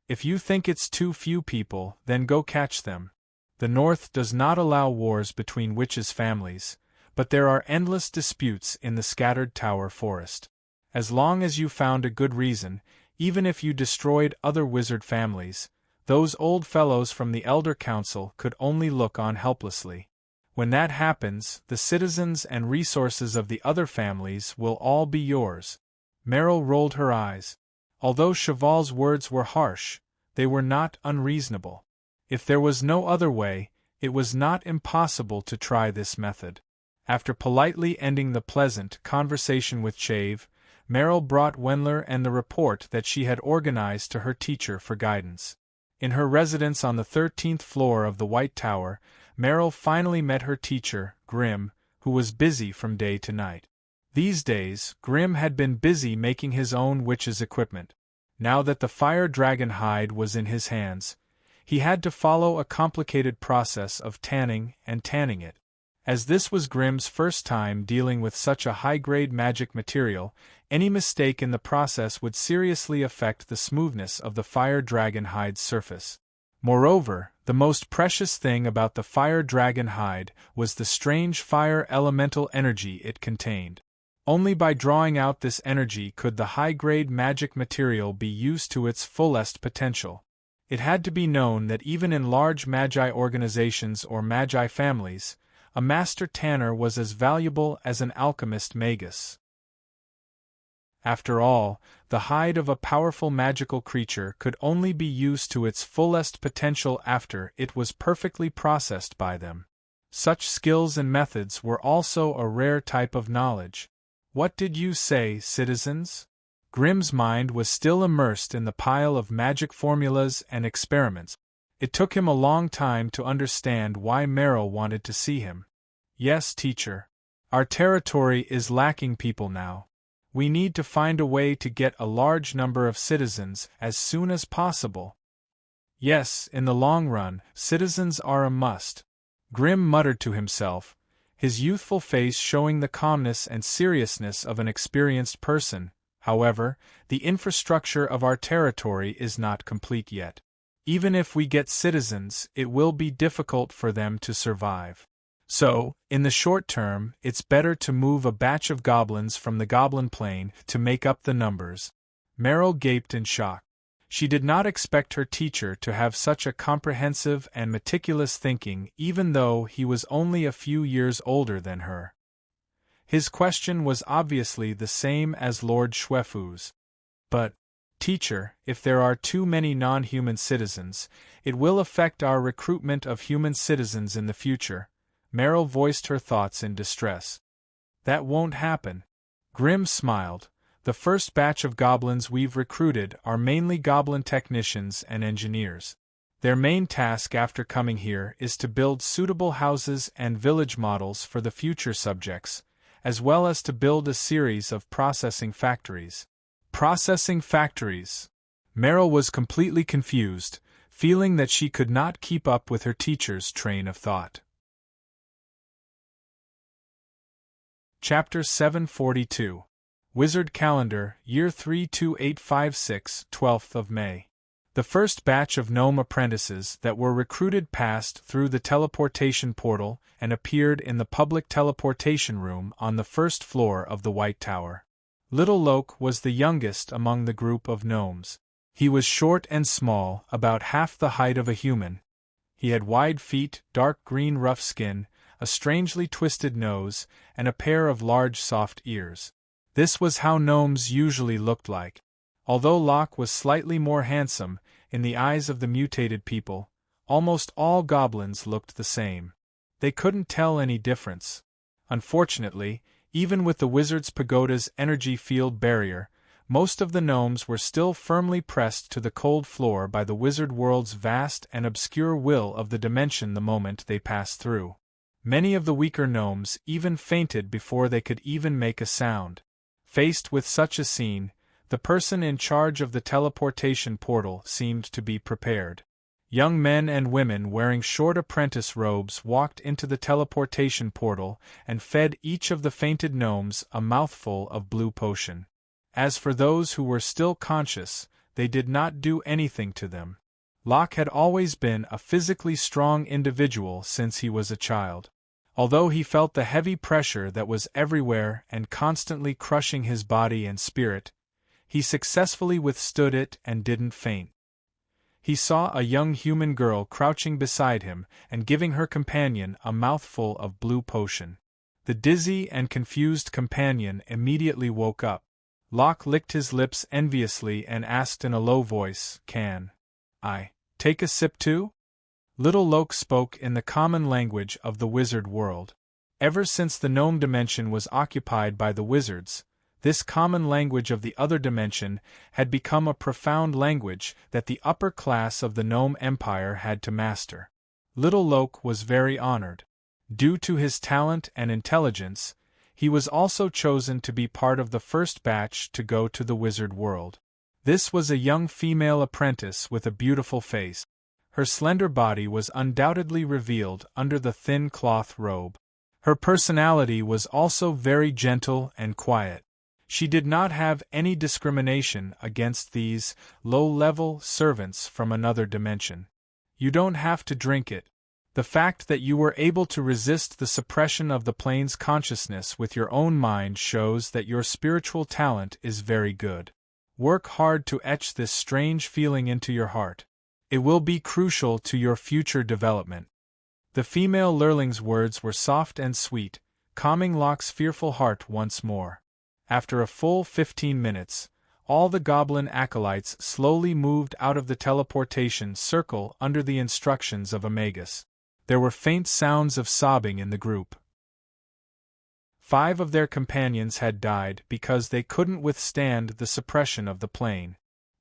If you think it's too few people, then go catch them. The North does not allow wars between witches' families, but there are endless disputes in the scattered Tower Forest. As long as you found a good reason, even if you destroyed other wizard families, those old fellows from the Elder Council could only look on helplessly. When that happens, the citizens and resources of the other families will all be yours. Meryl rolled her eyes. Although Cheval's words were harsh, they were not unreasonable. If there was no other way, it was not impossible to try this method. After politely ending the pleasant conversation with Chave, Meryl brought Wendler and the report that she had organized to her teacher for guidance. In her residence on the 13th floor of the White Tower, Meryl finally met her teacher, Grim, who was busy from day to night. These days, Grim had been busy making his own witch's equipment. Now that the fire dragon hide was in his hands, he had to follow a complicated process of tanning and tanning it. As this was Grim's first time dealing with such a high-grade magic material, any mistake in the process would seriously affect the smoothness of the fire dragon hide's surface. Moreover, the most precious thing about the fire dragon hide was the strange fire elemental energy it contained. Only by drawing out this energy could the high-grade magic material be used to its fullest potential. It had to be known that even in large magi organizations or magi families, a master tanner was as valuable as an alchemist magus. After all, the hide of a powerful magical creature could only be used to its fullest potential after it was perfectly processed by them. Such skills and methods were also a rare type of knowledge. What did you say, citizens? Grim's mind was still immersed in the pile of magic formulas and experiments. It took him a long time to understand why Meryl wanted to see him. Yes, teacher. Our territory is lacking people now. We need to find a way to get a large number of citizens as soon as possible. Yes, in the long run, citizens are a must. Grim muttered to himself, his youthful face showing the calmness and seriousness of an experienced person. However, the infrastructure of our territory is not complete yet. Even if we get citizens, it will be difficult for them to survive. So, in the short term, it's better to move a batch of goblins from the Goblin Plain to make up the numbers. Meryl gaped in shock. She did not expect her teacher to have such a comprehensive and meticulous thinking even though he was only a few years older than her. His question was obviously the same as Lord Schwefu's. But, Teacher, if there are too many non-human citizens, it will affect our recruitment of human citizens in the future. Meryl voiced her thoughts in distress. That won't happen. Grimm smiled. The first batch of goblins we've recruited are mainly goblin technicians and engineers. Their main task after coming here is to build suitable houses and village models for the future subjects, as well as to build a series of processing factories. Processing factories. Meryl was completely confused, feeling that she could not keep up with her teacher's train of thought. Chapter 742. Wizard Calendar, Year 32856, 12th of May. The first batch of gnome apprentices that were recruited passed through the teleportation portal and appeared in the public teleportation room on the first floor of the White Tower. Little Loke was the youngest among the group of gnomes. He was short and small, about half the height of a human. He had wide feet, dark green rough skin, a strangely twisted nose, and a pair of large soft ears. This was how gnomes usually looked like. Although Locke was slightly more handsome, in the eyes of the mutated people, almost all goblins looked the same. They couldn't tell any difference. Unfortunately, even with the Wizard's Pagoda's energy field barrier, most of the gnomes were still firmly pressed to the cold floor by the wizard world's vast and obscure will of the dimension the moment they passed through. Many of the weaker gnomes even fainted before they could even make a sound. Faced with such a scene, the person in charge of the teleportation portal seemed to be prepared. Young men and women wearing short apprentice robes walked into the teleportation portal and fed each of the fainted gnomes a mouthful of blue potion. As for those who were still conscious, they did not do anything to them. Locke had always been a physically strong individual since he was a child. Although he felt the heavy pressure that was everywhere and constantly crushing his body and spirit, he successfully withstood it and didn't faint. He saw a young human girl crouching beside him and giving her companion a mouthful of blue potion. The dizzy and confused companion immediately woke up. Locke licked his lips enviously and asked in a low voice, "Can I take a sip too?" Little Loke spoke in the common language of the wizard world. Ever since the gnome dimension was occupied by the wizards, this common language of the other dimension had become a profound language that the upper class of the gnome empire had to master. Little Loke was very honored. Due to his talent and intelligence, he was also chosen to be part of the first batch to go to the wizard world. This was a young female apprentice with a beautiful face. Her slender body was undoubtedly revealed under the thin cloth robe. Her personality was also very gentle and quiet. She did not have any discrimination against these low-level servants from another dimension. You don't have to drink it. The fact that you were able to resist the suppression of the plane's consciousness with your own mind shows that your spiritual talent is very good. Work hard to etch this strange feeling into your heart. It will be crucial to your future development. The female Lurling's words were soft and sweet, calming Locke's fearful heart once more. After a full 15 minutes, all the goblin acolytes slowly moved out of the teleportation circle under the instructions of Amagus. There were faint sounds of sobbing in the group. 5 of their companions had died because they couldn't withstand the suppression of the plane.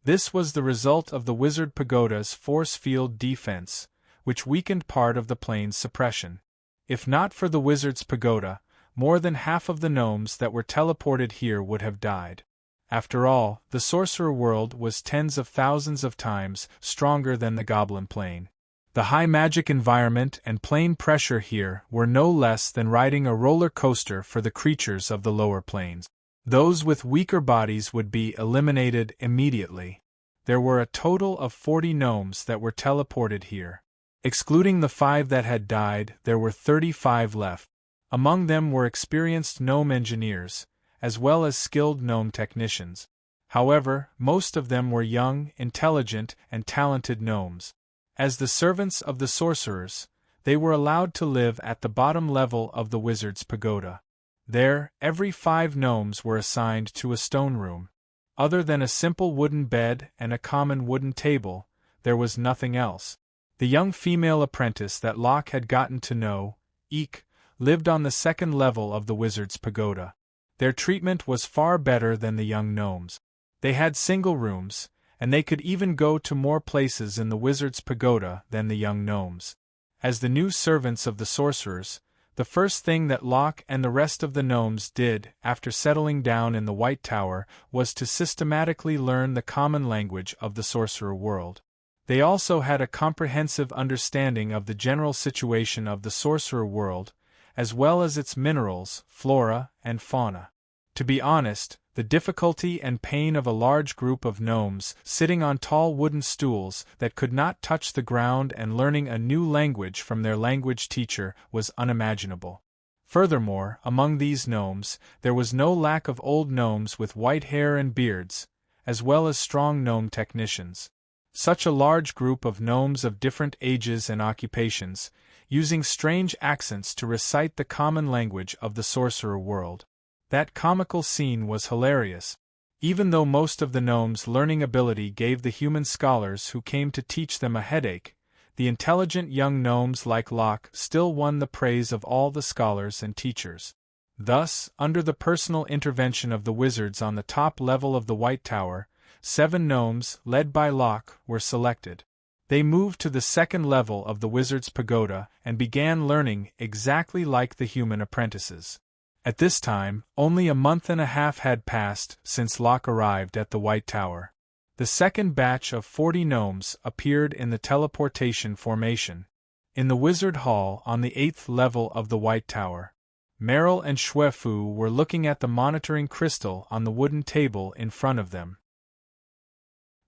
This was the result of the Wizard Pagoda's force field defense, which weakened part of the plane's suppression. If not for the Wizard's Pagoda, more than half of the gnomes that were teleported here would have died. After all, the sorcerer world was tens of thousands of times stronger than the goblin plane. The high magic environment and plane pressure here were no less than riding a roller coaster for the creatures of the lower planes. Those with weaker bodies would be eliminated immediately. There were a total of 40 gnomes that were teleported here. Excluding the 5 that had died, there were 35 left. Among them were experienced gnome engineers, as well as skilled gnome technicians. However, most of them were young, intelligent, and talented gnomes. As the servants of the sorcerers, they were allowed to live at the bottom level of the wizard's pagoda. There, every 5 gnomes were assigned to a stone room. Other than a simple wooden bed and a common wooden table, there was nothing else. The young female apprentice that Locke had gotten to know, Eek, lived on the second level of the wizard's pagoda. Their treatment was far better than the young gnomes. They had single rooms, and they could even go to more places in the wizard's pagoda than the young gnomes. As the new servants of the sorcerers, the first thing that Locke and the rest of the gnomes did after settling down in the White Tower was to systematically learn the common language of the sorcerer world. They also had a comprehensive understanding of the general situation of the sorcerer world, as well as its minerals, flora, and fauna. To be honest, the difficulty and pain of a large group of gnomes sitting on tall wooden stools that could not touch the ground and learning a new language from their language teacher was unimaginable. Furthermore, among these gnomes, there was no lack of old gnomes with white hair and beards, as well as strong gnome technicians. Such a large group of gnomes of different ages and occupations, using strange accents to recite the common language of the sorcerer world. That comical scene was hilarious. Even though most of the gnomes' learning ability gave the human scholars who came to teach them a headache, the intelligent young gnomes like Locke still won the praise of all the scholars and teachers. Thus, under the personal intervention of the wizards on the top level of the White Tower, 7 gnomes, led by Locke, were selected. They moved to the second level of the wizard's pagoda and began learning exactly like the human apprentices. At this time, only a month and a half had passed since Locke arrived at the White Tower. The second batch of 40 gnomes appeared in the teleportation formation. In the wizard hall on the 8th level of the White Tower, Merrill and Xuefu were looking at the monitoring crystal on the wooden table in front of them.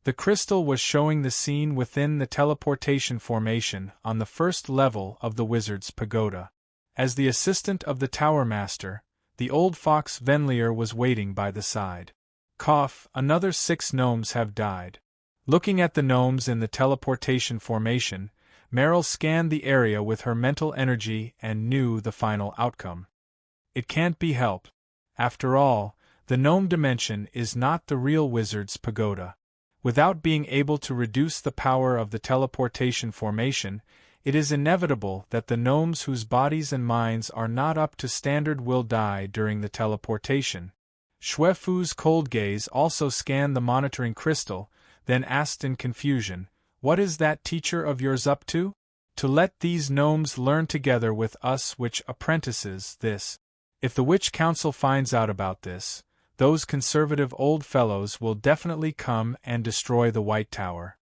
The crystal was showing the scene within the teleportation formation on the first level of the wizard's pagoda. As the assistant of the tower master, the old fox Venlier was waiting by the side. Cough, another 6 gnomes have died. Looking at the gnomes in the teleportation formation, Merrill scanned the area with her mental energy and knew the final outcome. It can't be helped. After all, the gnome dimension is not the real wizard's pagoda. Without being able to reduce the power of the teleportation formation, it is inevitable that the gnomes whose bodies and minds are not up to standard will die during the teleportation. Xuefu's cold gaze also scanned the monitoring crystal, then asked in confusion, "What is that teacher of yours up to? To let these gnomes learn together with us witch apprentices this. If the witch council finds out about this, those conservative old fellows will definitely come and destroy the White Tower."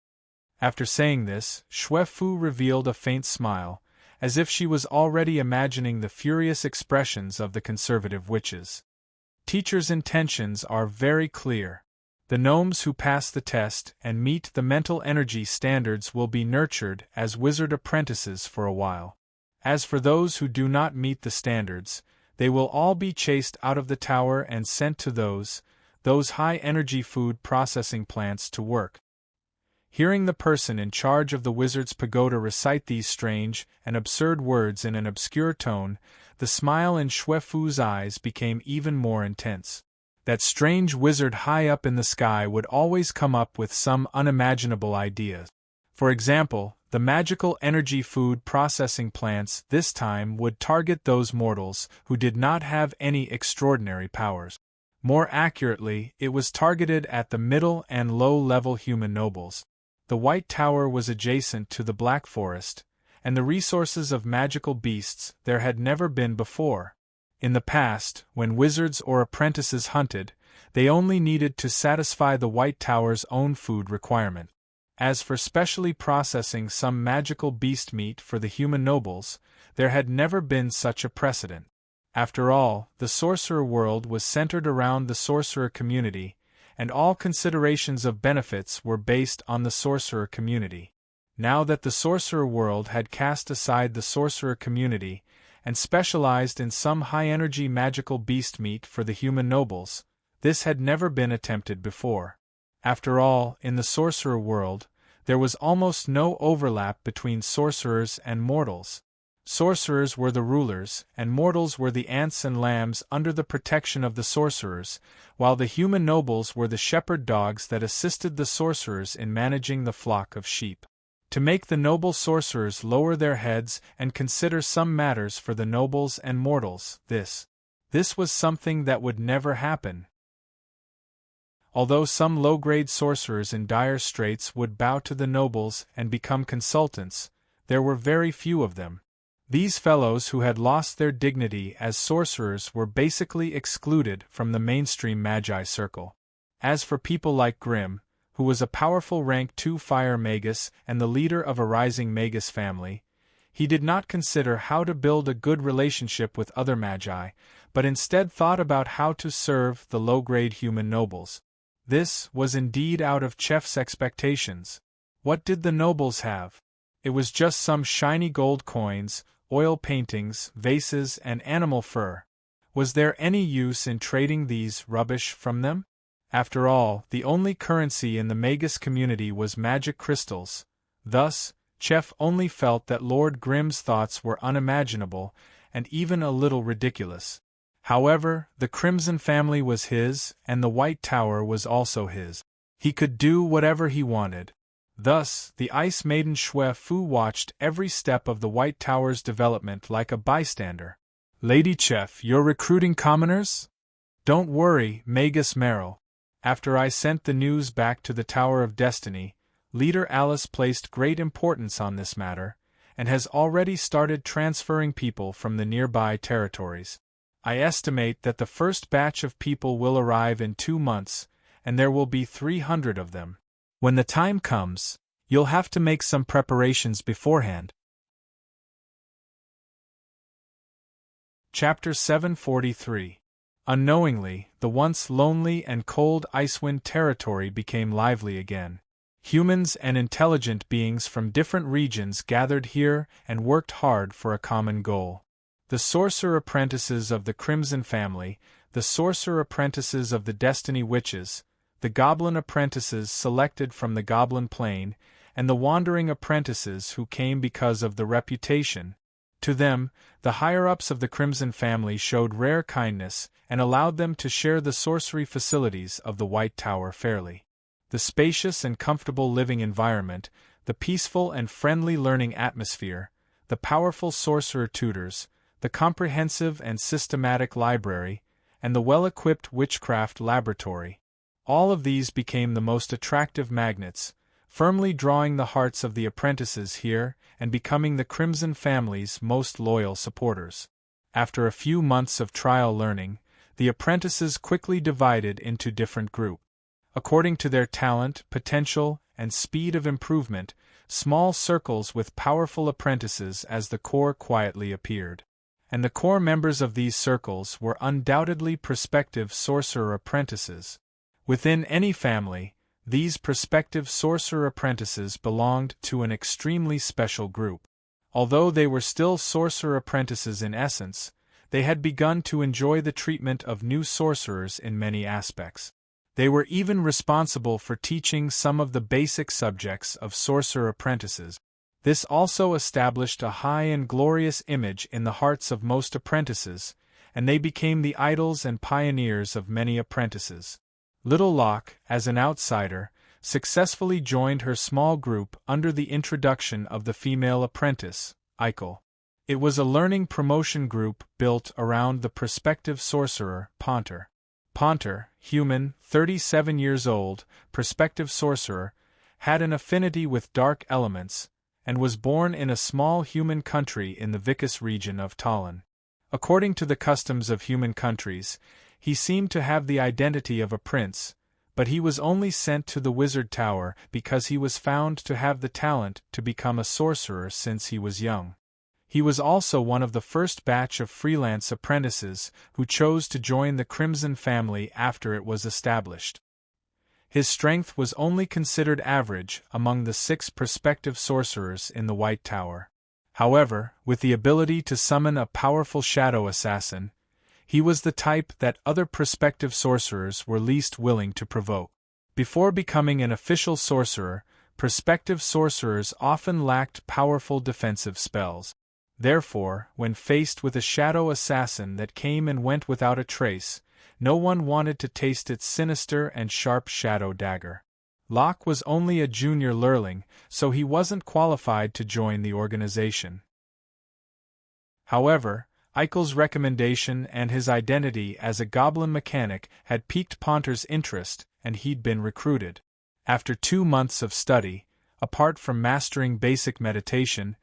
After saying this, Xuefu revealed a faint smile, as if she was already imagining the furious expressions of the conservative witches. Teachers' intentions are very clear. The gnomes who pass the test and meet the mental energy standards will be nurtured as wizard apprentices for a while. As for those who do not meet the standards, they will all be chased out of the tower and sent to those high-energy food processing plants to work. Hearing the person in charge of the wizard's pagoda recite these strange and absurd words in an obscure tone, the smile in Xuefu's eyes became even more intense. That strange wizard high up in the sky would always come up with some unimaginable idea. For example, the magical energy food processing plants this time would target those mortals who did not have any extraordinary powers. More accurately, it was targeted at the middle and low-level human nobles. The White Tower was adjacent to the Black Forest, and the resources of magical beasts there had never been before. In the past, when wizards or apprentices hunted, they only needed to satisfy the White Tower's own food requirement. As for specially processing some magical beast meat for the human nobles, there had never been such a precedent. After all, the sorcerer world was centered around the sorcerer community, and all considerations of benefits were based on the sorcerer community. Now that the sorcerer world had cast aside the sorcerer community, and specialized in some high-energy magical beast meat for the human nobles, this had never been attempted before. After all, in the sorcerer world, there was almost no overlap between sorcerers and mortals. Sorcerers were the rulers, and mortals were the ants and lambs under the protection of the sorcerers, while the human nobles were the shepherd dogs that assisted the sorcerers in managing the flock of sheep. To make the noble sorcerers lower their heads and consider some matters for the nobles and mortals, this was something that would never happen. Although some low-grade sorcerers in dire straits would bow to the nobles and become consultants, there were very few of them. These fellows who had lost their dignity as sorcerers were basically excluded from the mainstream magi circle. As for people like Grimm, who was a powerful rank 2 fire magus and the leader of a rising magus family, he did not consider how to build a good relationship with other magi, but instead thought about how to serve the low-grade human nobles. This was indeed out of Chef's expectations. What did the nobles have? It was just some shiny gold coins, oil paintings, vases, and animal fur. Was there any use in trading these rubbish from them? After all, the only currency in the magus community was magic crystals. Thus, Chef only felt that Lord Grimm's thoughts were unimaginable and even a little ridiculous. However, the Crimson family was his, and the White Tower was also his. He could do whatever he wanted. Thus, the Ice Maiden Xue Fu watched every step of the White Tower's development like a bystander. Lady Chef, you're recruiting commoners? Don't worry, Magus Merrill. After I sent the news back to the Tower of Destiny, Leader Alice placed great importance on this matter, and has already started transferring people from the nearby territories. I estimate that the first batch of people will arrive in 2 months, and there will be 300 of them. When the time comes, you'll have to make some preparations beforehand. Chapter 743. Unknowingly, the once lonely and cold Icewind territory became lively again. Humans and intelligent beings from different regions gathered here and worked hard for a common goal. The sorcerer apprentices of the Crimson family, the sorcerer apprentices of the Destiny Witches, the goblin apprentices selected from the Goblin Plain, and the wandering apprentices who came because of the reputation. To them, the higher-ups of the Crimson family showed rare kindness and allowed them to share the sorcery facilities of the White Tower fairly. The spacious and comfortable living environment, the peaceful and friendly learning atmosphere, the powerful sorcerer tutors, the comprehensive and systematic library, and the well-equipped witchcraft laboratory. All of these became the most attractive magnets, firmly drawing the hearts of the apprentices here and becoming the Crimson family's most loyal supporters. After a few months of trial learning, the apprentices quickly divided into different groups. According to their talent, potential, and speed of improvement, small circles with powerful apprentices as the core quietly appeared. And the core members of these circles were undoubtedly prospective sorcerer apprentices. Within any family, these prospective sorcerer apprentices belonged to an extremely special group. Although they were still sorcerer apprentices in essence, they had begun to enjoy the treatment of new sorcerers in many aspects. They were even responsible for teaching some of the basic subjects of sorcerer apprentices. This also established a high and glorious image in the hearts of most apprentices, and they became the idols and pioneers of many apprentices. Little Locke, as an outsider, successfully joined her small group under the introduction of the female apprentice, Eichel. It was a learning promotion group built around the prospective sorcerer, Ponter. Ponter, human, 37 years old, prospective sorcerer, had an affinity with dark elements, and was born in a small human country in the Vicus region of Tallinn. According to the customs of human countries, he seemed to have the identity of a prince, but he was only sent to the Wizard Tower because he was found to have the talent to become a sorcerer since he was young. He was also one of the first batch of freelance apprentices who chose to join the Crimson family after it was established. His strength was only considered average among the 6 prospective sorcerers in the White Tower. However, with the ability to summon a powerful shadow assassin, he was the type that other prospective sorcerers were least willing to provoke. Before becoming an official sorcerer, prospective sorcerers often lacked powerful defensive spells. Therefore, when faced with a shadow assassin that came and went without a trace, no one wanted to taste its sinister and sharp shadow dagger. Locke was only a junior lurling, so he wasn't qualified to join the organization. However, Eichel's recommendation and his identity as a goblin mechanic had piqued Ponter's interest, and he'd been recruited. After 2 months of study, apart from mastering basic meditation,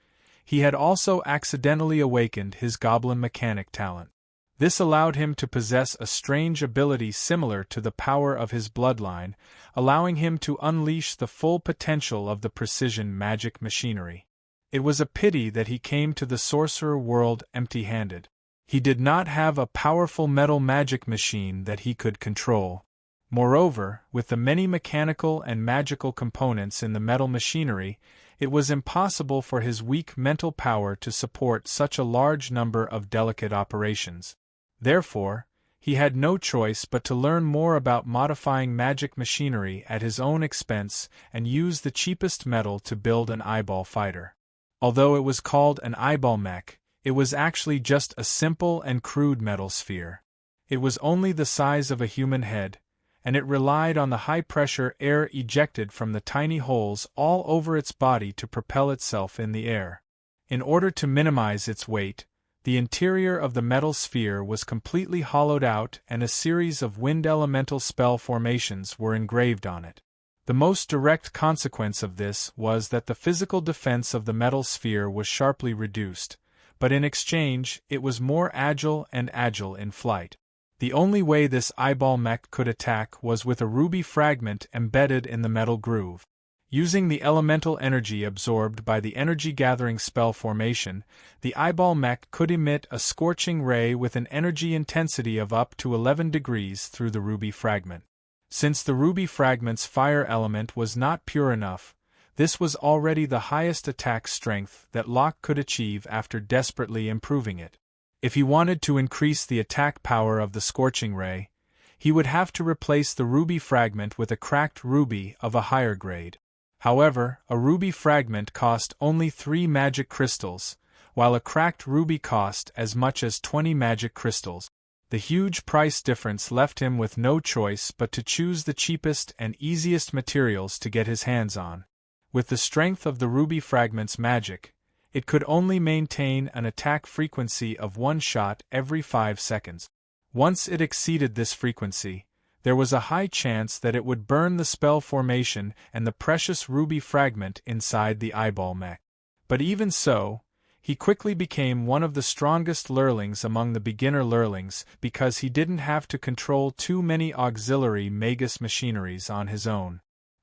he had also accidentally awakened his goblin mechanic talent. This allowed him to possess a strange ability similar to the power of his bloodline, allowing him to unleash the full potential of the precision magic machinery. It was a pity that he came to the sorcerer world empty-handed. He did not have a powerful metal magic machine that he could control. Moreover, with the many mechanical and magical components in the metal machinery, it was impossible for his weak mental power to support such a large number of delicate operations. Therefore, he had no choice but to learn more about modifying magic machinery at his own expense and use the cheapest metal to build an eyeball fighter. Although it was called an eyeball mech, it was actually just a simple and crude metal sphere. It was only the size of a human head, and it relied on the high-pressure air ejected from the tiny holes all over its body to propel itself in the air. In order to minimize its weight, the interior of the metal sphere was completely hollowed out and a series of wind elemental spell formations were engraved on it. The most direct consequence of this was that the physical defense of the metal sphere was sharply reduced, but in exchange it was more agile in flight. The only way this eyeball mech could attack was with a ruby fragment embedded in the metal groove. Using the elemental energy absorbed by the energy-gathering spell formation, the eyeball mech could emit a scorching ray with an energy intensity of up to 11 degrees through the ruby fragment. Since the ruby fragment's fire element was not pure enough, this was already the highest attack strength that Locke could achieve after desperately improving it. If he wanted to increase the attack power of the scorching ray, he would have to replace the ruby fragment with a cracked ruby of a higher grade. However, a ruby fragment cost only 3 magic crystals, while a cracked ruby cost as much as 20 magic crystals. The huge price difference left him with no choice but to choose the cheapest and easiest materials to get his hands on. With the strength of the ruby fragment's magic, it could only maintain an attack frequency of 1 shot every 5 seconds. Once it exceeded this frequency, there was a high chance that it would burn the spell formation and the precious ruby fragment inside the eyeball mech. But even so, he quickly became one of the strongest lurlings among the beginner lurlings because he didn't have to control too many auxiliary magus machineries on his own.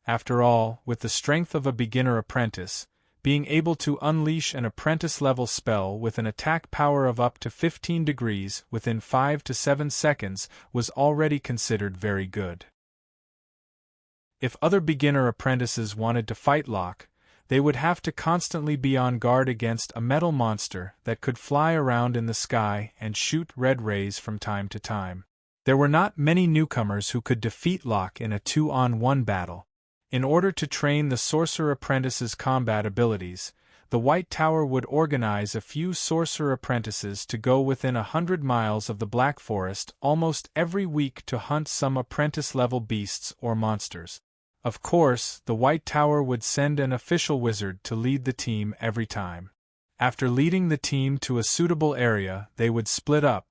After all, with the strength of a beginner apprentice, being able to unleash an apprentice-level spell with an attack power of up to 15 degrees within 5 to 7 seconds was already considered very good. If other beginner apprentices wanted to fight Locke, they would have to constantly be on guard against a metal monster that could fly around in the sky and shoot red rays from time to time. There were not many newcomers who could defeat Locke in a 2-on-1 battle. In order to train the sorcerer apprentice's combat abilities, the White Tower would organize a few sorcerer apprentices to go within 100 miles of the Black Forest almost every week to hunt some apprentice-level beasts or monsters. Of course, the White Tower would send an official wizard to lead the team every time. After leading the team to a suitable area, they would split up.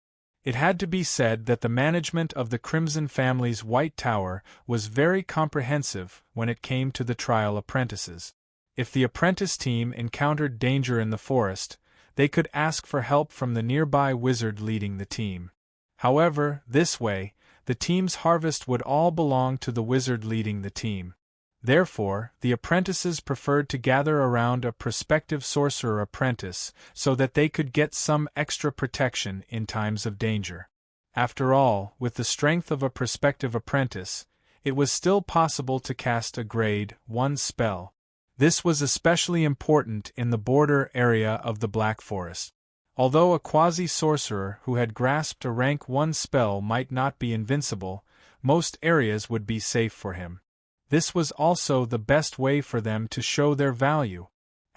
It had to be said that the management of the Crimson family's White Tower was very comprehensive when it came to the trial apprentices. If the apprentice team encountered danger in the forest, they could ask for help from the nearby wizard leading the team. However, this way, the team's harvest would all belong to the wizard leading the team. Therefore, the apprentices preferred to gather around a prospective sorcerer apprentice so that they could get some extra protection in times of danger. After all, with the strength of a prospective apprentice, it was still possible to cast a Grade 1 spell. This was especially important in the border area of the Black Forest. Although a quasi-sorcerer who had grasped a rank 1 spell might not be invincible, most areas would be safe for him. This was also the best way for them to show their value.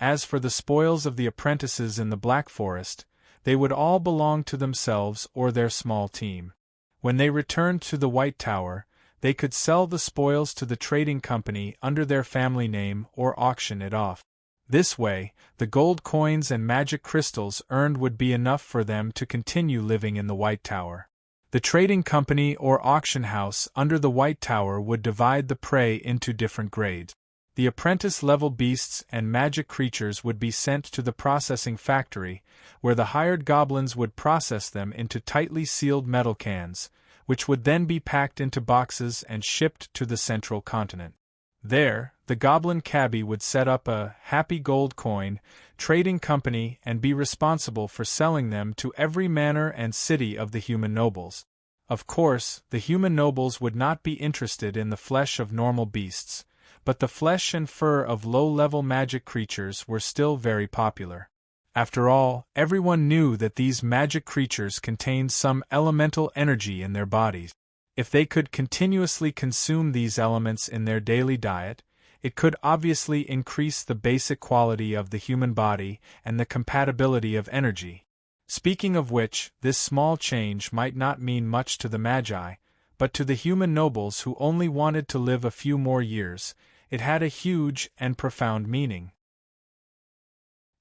As for the spoils of the apprentices in the Black Forest, they would all belong to themselves or their small team. When they returned to the White Tower, they could sell the spoils to the trading company under their family name or auction it off. This way, the gold coins and magic crystals earned would be enough for them to continue living in the White Tower. The trading company or auction house under the White Tower would divide the prey into different grades. The apprentice-level beasts and magic creatures would be sent to the processing factory, where the hired goblins would process them into tightly sealed metal cans, which would then be packed into boxes and shipped to the central continent. There, the goblin cabbie would set up a happy gold coin trading company and be responsible for selling them to every manor and city of the human nobles. Of course, the human nobles would not be interested in the flesh of normal beasts, but the flesh and fur of low-level magic creatures were still very popular. After all, everyone knew that these magic creatures contained some elemental energy in their bodies. If they could continuously consume these elements in their daily diet, it could obviously increase the basic quality of the human body and the compatibility of energy. Speaking of which, this small change might not mean much to the Magi, but to the human nobles who only wanted to live a few more years, it had a huge and profound meaning.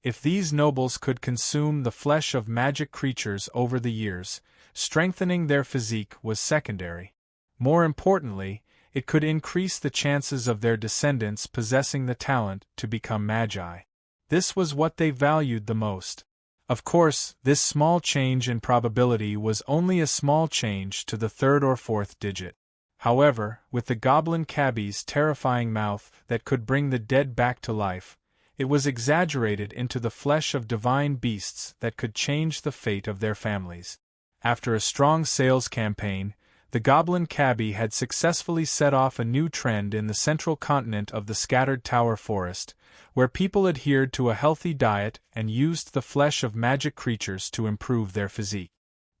If these nobles could consume the flesh of magic creatures over the years, strengthening their physique was secondary. More importantly, it could increase the chances of their descendants possessing the talent to become Magi. This was what they valued the most. Of course, this small change in probability was only a small change to the third or fourth digit. However, with the goblin cabbie's terrifying mouth that could bring the dead back to life, it was exaggerated into the flesh of divine beasts that could change the fate of their families. After a strong sales campaign, the goblin cabbie had successfully set off a new trend in the central continent of the scattered tower forest, where people adhered to a healthy diet and used the flesh of magic creatures to improve their physique.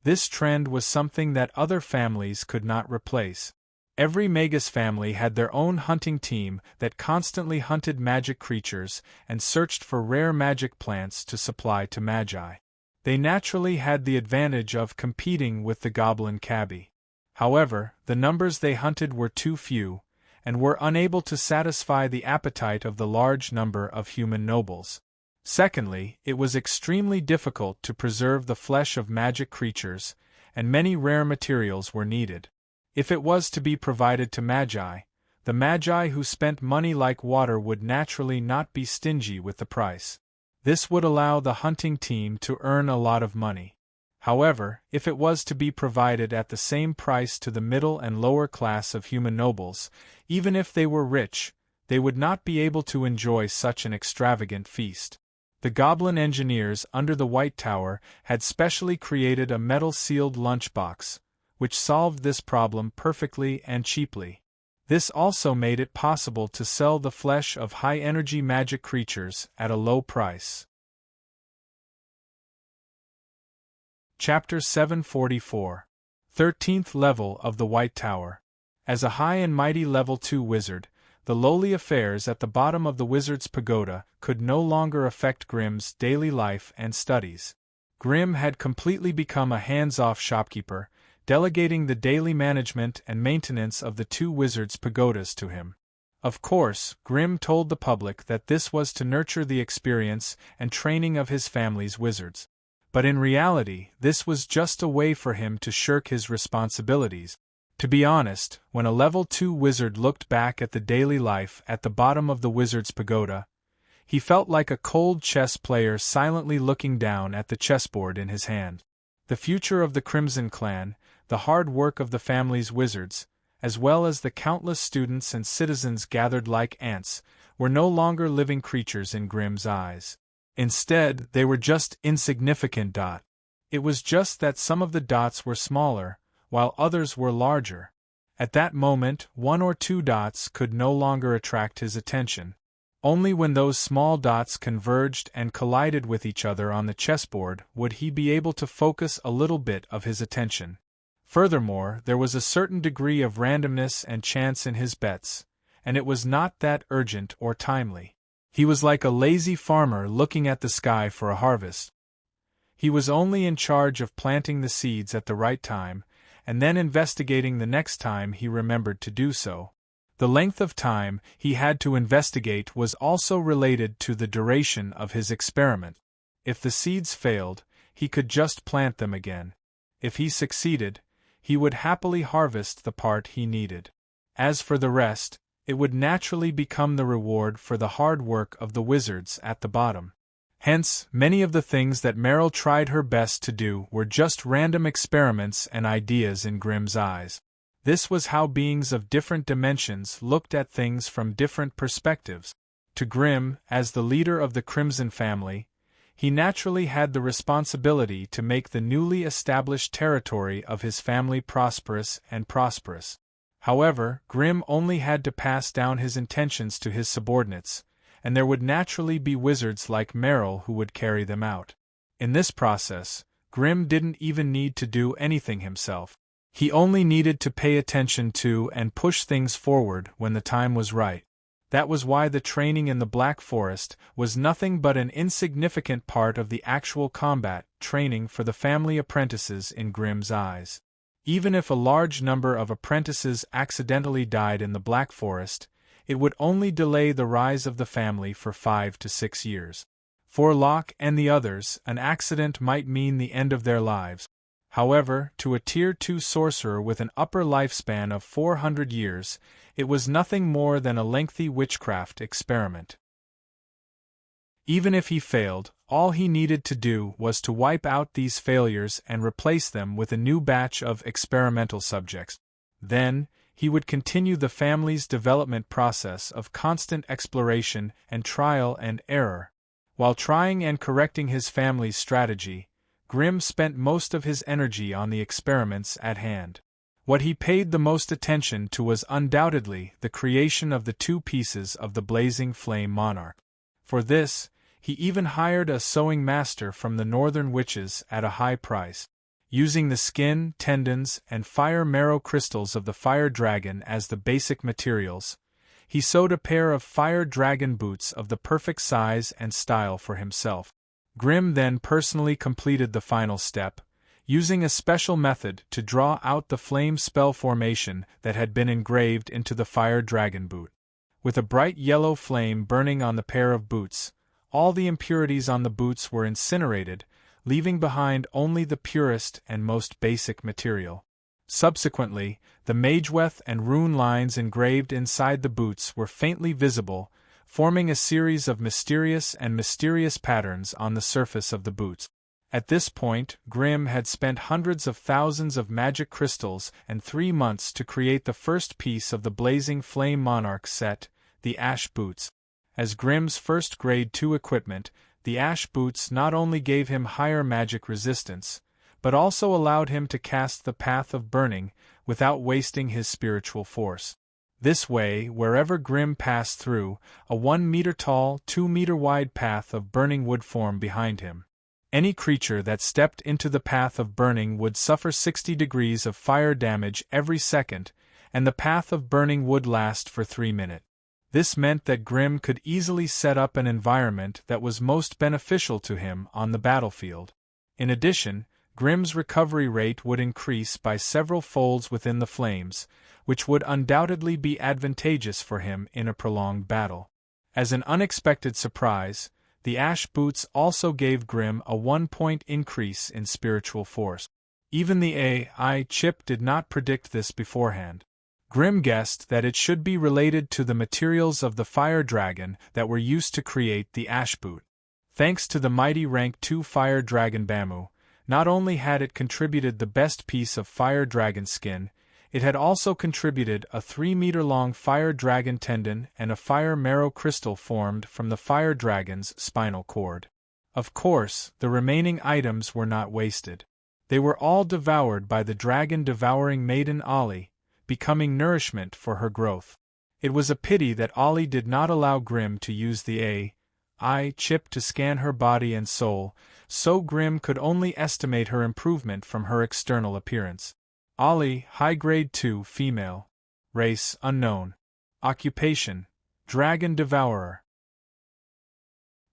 This trend was something that other families could not replace. Every Magus family had their own hunting team that constantly hunted magic creatures and searched for rare magic plants to supply to Magi. They naturally had the advantage of competing with the goblin cabbie. However, the numbers they hunted were too few, and were unable to satisfy the appetite of the large number of human nobles. Secondly, it was extremely difficult to preserve the flesh of magic creatures, and many rare materials were needed. If it was to be provided to Magi, the Magi who spent money like water would naturally not be stingy with the price. This would allow the hunting team to earn a lot of money. However, if it was to be provided at the same price to the middle and lower class of human nobles, even if they were rich, they would not be able to enjoy such an extravagant feast. The goblin engineers under the White Tower had specially created a metal-sealed lunchbox, which solved this problem perfectly and cheaply. This also made it possible to sell the flesh of high-energy magic creatures at a low price. Chapter 744. 13th Level of the White Tower. As a high and mighty Level 2 wizard, the lowly affairs at the bottom of the wizard's pagoda could no longer affect Grimm's daily life and studies. Grimm had completely become a hands-off shopkeeper, delegating the daily management and maintenance of the two wizards' pagodas to him. Of course, Grimm told the public that this was to nurture the experience and training of his family's wizards. But in reality, this was just a way for him to shirk his responsibilities. To be honest, when a Level 2 wizard looked back at the daily life at the bottom of the wizard's pagoda, he felt like a cold chess player silently looking down at the chessboard in his hand. The future of the Crimson Clan, the hard work of the family's wizards, as well as the countless students and citizens gathered like ants, were no longer living creatures in Grimm's eyes. Instead, they were just insignificant dots. It was just that some of the dots were smaller, while others were larger. At that moment, one or two dots could no longer attract his attention. Only when those small dots converged and collided with each other on the chessboard would he be able to focus a little bit of his attention. Furthermore, there was a certain degree of randomness and chance in his bets, and it was not that urgent or timely. He was like a lazy farmer looking at the sky for a harvest. He was only in charge of planting the seeds at the right time, and then investigating the next time he remembered to do so. The length of time he had to investigate was also related to the duration of his experiment. If the seeds failed, he could just plant them again. If he succeeded, he would happily harvest the part he needed. As for the rest, it would naturally become the reward for the hard work of the wizards at the bottom. Hence, many of the things that Meryl tried her best to do were just random experiments and ideas in Grimm's eyes. This was how beings of different dimensions looked at things from different perspectives. To Grimm, as the leader of the Crimson family, he naturally had the responsibility to make the newly established territory of his family prosperous and prosperous. However, Grimm only had to pass down his intentions to his subordinates, and there would naturally be wizards like Meryl who would carry them out. In this process, Grimm didn't even need to do anything himself. He only needed to pay attention to and push things forward when the time was right. That was why the training in the Black Forest was nothing but an insignificant part of the actual combat training for the family apprentices in Grimm's eyes. Even if a large number of apprentices accidentally died in the Black Forest, it would only delay the rise of the family for 5 to 6 years. For Locke and the others, an accident might mean the end of their lives. However, to a Tier 2 sorcerer with an upper lifespan of 400 years, it was nothing more than a lengthy witchcraft experiment. Even if he failed, all he needed to do was to wipe out these failures and replace them with a new batch of experimental subjects. Then, he would continue the family's development process of constant exploration and trial and error. While trying and correcting his family's strategy, Grimm spent most of his energy on the experiments at hand. What he paid the most attention to was undoubtedly the creation of the 2 pieces of the blazing flame monarch. For this, he even hired a sewing master from the northern witches at a high price. Using the skin, tendons, and fire marrow crystals of the fire dragon as the basic materials, he sewed a pair of fire dragon boots of the perfect size and style for himself. Grimm then personally completed the final step, using a special method to draw out the flame spell formation that had been engraved into the fire dragon boot. With a bright yellow flame burning on the pair of boots, all the impurities on the boots were incinerated, leaving behind only the purest and most basic material. Subsequently, the mageweth and rune lines engraved inside the boots were faintly visible, forming a series of mysterious patterns on the surface of the boots. At this point, Grimm had spent hundreds of thousands of magic crystals and 3 months to create the first piece of the Blazing Flame Monarch set, the Ash Boots. As Grimm's first Grade 2 equipment, the Ash Boots not only gave him higher magic resistance, but also allowed him to cast the Path of Burning without wasting his spiritual force. This way, wherever Grimm passed through, a 1-meter-tall, 2-meter-wide path of burning would form behind him. Any creature that stepped into the path of burning would suffer 60 degrees of fire damage every second, and the path of burning would last for 3 minutes. This meant that Grimm could easily set up an environment that was most beneficial to him on the battlefield. In addition, Grimm's recovery rate would increase by several folds within the flames, which would undoubtedly be advantageous for him in a prolonged battle. As an unexpected surprise, the Ash Boots also gave Grimm a 1-point increase in spiritual force. Even the AI chip did not predict this beforehand. Grimm guessed that it should be related to the materials of the fire dragon that were used to create the Ash Boot. Thanks to the mighty rank 2 fire dragon Bamu, not only had it contributed the best piece of fire dragon skin, it had also contributed a 3-meter-long fire dragon tendon and a fire marrow crystal formed from the fire dragon's spinal cord. Of course, the remaining items were not wasted. They were all devoured by the dragon-devouring maiden Ollie, becoming nourishment for her growth. It was a pity that Ollie did not allow Grimm to use the AI chip to scan her body and soul, so Grimm could only estimate her improvement from her external appearance. Ollie, high grade 2 female. Race unknown. Occupation: dragon devourer.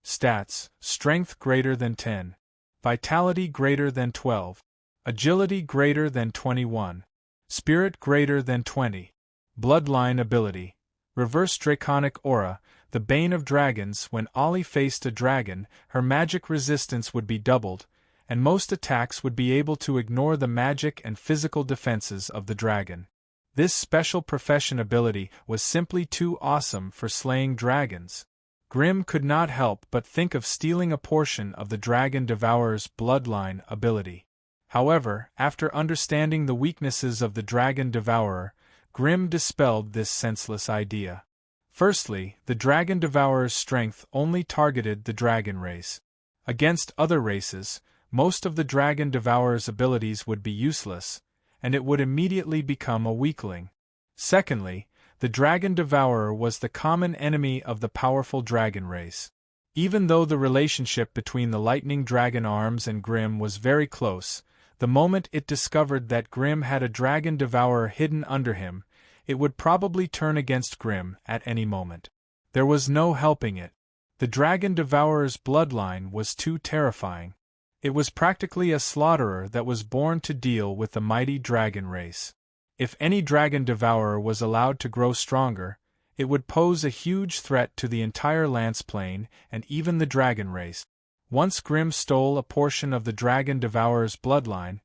Stats: strength greater than 10. Vitality greater than 12. Agility greater than 21. Spirit greater than 20. Bloodline ability: reverse draconic aura, the bane of dragons. When Ollie faced a dragon, her magic resistance would be doubled, and most attacks would be able to ignore the magic and physical defenses of the dragon. This special profession ability was simply too awesome for slaying dragons. Grimm could not help but think of stealing a portion of the Dragon Devourer's bloodline ability. However, after understanding the weaknesses of the Dragon Devourer, Grimm dispelled this senseless idea. Firstly, the Dragon Devourer's strength only targeted the dragon race. Against other races, most of the Dragon Devourer's abilities would be useless, and it would immediately become a weakling. Secondly, the Dragon Devourer was the common enemy of the powerful dragon race. Even though the relationship between the Lightning Dragon arms and Grimm was very close, the moment it discovered that Grimm had a Dragon Devourer hidden under him, it would probably turn against Grimm at any moment. There was no helping it. The Dragon Devourer's bloodline was too terrifying. It was practically a slaughterer that was born to deal with the mighty dragon race. If any Dragon Devourer was allowed to grow stronger, it would pose a huge threat to the entire Lance Plane and even the dragon race. Once Grimm stole a portion of the Dragon Devourer's bloodline,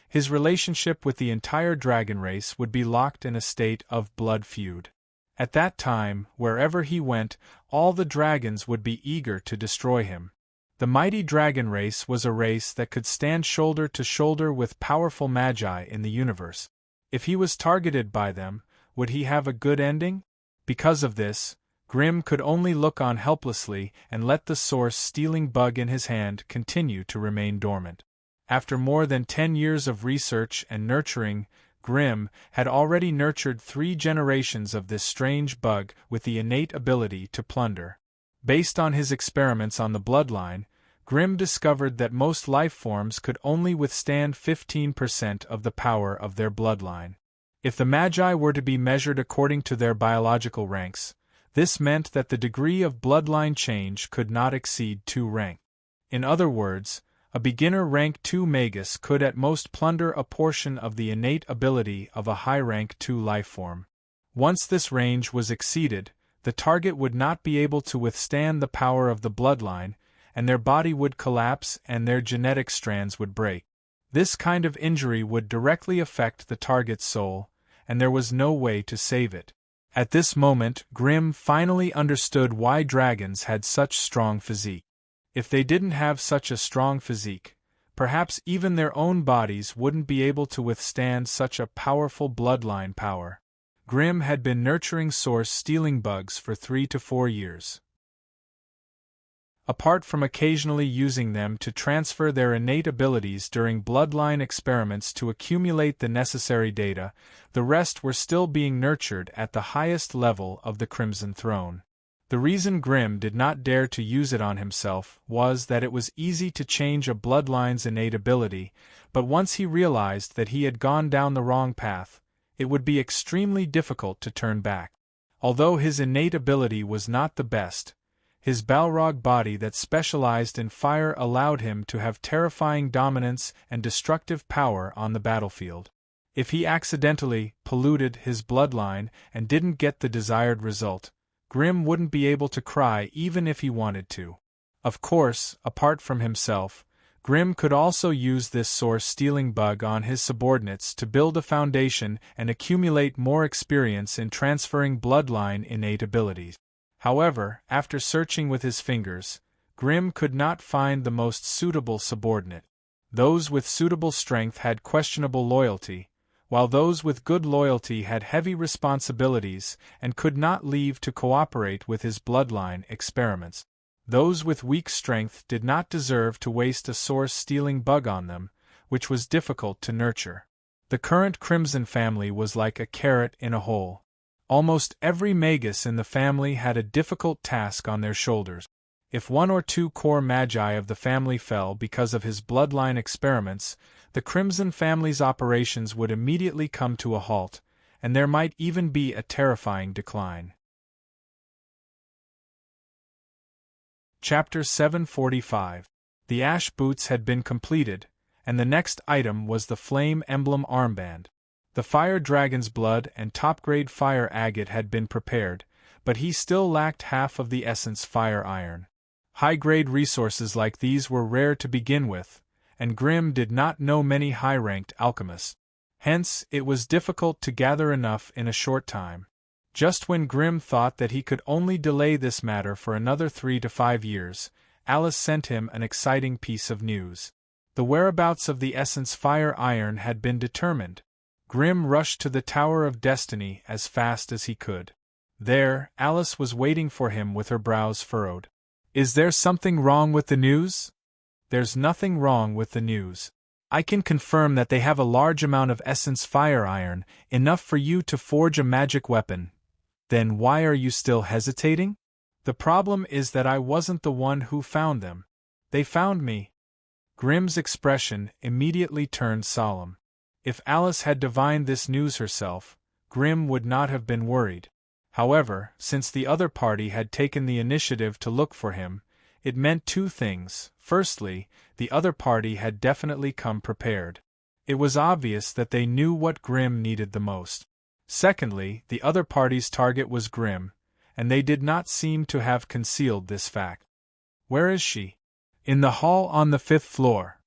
his relationship with the entire dragon race would be locked in a state of blood feud. At that time, wherever he went, all the dragons would be eager to destroy him. The mighty dragon race was a race that could stand shoulder to shoulder with powerful magi in the universe. If he was targeted by them, would he have a good ending? Because of this, Grimm could only look on helplessly and let the source-stealing bug in his hand continue to remain dormant. After more than 10 years of research and nurturing, Grimm had already nurtured 3 generations of this strange bug with the innate ability to plunder. Based on his experiments on the bloodline, Grimm discovered that most life forms could only withstand 15% of the power of their bloodline. If the Magi were to be measured according to their biological ranks, this meant that the degree of bloodline change could not exceed 2 rank. In other words, a beginner rank 2 Magus could at most plunder a portion of the innate ability of a high rank 2 lifeform. Once this range was exceeded, the target would not be able to withstand the power of the bloodline, and their body would collapse and their genetic strands would break. This kind of injury would directly affect the target's soul, and there was no way to save it. At this moment, Grimm finally understood why dragons had such strong physique. If they didn't have such a strong physique, perhaps even their own bodies wouldn't be able to withstand such a powerful bloodline power. Grimm had been nurturing source-stealing bugs for 3 to 4 years. Apart from occasionally using them to transfer their innate abilities during bloodline experiments to accumulate the necessary data, the rest were still being nurtured at the highest level of the Crimson Throne. The reason Grimm did not dare to use it on himself was that it was easy to change a bloodline's innate ability, but once he realized that he had gone down the wrong path, it would be extremely difficult to turn back. Although his innate ability was not the best, his Balrog body that specialized in fire allowed him to have terrifying dominance and destructive power on the battlefield. If he accidentally polluted his bloodline and didn't get the desired result, Grimm wouldn't be able to cry even if he wanted to. Of course, apart from himself, Grimm could also use this source-stealing bug on his subordinates to build a foundation and accumulate more experience in transferring bloodline innate abilities. However, after searching with his fingers, Grimm could not find the most suitable subordinate. Those with suitable strength had questionable loyalty, while those with good loyalty had heavy responsibilities and could not leave to cooperate with his bloodline experiments. Those with weak strength did not deserve to waste a source-stealing bug on them, which was difficult to nurture. The current Crimson family was like a carrot in a hole. Almost every Magus in the family had a difficult task on their shoulders. If 1 or 2 core magi of the family fell because of his bloodline experiments, the Crimson family's operations would immediately come to a halt, and there might even be a terrifying decline. Chapter 745. The ash boots had been completed, and the next item was the flame emblem armband. The fire dragon's blood and top-grade fire agate had been prepared, but he still lacked half of the essence fire iron. High-grade resources like these were rare to begin with, and Grimm did not know many high-ranked alchemists. Hence, it was difficult to gather enough in a short time. Just when Grimm thought that he could only delay this matter for another 3 to 5 years, Alice sent him an exciting piece of news. The whereabouts of the essence fire iron had been determined. Grimm rushed to the Tower of Destiny as fast as he could. There, Alice was waiting for him with her brows furrowed. "Is there something wrong with the news?" "There's nothing wrong with the news. I can confirm that they have a large amount of essence fire iron, enough for you to forge a magic weapon. Then why are you still hesitating?" "The problem is that I wasn't the one who found them. They found me." Grimm's expression immediately turned solemn. If Alice had divined this news herself, Grimm would not have been worried. However, since the other party had taken the initiative to look for him, it meant two things. Firstly, the other party had definitely come prepared. It was obvious that they knew what Grimm needed the most. Secondly, the other party's target was Grimm, and they did not seem to have concealed this fact. "Where is she?" "In the hall on the 5th floor."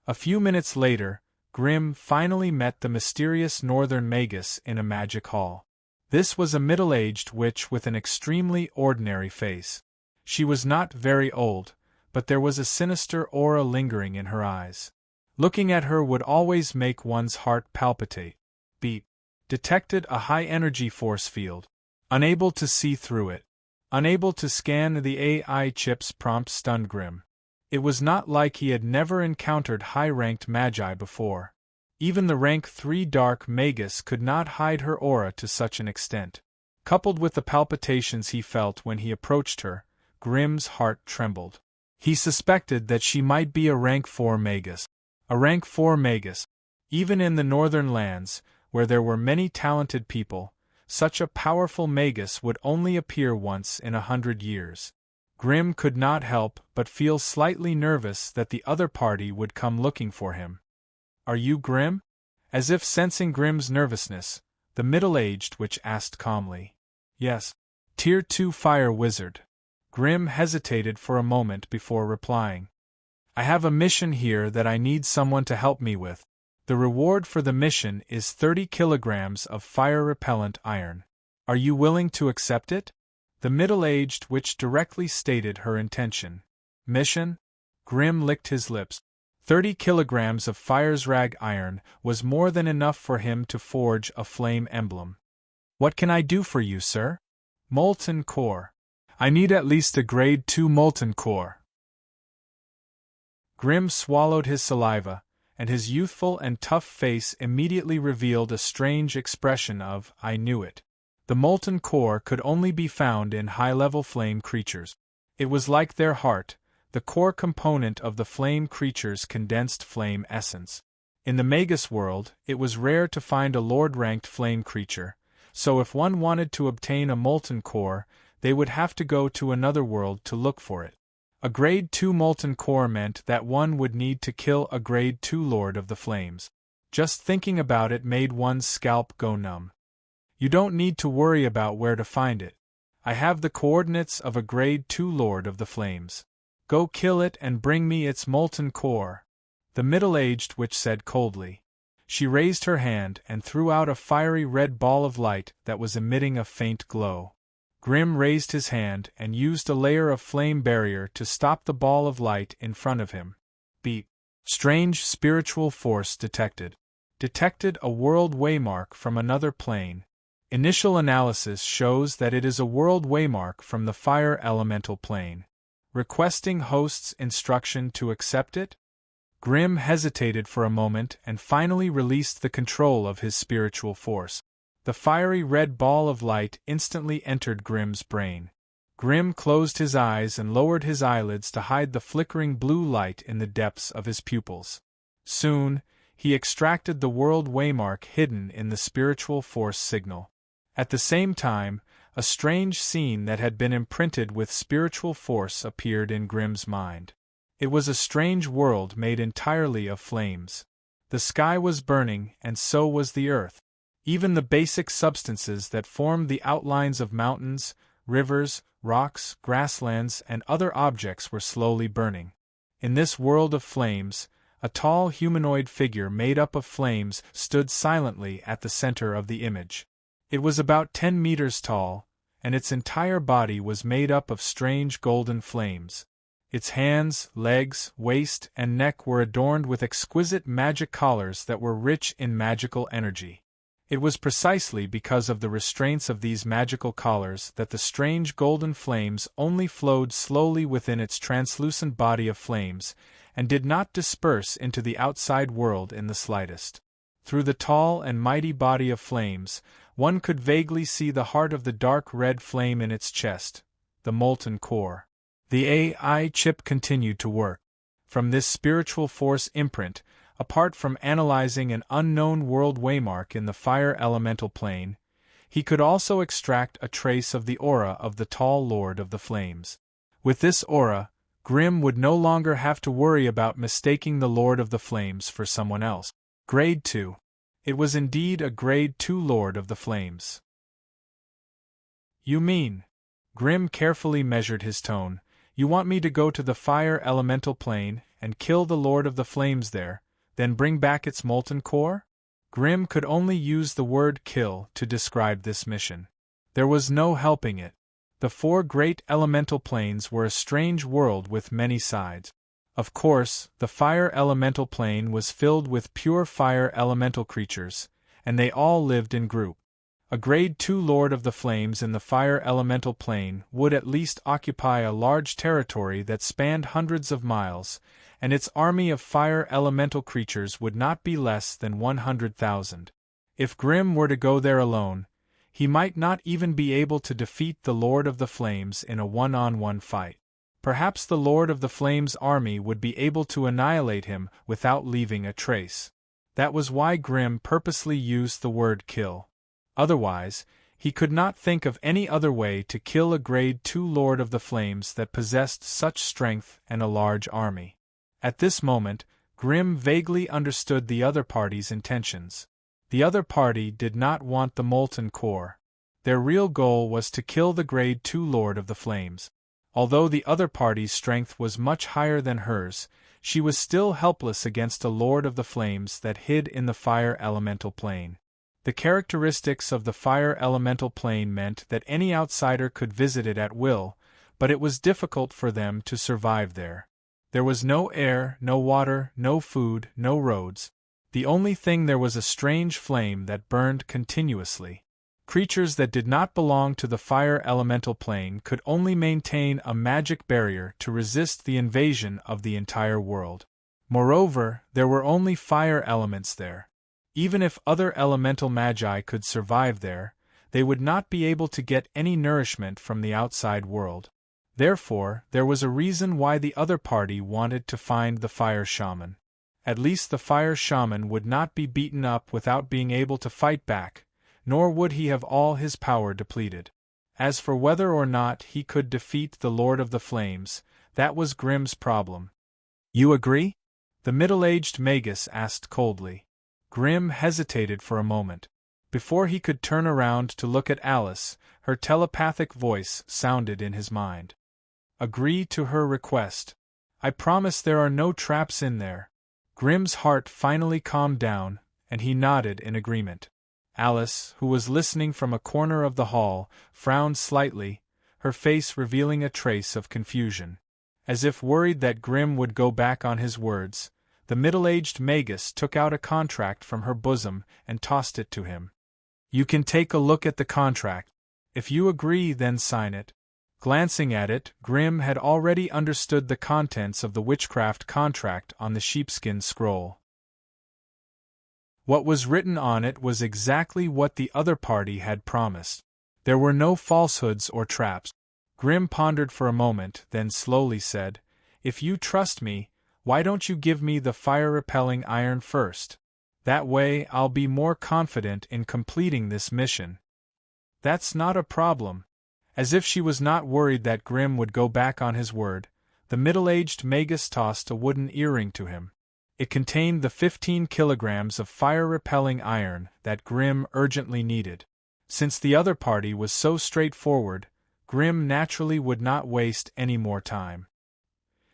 A few minutes later, Grimm finally met the mysterious northern magus in a magic hall. This was a middle-aged witch with an extremely ordinary face. She was not very old, but there was a sinister aura lingering in her eyes. Looking at her would always make one's heart palpitate. Beep. Detected a high-energy force field. Unable to see through it. Unable to scan the AI chip's prompt stunned Grimm. It was not like he had never encountered high-ranked magi before. Even the rank 3 dark magus could not hide her aura to such an extent. Coupled with the palpitations he felt when he approached her, Grimm's heart trembled. He suspected that she might be a rank 4 magus. A rank 4 magus. Even in the northern lands, where there were many talented people, such a powerful magus would only appear once in 100 years. Grimm could not help but feel slightly nervous that the other party would come looking for him. "Are you Grimm?" As if sensing Grimm's nervousness, the middle-aged witch asked calmly. "Yes." "Tier 2 fire wizard." Grimm hesitated for a moment before replying. "I have a mission here that I need someone to help me with. The reward for the mission is 30 kilograms of fire-repellent iron. Are you willing to accept it?" The middle-aged witch directly stated her intention. "Mission?" Grimm licked his lips. 30 kilograms of fire's rag iron was more than enough for him to forge a flame emblem. "What can I do for you, sir?" "Molten core. I need at least a grade 2 molten core." Grimm swallowed his saliva, and his youthful and tough face immediately revealed a strange expression of "I knew it." The molten core could only be found in high-level flame creatures. It was like their heart, the core component of the flame creature's condensed flame essence. In the magus world, it was rare to find a lord-ranked flame creature, so if one wanted to obtain a molten core, they would have to go to another world to look for it. A grade 2 molten core meant that one would need to kill a grade 2 lord of the flames. Just thinking about it made one's scalp go numb. "You don't need to worry about where to find it. I have the coordinates of a grade 2 lord of the flames. Go kill it and bring me its molten core," the middle-aged witch said coldly. She raised her hand and threw out a fiery red ball of light that was emitting a faint glow. Grimm raised his hand and used a layer of flame barrier to stop the ball of light in front of him. Beep. Strange spiritual force detected. Detected a world waymark from another plane. Initial analysis shows that it is a world waymark from the fire elemental plane. Requesting host's instruction to accept it? Grimm hesitated for a moment and finally released the control of his spiritual force. The fiery red ball of light instantly entered Grimm's brain. Grimm closed his eyes and lowered his eyelids to hide the flickering blue light in the depths of his pupils. Soon, he extracted the world waymark hidden in the spiritual force signal. At the same time, a strange scene that had been imprinted with spiritual force appeared in Grimm's mind. It was a strange world made entirely of flames. The sky was burning, and so was the earth. Even the basic substances that formed the outlines of mountains, rivers, rocks, grasslands, and other objects were slowly burning. In this world of flames, a tall humanoid figure made up of flames stood silently at the center of the image. It was about 10 meters tall, and its entire body was made up of strange golden flames. Its hands, legs, waist, and neck were adorned with exquisite magic collars that were rich in magical energy. It was precisely because of the restraints of these magical collars that the strange golden flames only flowed slowly within its translucent body of flames, and did not disperse into the outside world in the slightest. Through the tall and mighty body of flames, one could vaguely see the heart of the dark red flame in its chest, the molten core. The AI chip continued to work. From this spiritual force imprint, apart from analyzing an unknown world waymark in the fire elemental plane, he could also extract a trace of the aura of the tall Lord of the Flames. With this aura, Grimm would no longer have to worry about mistaking the Lord of the Flames for someone else. Grade 2. It was indeed a Grade 2 Lord of the Flames. You mean? Grimm carefully measured his tone. You want me to go to the fire elemental plane and kill the Lord of the Flames there, then bring back its molten core? Grimm could only use the word kill to describe this mission. There was no helping it. The 4 great elemental planes were a strange world with many sides. Of course, the fire elemental plane was filled with pure fire elemental creatures, and they all lived in group. A Grade 2 Lord of the Flames in the fire elemental plane would at least occupy a large territory that spanned hundreds of miles, and its army of fire elemental creatures would not be less than 100,000. If Grimm were to go there alone, he might not even be able to defeat the Lord of the Flames in a one-on-one fight. Perhaps the Lord of the Flames' army would be able to annihilate him without leaving a trace. That was why Grimm purposely used the word kill. Otherwise, he could not think of any other way to kill a Grade 2 Lord of the Flames that possessed such strength and a large army. At this moment, Grimm vaguely understood the other party's intentions. The other party did not want the molten core. Their real goal was to kill the Grade 2 Lord of the Flames. Although the other party's strength was much higher than hers, she was still helpless against a Lord of the Flames that hid in the fire elemental plane. The characteristics of the fire elemental plane meant that any outsider could visit it at will, but it was difficult for them to survive there. There was no air, no water, no food, no roads. The only thing there was a strange flame that burned continuously. Creatures that did not belong to the fire elemental plane could only maintain a magic barrier to resist the invasion of the entire world. Moreover, there were only fire elements there. Even if other elemental magi could survive there, they would not be able to get any nourishment from the outside world. Therefore, there was a reason why the other party wanted to find the fire shaman. At least the fire shaman would not be beaten up without being able to fight back, nor would he have all his power depleted. As for whether or not he could defeat the Lord of the Flames, that was Grimm's problem. You agree? The middle-aged magus asked coldly. Grimm hesitated for a moment. Before he could turn around to look at Alice, her telepathic voice sounded in his mind. Agree to her request. I promise there are no traps in there. Grimm's heart finally calmed down, and he nodded in agreement. Alice, who was listening from a corner of the hall, frowned slightly, her face revealing a trace of confusion. As if worried that Grimm would go back on his words, the middle-aged magus took out a contract from her bosom and tossed it to him. You can take a look at the contract. If you agree, then sign it. Glancing at it, Grimm had already understood the contents of the witchcraft contract on the sheepskin scroll. What was written on it was exactly what the other party had promised. There were no falsehoods or traps. Grimm pondered for a moment, then slowly said, If you trust me, why don't you give me the fire-repelling iron first? That way I'll be more confident in completing this mission. That's not a problem. As if she was not worried that Grimm would go back on his word, the middle-aged magus tossed a wooden earring to him. It contained the 15 kilograms of fire-repelling iron that Grimm urgently needed. Since the other party was so straightforward, Grimm naturally would not waste any more time.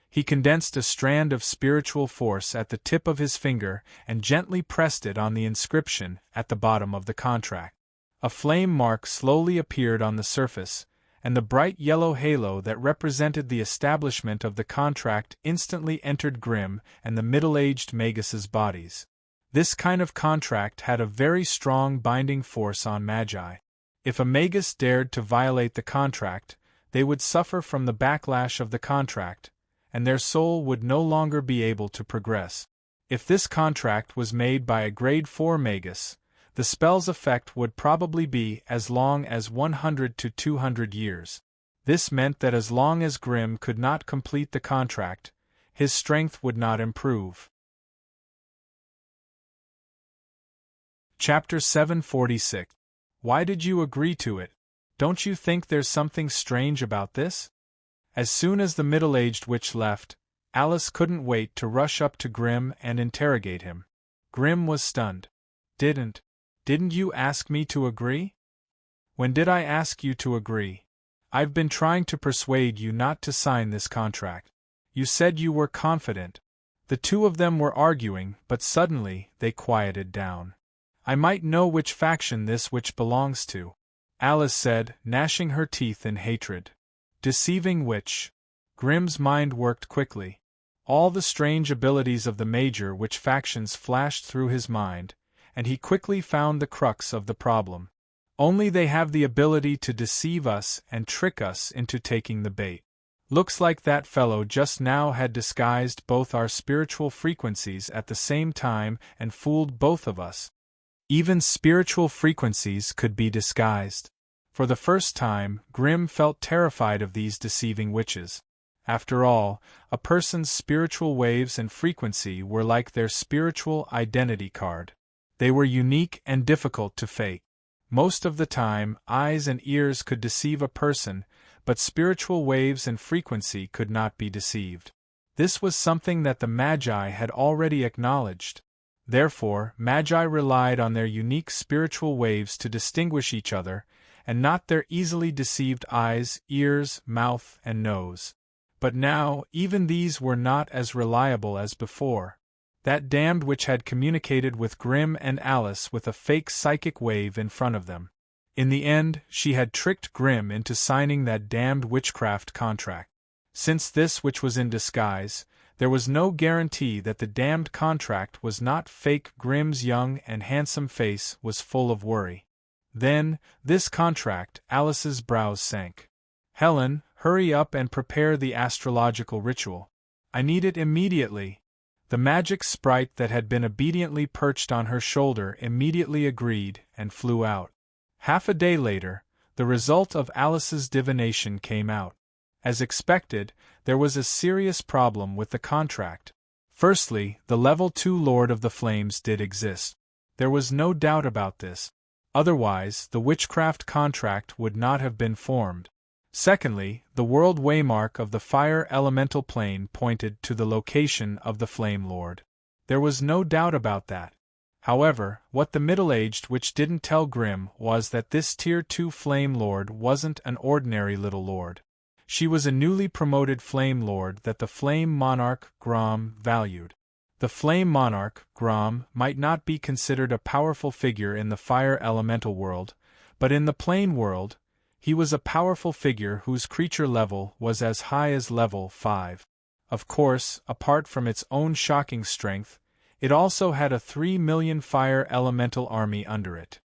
He condensed a strand of spiritual force at the tip of his finger and gently pressed it on the inscription at the bottom of the contract. A flame mark slowly appeared on the surface, and the bright yellow halo that represented the establishment of the contract instantly entered Grimm and the middle-aged magus's bodies. This kind of contract had a very strong binding force on magi. If a magus dared to violate the contract, they would suffer from the backlash of the contract, and their soul would no longer be able to progress. If this contract was made by a grade 4 magus, the spell's effect would probably be as long as 100 to 200 years. This meant that as long as Grimm could not complete the contract, his strength would not improve. Chapter 746. Why did you agree to it? Don't you think there's something strange about this? As soon as the middle-aged witch left, Alice couldn't wait to rush up to Grimm and interrogate him. Grimm was stunned. Didn't you ask me to agree? When did I ask you to agree? I've been trying to persuade you not to sign this contract. You said you were confident. The two of them were arguing, but suddenly they quieted down. I might know which faction this witch belongs to, Alice said, gnashing her teeth in hatred. Deceiving witch. Grimm's mind worked quickly. All the strange abilities of the major witch factions flashed through his mind, and he quickly found the crux of the problem. Only they have the ability to deceive us and trick us into taking the bait. Looks like that fellow just now had disguised both our spiritual frequencies at the same time and fooled both of us. Even spiritual frequencies could be disguised. For the first time, Grimm felt terrified of these deceiving witches. After all, a person's spiritual waves and frequency were like their spiritual identity card. They were unique and difficult to fake. Most of the time, eyes and ears could deceive a person, but spiritual waves and frequency could not be deceived. This was something that the Magi had already acknowledged. Therefore, Magi relied on their unique spiritual waves to distinguish each other, and not their easily deceived eyes, ears, mouth, and nose. But now, even these were not as reliable as before. That damned witch had communicated with Grimm and Alice with a fake psychic wave in front of them. In the end, she had tricked Grimm into signing that damned witchcraft contract. Since this witch was in disguise, there was no guarantee that the damned contract was not fake. Grimm's young and handsome face was full of worry. Then, this contract, Alice's brows sank. Helen, hurry up and prepare the astrological ritual. I need it immediately. The magic sprite that had been obediently perched on her shoulder immediately agreed and flew out. Half a day later, the result of Alice's divination came out. As expected, there was a serious problem with the contract. Firstly, the level 2 Lord of the Flames did exist. There was no doubt about this. Otherwise, the witchcraft contract would not have been formed. Secondly, the world waymark of the fire elemental plane pointed to the location of the Flame Lord. There was no doubt about that. However, what the middle-aged witch didn't tell Grimm was that this Tier 2 Flame Lord wasn't an ordinary little lord. She was a newly promoted Flame Lord that the Flame Monarch, Grom, valued. The Flame Monarch, Grom, might not be considered a powerful figure in the fire elemental world, but in the plane world, he was a powerful figure whose creature level was as high as level 5. Of course, apart from its own shocking strength, it also had a 3 million fire elemental army under it.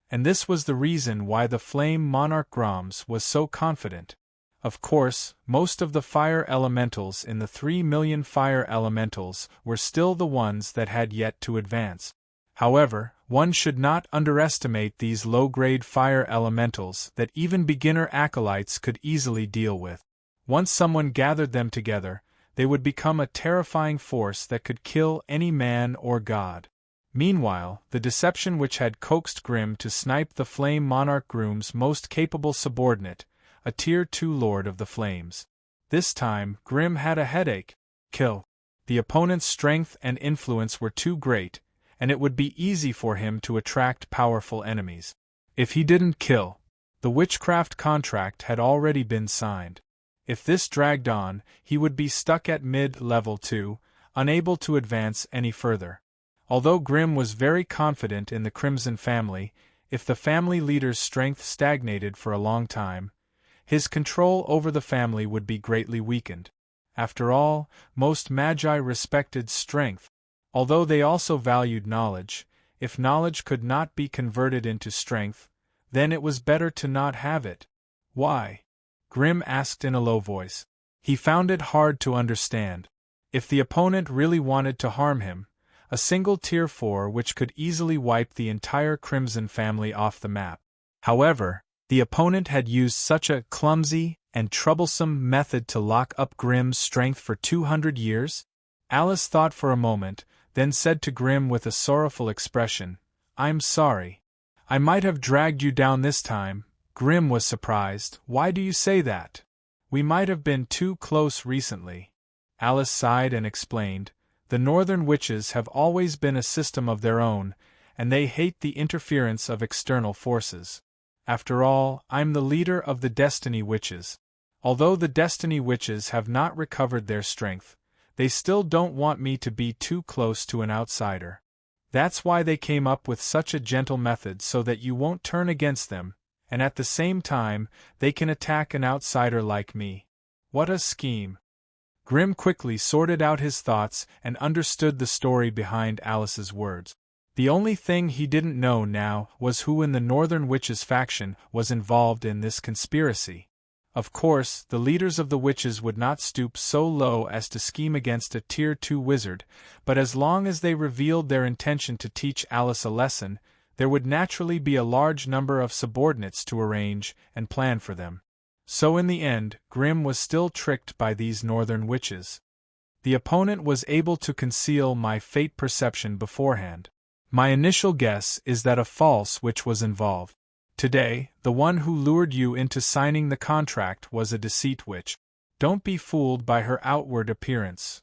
And this was the reason why the Flame Monarch Groms was so confident. Of course, most of the fire elementals in the 3 million fire elementals were still the ones that had yet to advance. However, one should not underestimate these low-grade fire elementals that even beginner acolytes could easily deal with. Once someone gathered them together, they would become a terrifying force that could kill any man or god. Meanwhile, the deception which had coaxed Grimm to snipe the Flame Monarch Groom's most capable subordinate, a Tier 2 Lord of the Flames. This time, Grimm had a headache. Kill. The opponent's strength and influence were too great, and it would be easy for him to attract powerful enemies. If he didn't kill, the witchcraft contract had already been signed. If this dragged on, he would be stuck at mid-level 2, unable to advance any further. Although Grimm was very confident in the Crimson family, if the family leader's strength stagnated for a long time, his control over the family would be greatly weakened. After all, most magi respected strength. Although they also valued knowledge, if knowledge could not be converted into strength, then it was better to not have it. Why? Grimm asked in a low voice. He found it hard to understand. If the opponent really wanted to harm him, a single Tier 4 which could easily wipe the entire Crimson family off the map. However, the opponent had used such a clumsy and troublesome method to lock up Grimm's strength for 200 years? Alice thought for a moment, then said to Grimm with a sorrowful expression, "I'm sorry. I might have dragged you down this time." Grimm was surprised. "Why do you say that? We might have been too close recently." Alice sighed and explained, "The Northern Witches have always been a system of their own, and they hate the interference of external forces. After all, I'm the leader of the Destiny Witches. Although the Destiny Witches have not recovered their strength, they still don't want me to be too close to an outsider. That's why they came up with such a gentle method so that you won't turn against them, and at the same time, they can attack an outsider like me. What a scheme." Grimm quickly sorted out his thoughts and understood the story behind Alice's words. The only thing he didn't know now was who in the Northern Witches faction was involved in this conspiracy. Of course, the leaders of the witches would not stoop so low as to scheme against a Tier 2 wizard, but as long as they revealed their intention to teach Alice a lesson, there would naturally be a large number of subordinates to arrange and plan for them. So in the end, Grimm was still tricked by these Northern Witches. The opponent was able to conceal my fate perception beforehand. My initial guess is that a false witch was involved. Today, the one who lured you into signing the contract was a deceit witch. Don't be fooled by her outward appearance.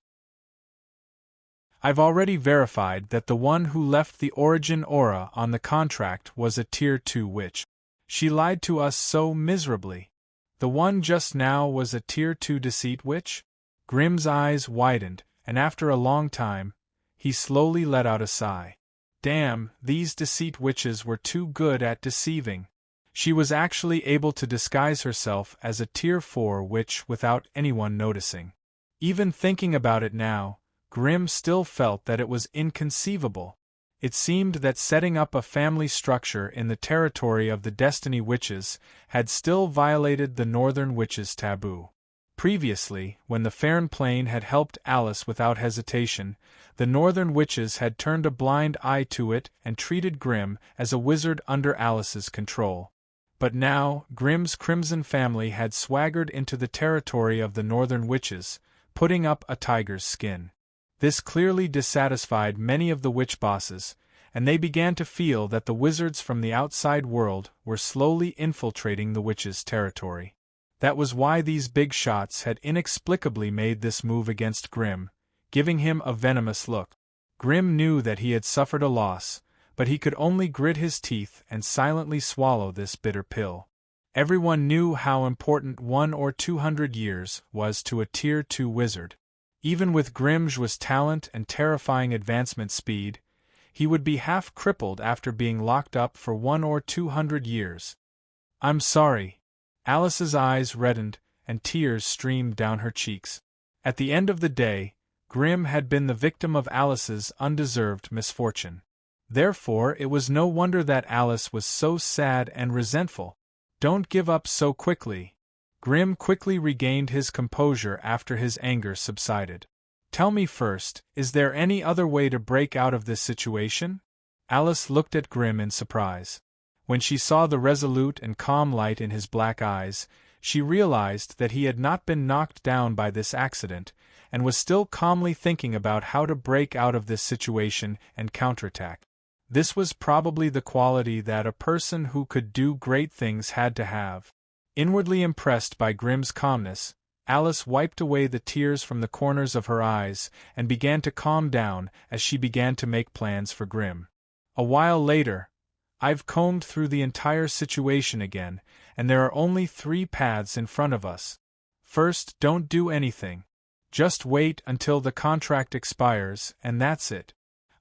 I've already verified that the one who left the origin aura on the contract was a Tier 2 witch. She lied to us so miserably. The one just now was a Tier 2 deceit witch? Grimm's eyes widened, and after a long time, he slowly let out a sigh. Damn, these deceit witches were too good at deceiving. She was actually able to disguise herself as a Tier 4 witch without anyone noticing. Even thinking about it now, Grimm still felt that it was inconceivable. It seemed that setting up a family structure in the territory of the Destiny Witches had still violated the Northern Witches' taboo. Previously, when the Fairn Plane had helped Alice without hesitation, the Northern Witches had turned a blind eye to it and treated Grimm as a wizard under Alice's control. But now, Grimm's Crimson family had swaggered into the territory of the Northern Witches, putting up a tiger's skin. This clearly dissatisfied many of the witch bosses, and they began to feel that the wizards from the outside world were slowly infiltrating the witches' territory. That was why these big shots had inexplicably made this move against Grimm, giving him a venomous look. Grimm knew that he had suffered a loss, but he could only grit his teeth and silently swallow this bitter pill. Everyone knew how important 100 or 200 years was to a Tier 2 wizard. Even with Grimm's talent and terrifying advancement speed, he would be half crippled after being locked up for 100 or 200 years. "I'm sorry." Alice's eyes reddened, and tears streamed down her cheeks. At the end of the day, Grimm had been the victim of Alice's undeserved misfortune. Therefore, it was no wonder that Alice was so sad and resentful. "Don't give up so quickly." Grimm quickly regained his composure after his anger subsided. "Tell me first, is there any other way to break out of this situation?" Alice looked at Grimm in surprise. When she saw the resolute and calm light in his black eyes, she realized that he had not been knocked down by this accident, and was still calmly thinking about how to break out of this situation and counterattack. This was probably the quality that a person who could do great things had to have. Inwardly impressed by Grimm's calmness, Alice wiped away the tears from the corners of her eyes and began to calm down as she began to make plans for Grimm. A while later, "I've combed through the entire situation again, and there are only 3 paths in front of us. First, don't do anything. Just wait until the contract expires, and that's it.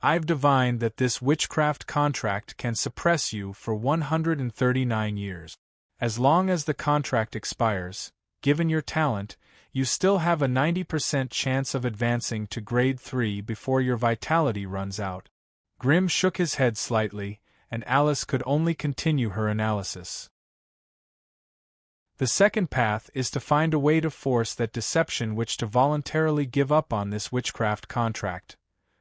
I've divined that this witchcraft contract can suppress you for 139 years. As long as the contract expires, given your talent, you still have a 90% chance of advancing to grade 3 before your vitality runs out." Grimm shook his head slightly, and Alice could only continue her analysis. "The second path is to find a way to force that deception which to voluntarily give up on this witchcraft contract."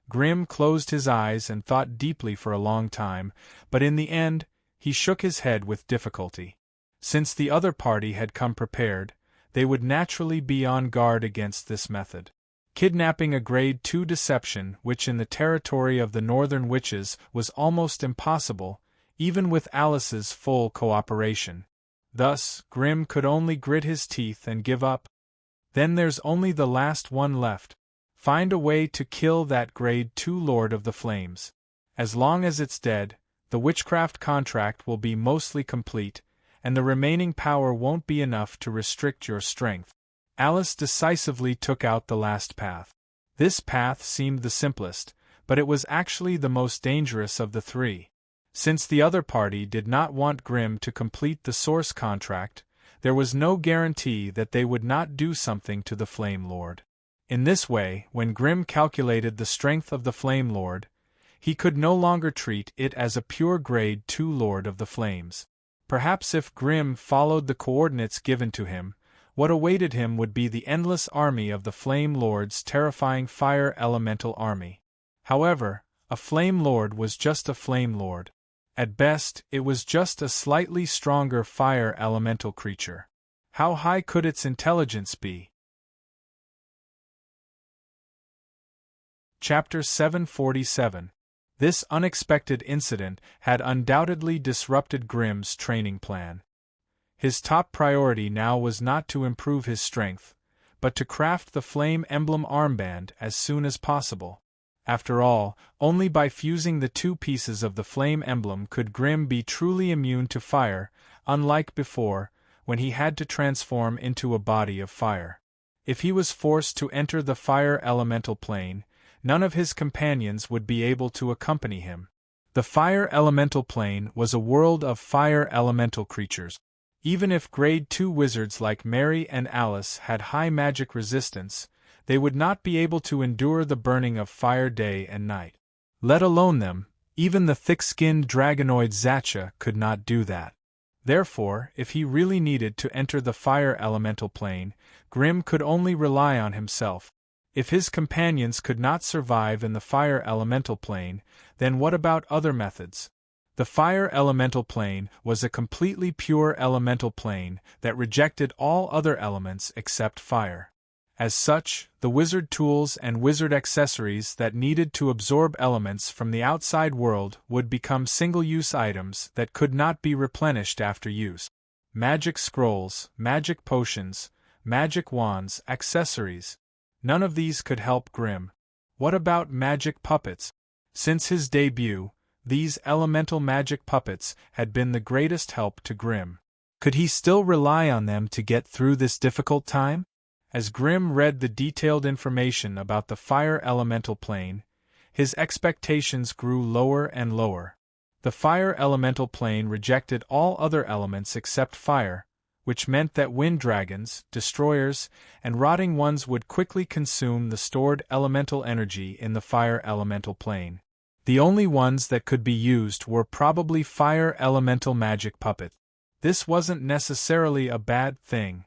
Grimm closed his eyes and thought deeply for a long time, but in the end, he shook his head with difficulty. Since the other party had come prepared, they would naturally be on guard against this method. Kidnapping a grade 2 deception, which in the territory of the Northern Witches was almost impossible, even with Alice's full cooperation. Thus, Grimm could only grit his teeth and give up. Then there's only the last one left. Find a way to kill that grade 2 Lord of the Flames. As long as it's dead, the witchcraft contract will be mostly complete, and the remaining power won't be enough to restrict your strength. Alice decisively took out the last path. This path seemed the simplest, but it was actually the most dangerous of the 3. Since the other party did not want Grimm to complete the source contract, there was no guarantee that they would not do something to the Flame Lord. In this way, when Grimm calculated the strength of the Flame Lord, he could no longer treat it as a pure grade 2 Lord of the Flames. Perhaps if Grimm followed the coordinates given to him, what awaited him would be the endless army of the Flame Lord's terrifying fire elemental army. However, a Flame Lord was just a Flame Lord. At best, it was just a slightly stronger fire elemental creature. How high could its intelligence be? Chapter 747. This unexpected incident had undoubtedly disrupted Grimm's training plan. His top priority now was not to improve his strength, but to craft the Flame Emblem armband as soon as possible. After all, only by fusing the 2 pieces of the Flame Emblem could Grimm be truly immune to fire, unlike before, when he had to transform into a body of fire. If he was forced to enter the fire elemental plane, none of his companions would be able to accompany him. The fire elemental plane was a world of fire elemental creatures. Even if grade 2 wizards like Mary and Alice had high magic resistance, they would not be able to endure the burning of fire day and night. Let alone them, even the thick-skinned dragonoid Zacha could not do that. Therefore, if he really needed to enter the fire elemental plane, Grimm could only rely on himself. If his companions could not survive in the fire elemental plane, then what about other methods? The fire elemental plane was a completely pure elemental plane that rejected all other elements except fire. As such, the wizard tools and wizard accessories that needed to absorb elements from the outside world would become single-use items that could not be replenished after use. Magic scrolls, magic potions, magic wands, accessories. None of these could help Grimm. What about magic puppets? Since his debut, these elemental magic puppets had been the greatest help to Grimm. Could he still rely on them to get through this difficult time? As Grimm read the detailed information about the fire elemental plane, his expectations grew lower and lower. The fire elemental plane rejected all other elements except fire, which meant that wind dragons, destroyers, and rotting ones would quickly consume the stored elemental energy in the fire elemental plane. The only ones that could be used were probably fire elemental magic puppets. This wasn't necessarily a bad thing.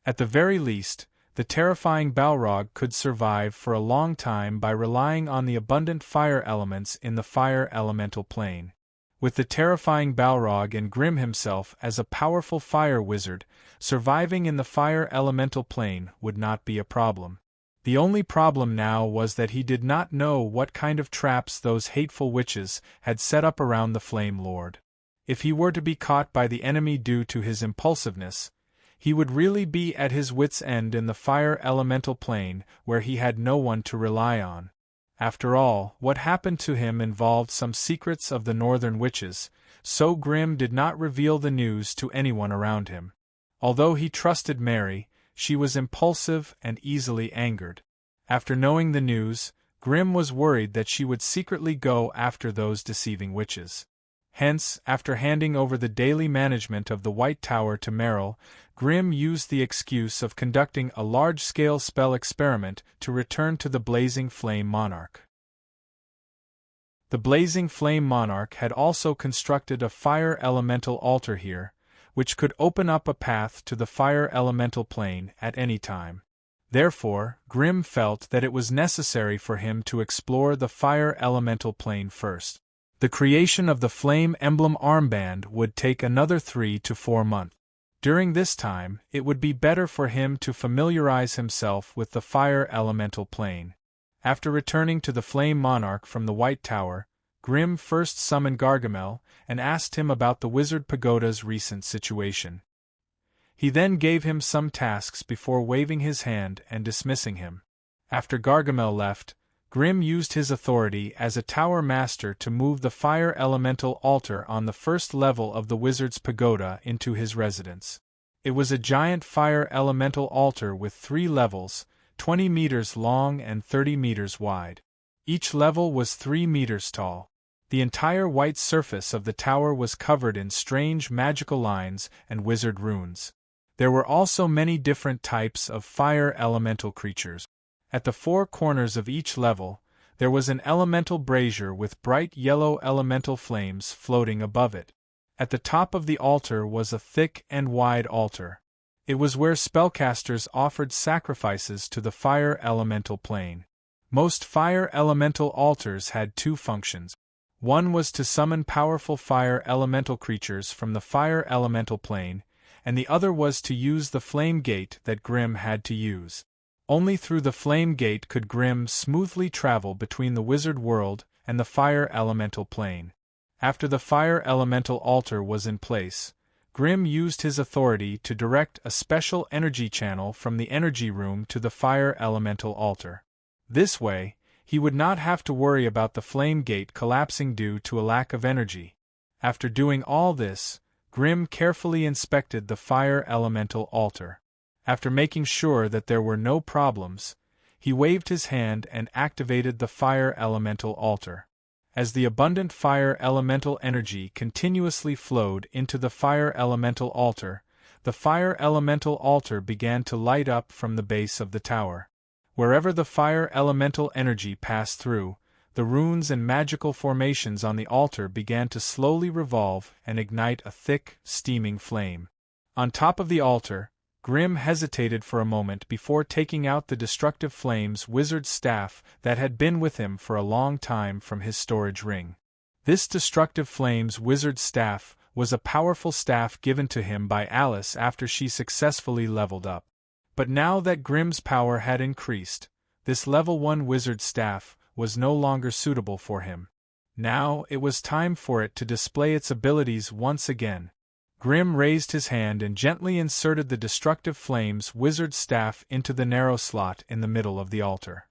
At the very least, the terrifying Balrog could survive for a long time by relying on the abundant fire elements in the fire elemental plane. With the terrifying Balrog and Grimm himself as a powerful fire wizard, surviving in the fire elemental plane would not be a problem. The only problem now was that he did not know what kind of traps those hateful witches had set up around the Flame Lord. If he were to be caught by the enemy due to his impulsiveness, he would really be at his wits' end in the fire elemental plane where he had no one to rely on. After all, what happened to him involved some secrets of the Northern Witches, so Grimm did not reveal the news to anyone around him. Although he trusted Mary, she was impulsive and easily angered. After knowing the news, Grimm was worried that she would secretly go after those deceiving witches. Hence, after handing over the daily management of the White Tower to Merrill, Grimm used the excuse of conducting a large-scale spell experiment to return to the Blazing Flame Monarch. The Blazing Flame Monarch had also constructed a fire elemental altar here, which could open up a path to the fire elemental plane at any time. Therefore, Grimm felt that it was necessary for him to explore the fire elemental plane first. The creation of the Flame Emblem armband would take another 3 to 4 months. During this time, it would be better for him to familiarize himself with the fire elemental plane. After returning to the Flame Monarch from the White Tower, Grimm first summoned Gargamel and asked him about the Wizard Pagoda's recent situation. He then gave him some tasks before waving his hand and dismissing him. After Gargamel left, Grimm used his authority as a tower master to move the fire elemental altar on the first level of the Wizard's Pagoda into his residence. It was a giant fire elemental altar with 3 levels, 20 meters long and 30 meters wide. Each level was 3 meters tall. The entire white surface of the tower was covered in strange magical lines and wizard runes. There were also many different types of fire elemental creatures. At the 4 corners of each level, there was an elemental brazier with bright yellow elemental flames floating above it. At the top of the altar was a thick and wide altar. It was where spellcasters offered sacrifices to the fire elemental plane. Most fire elemental altars had 2 functions. One was to summon powerful fire elemental creatures from the fire elemental plane, and the other was to use the flame gate that Grimm had to use. Only through the flame gate could Grimm smoothly travel between the wizard world and the fire elemental plane. After the fire elemental altar was in place, Grimm used his authority to direct a special energy channel from the energy room to the fire elemental altar. This way, he would not have to worry about the flame gate collapsing due to a lack of energy. After doing all this, Grimm carefully inspected the fire elemental altar. After making sure that there were no problems, he waved his hand and activated the fire elemental altar. As the abundant fire elemental energy continuously flowed into the fire elemental altar, the fire elemental altar began to light up from the base of the tower. Wherever the fire elemental energy passed through, the runes and magical formations on the altar began to slowly revolve and ignite a thick, steaming flame. On top of the altar, Grimm hesitated for a moment before taking out the destructive flame's wizard's staff that had been with him for a long time from his storage ring. This destructive flame's wizard's staff was a powerful staff given to him by Alice after she successfully leveled up. But now that Grimm's power had increased, this level 1 wizard staff was no longer suitable for him. Now it was time for it to display its abilities once again. Grimm raised his hand and gently inserted the destructive flame's wizard staff into the narrow slot in the middle of the altar.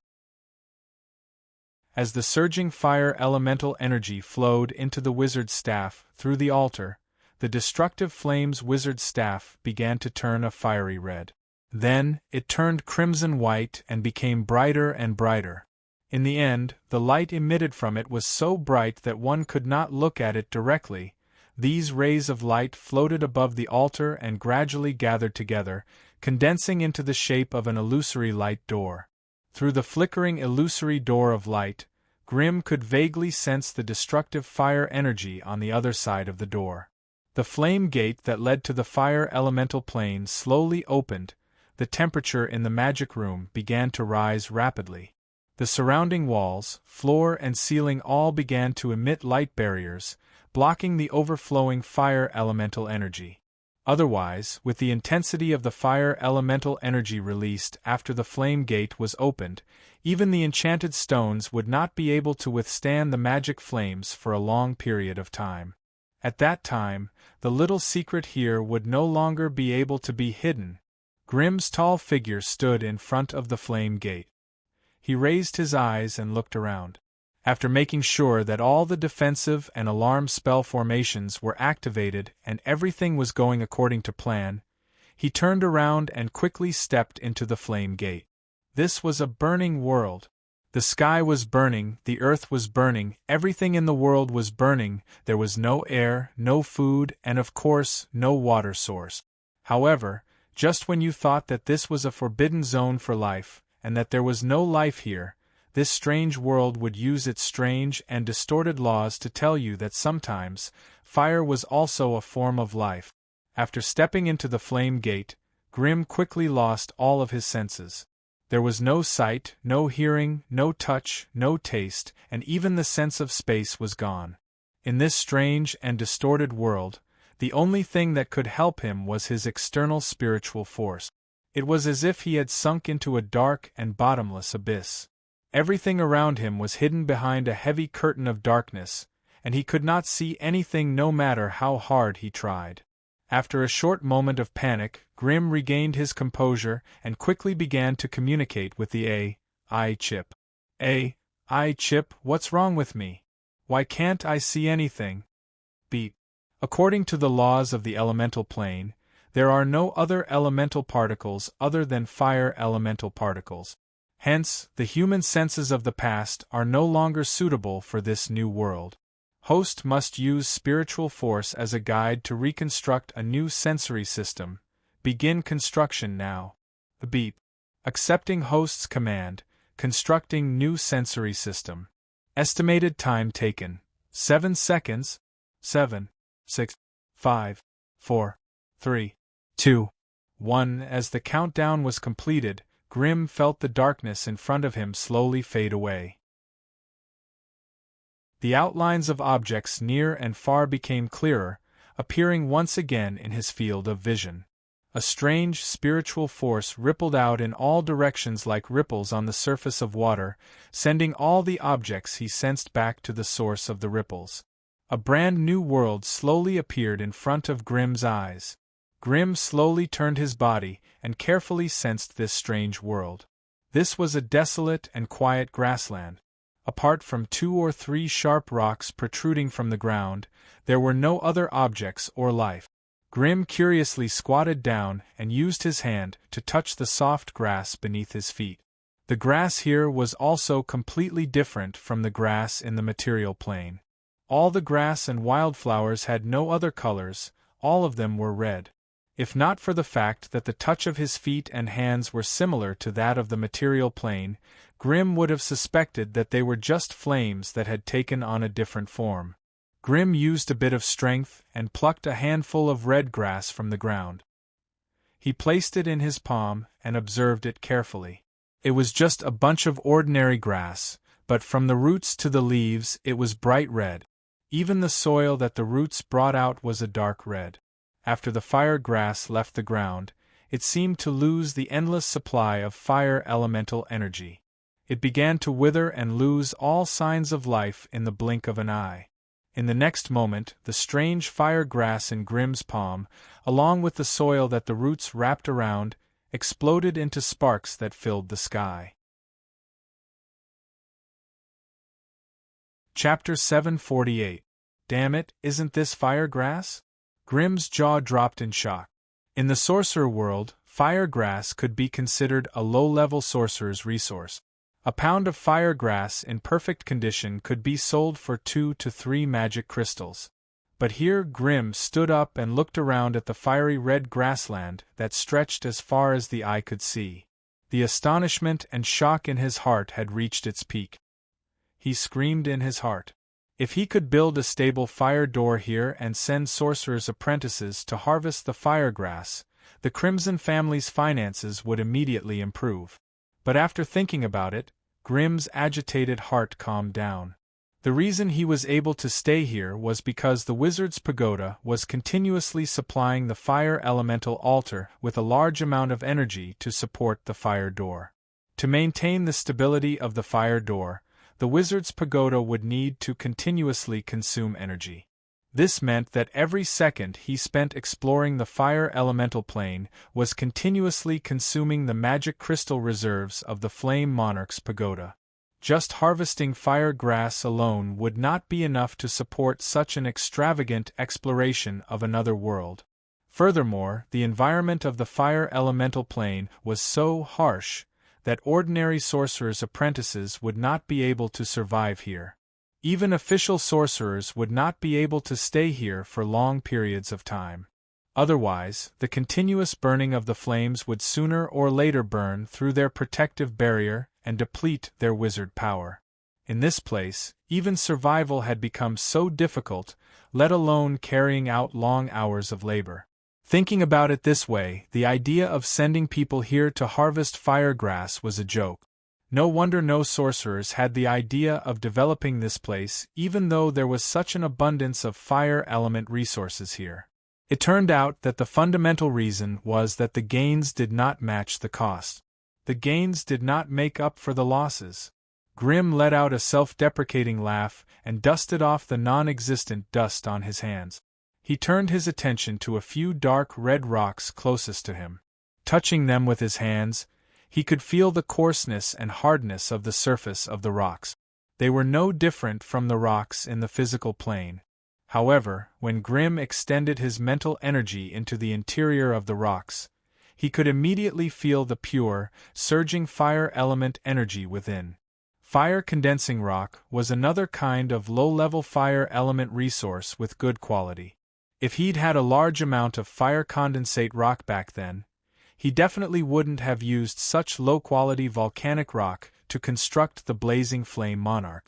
As the surging fire elemental energy flowed into the wizard staff through the altar, the destructive flame's wizard staff began to turn a fiery red. Then, it turned crimson-white and became brighter and brighter. In the end, the light emitted from it was so bright that one could not look at it directly. These rays of light floated above the altar and gradually gathered together, condensing into the shape of an illusory light door. Through the flickering illusory door of light, Grimm could vaguely sense the destructive fire energy on the other side of the door. The flame gate that led to the fire elemental plane slowly opened. The temperature in the magic room began to rise rapidly. The surrounding walls, floor and ceiling all began to emit light barriers, blocking the overflowing fire elemental energy. Otherwise, with the intensity of the fire elemental energy released after the flame gate was opened, even the enchanted stones would not be able to withstand the magic flames for a long period of time. At that time, the little secret here would no longer be able to be hidden. Grimm's tall figure stood in front of the flame gate. He raised his eyes and looked around. After making sure that all the defensive and alarm spell formations were activated and everything was going according to plan, he turned around and quickly stepped into the flame gate. This was a burning world. The sky was burning, the earth was burning, everything in the world was burning, there was no air, no food, and of course, no water source. However, just when you thought that this was a forbidden zone for life, and that there was no life here, this strange world would use its strange and distorted laws to tell you that sometimes, fire was also a form of life. After stepping into the flame gate, Grimm quickly lost all of his senses. There was no sight, no hearing, no touch, no taste, and even the sense of space was gone. In this strange and distorted world, the only thing that could help him was his external spiritual force. It was as if he had sunk into a dark and bottomless abyss. Everything around him was hidden behind a heavy curtain of darkness, and he could not see anything no matter how hard he tried. After a short moment of panic, Grimm regained his composure and quickly began to communicate with the AI chip. AI chip, what's wrong with me? Why can't I see anything? Beep. According to the laws of the elemental plane, there are no other elemental particles other than fire elemental particles. Hence, the human senses of the past are no longer suitable for this new world. Host must use spiritual force as a guide to reconstruct a new sensory system. Begin construction now. Beep. Accepting host's command. Constructing new sensory system. Estimated time taken: 7 seconds. 7, 6, 5, 4, 3, 2, 1. As the countdown was completed, Grimm felt the darkness in front of him slowly fade away. The outlines of objects near and far became clearer, appearing once again in his field of vision. A strange spiritual force rippled out in all directions like ripples on the surface of water, sending all the objects he sensed back to the source of the ripples. A brand new world slowly appeared in front of Grimm's eyes. Grimm slowly turned his body and carefully sensed this strange world. This was a desolate and quiet grassland. Apart from 2 or 3 sharp rocks protruding from the ground, there were no other objects or life. Grimm curiously squatted down and used his hand to touch the soft grass beneath his feet. The grass here was also completely different from the grass in the material plane. All the grass and wildflowers had no other colors, all of them were red. If not for the fact that the touch of his feet and hands were similar to that of the material plane, Grimm would have suspected that they were just flames that had taken on a different form. Grimm used a bit of strength and plucked a handful of red grass from the ground. He placed it in his palm and observed it carefully. It was just a bunch of ordinary grass, but from the roots to the leaves it was bright red. Even the soil that the roots brought out was a dark red. After the fire grass left the ground, it seemed to lose the endless supply of fire elemental energy. It began to wither and lose all signs of life in the blink of an eye. In the next moment, the strange fire grass in Grimm's palm, along with the soil that the roots wrapped around, exploded into sparks that filled the sky. Chapter 748. Damn it, isn't this fire grass? Grimm's jaw dropped in shock. In the sorcerer world, fire grass could be considered a low-level sorcerer's resource. A pound of fire grass in perfect condition could be sold for 2 to 3 magic crystals. But here Grimm stood up and looked around at the fiery red grassland that stretched as far as the eye could see. The astonishment and shock in his heart had reached its peak. He screamed in his heart. If he could build a stable fire door here and send sorcerers' apprentices to harvest the fire grass, the Crimson family's finances would immediately improve. But after thinking about it, Grimm's agitated heart calmed down. The reason he was able to stay here was because the wizard's pagoda was continuously supplying the fire elemental altar with a large amount of energy to support the fire door. To maintain the stability of the fire door, the wizard's pagoda would need to continuously consume energy. This meant that every second he spent exploring the fire elemental plane was continuously consuming the magic crystal reserves of the Flame Monarch's pagoda. Just harvesting fire grass alone would not be enough to support such an extravagant exploration of another world. Furthermore, the environment of the fire elemental plane was so harsh that ordinary sorcerers' apprentices would not be able to survive here. Even official sorcerers would not be able to stay here for long periods of time. Otherwise, the continuous burning of the flames would sooner or later burn through their protective barrier and deplete their wizard power. In this place, even survival had become so difficult, let alone carrying out long hours of labor. Thinking about it this way, the idea of sending people here to harvest fire grass was a joke. No wonder no sorcerers had the idea of developing this place, even though there was such an abundance of fire element resources here. It turned out that the fundamental reason was that the gains did not match the cost. The gains did not make up for the losses. Grimm let out a self-deprecating laugh and dusted off the non-existent dust on his hands. He turned his attention to a few dark red rocks closest to him. Touching them with his hands, he could feel the coarseness and hardness of the surface of the rocks. They were no different from the rocks in the physical plane. However, when Grimm extended his mental energy into the interior of the rocks, he could immediately feel the pure, surging fire element energy within. Fire-condensing rock was another kind of low-level fire element resource with good quality. If he'd had a large amount of fire condensate rock back then, he definitely wouldn't have used such low-quality volcanic rock to construct the blazing flame monarch.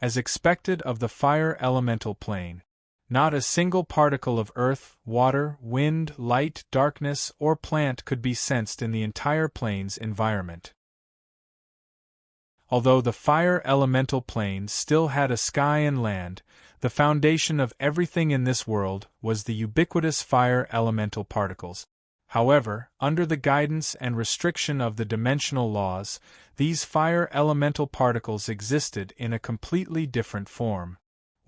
As expected of the fire elemental plane, not a single particle of earth, water, wind, light, darkness, or plant could be sensed in the entire plane's environment. Although the fire elemental plane still had a sky and land, the foundation of everything in this world was the ubiquitous fire elemental particles. However, under the guidance and restriction of the dimensional laws, these fire elemental particles existed in a completely different form.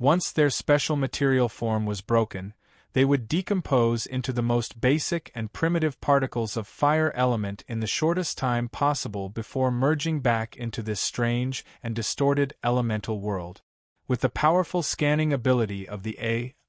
Once their special material form was broken, they would decompose into the most basic and primitive particles of fire element in the shortest time possible before merging back into this strange and distorted elemental world. With the powerful scanning ability of the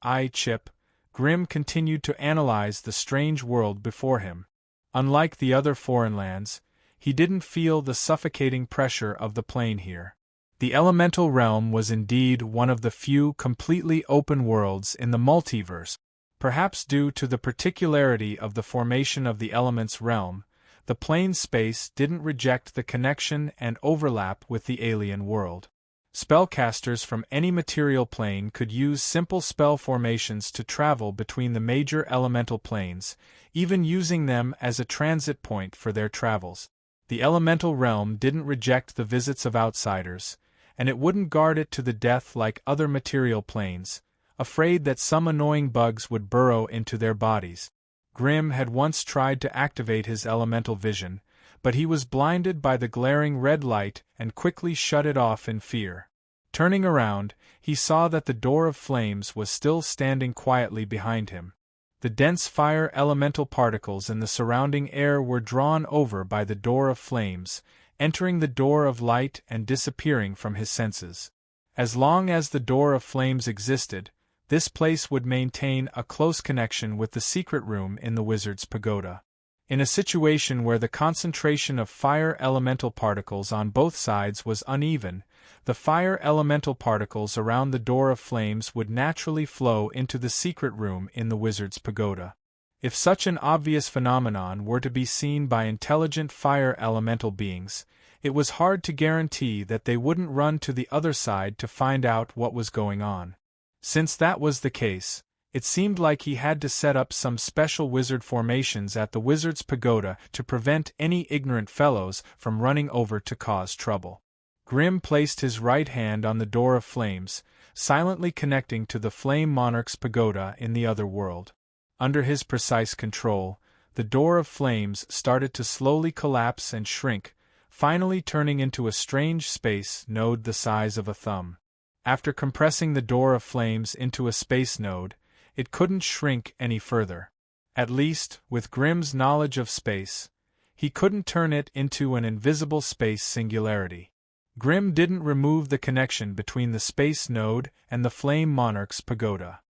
AI chip, Grimm continued to analyze the strange world before him. Unlike the other foreign lands, he didn't feel the suffocating pressure of the plane here. The elemental realm was indeed one of the few completely open worlds in the multiverse. Perhaps due to the particularity of the formation of the elements realm, the plane space didn't reject the connection and overlap with the alien world. Spellcasters from any material plane could use simple spell formations to travel between the major elemental planes, even using them as a transit point for their travels. The elemental realm didn't reject the visits of outsiders, and it wouldn't guard it to the death like other material planes, afraid that some annoying bugs would burrow into their bodies. Grimm had once tried to activate his elemental vision, but he was blinded by the glaring red light and quickly shut it off in fear. Turning around, he saw that the door of flames was still standing quietly behind him. The dense fire elemental particles in the surrounding air were drawn over by the door of flames, entering the door of light and disappearing from his senses. As long as the door of flames existed, this place would maintain a close connection with the secret room in the wizard's pagoda. In a situation where the concentration of fire elemental particles on both sides was uneven, the fire elemental particles around the door of flames would naturally flow into the secret room in the wizard's pagoda. If such an obvious phenomenon were to be seen by intelligent fire elemental beings, it was hard to guarantee that they wouldn't run to the other side to find out what was going on. Since that was the case, it seemed like he had to set up some special wizard formations at the wizard's pagoda to prevent any ignorant fellows from running over to cause trouble. Grim placed his right hand on the door of flames, silently connecting to the Flame Monarch's pagoda in the other world. Under his precise control, the door of flames started to slowly collapse and shrink, finally turning into a strange space node the size of a thumb. After compressing the door of flames into a space node, it couldn't shrink any further. At least, with Grim's knowledge of space, he couldn't turn it into an invisible space singularity. Grim didn't remove the connection between the space node and the Flame Monarch's pagoda.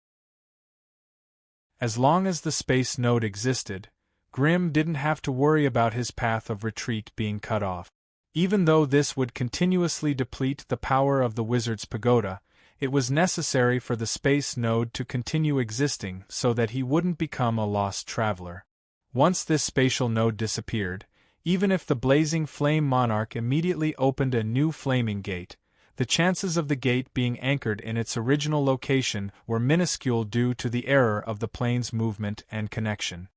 As long as the space node existed, Grim didn't have to worry about his path of retreat being cut off. Even though this would continuously deplete the power of the wizard's pagoda, it was necessary for the space node to continue existing so that he wouldn't become a lost traveler. Once this spatial node disappeared, even if the blazing flame monarch immediately opened a new flaming gate, the chances of the gate being anchored in its original location were minuscule due to the error of the plane's movement and connection.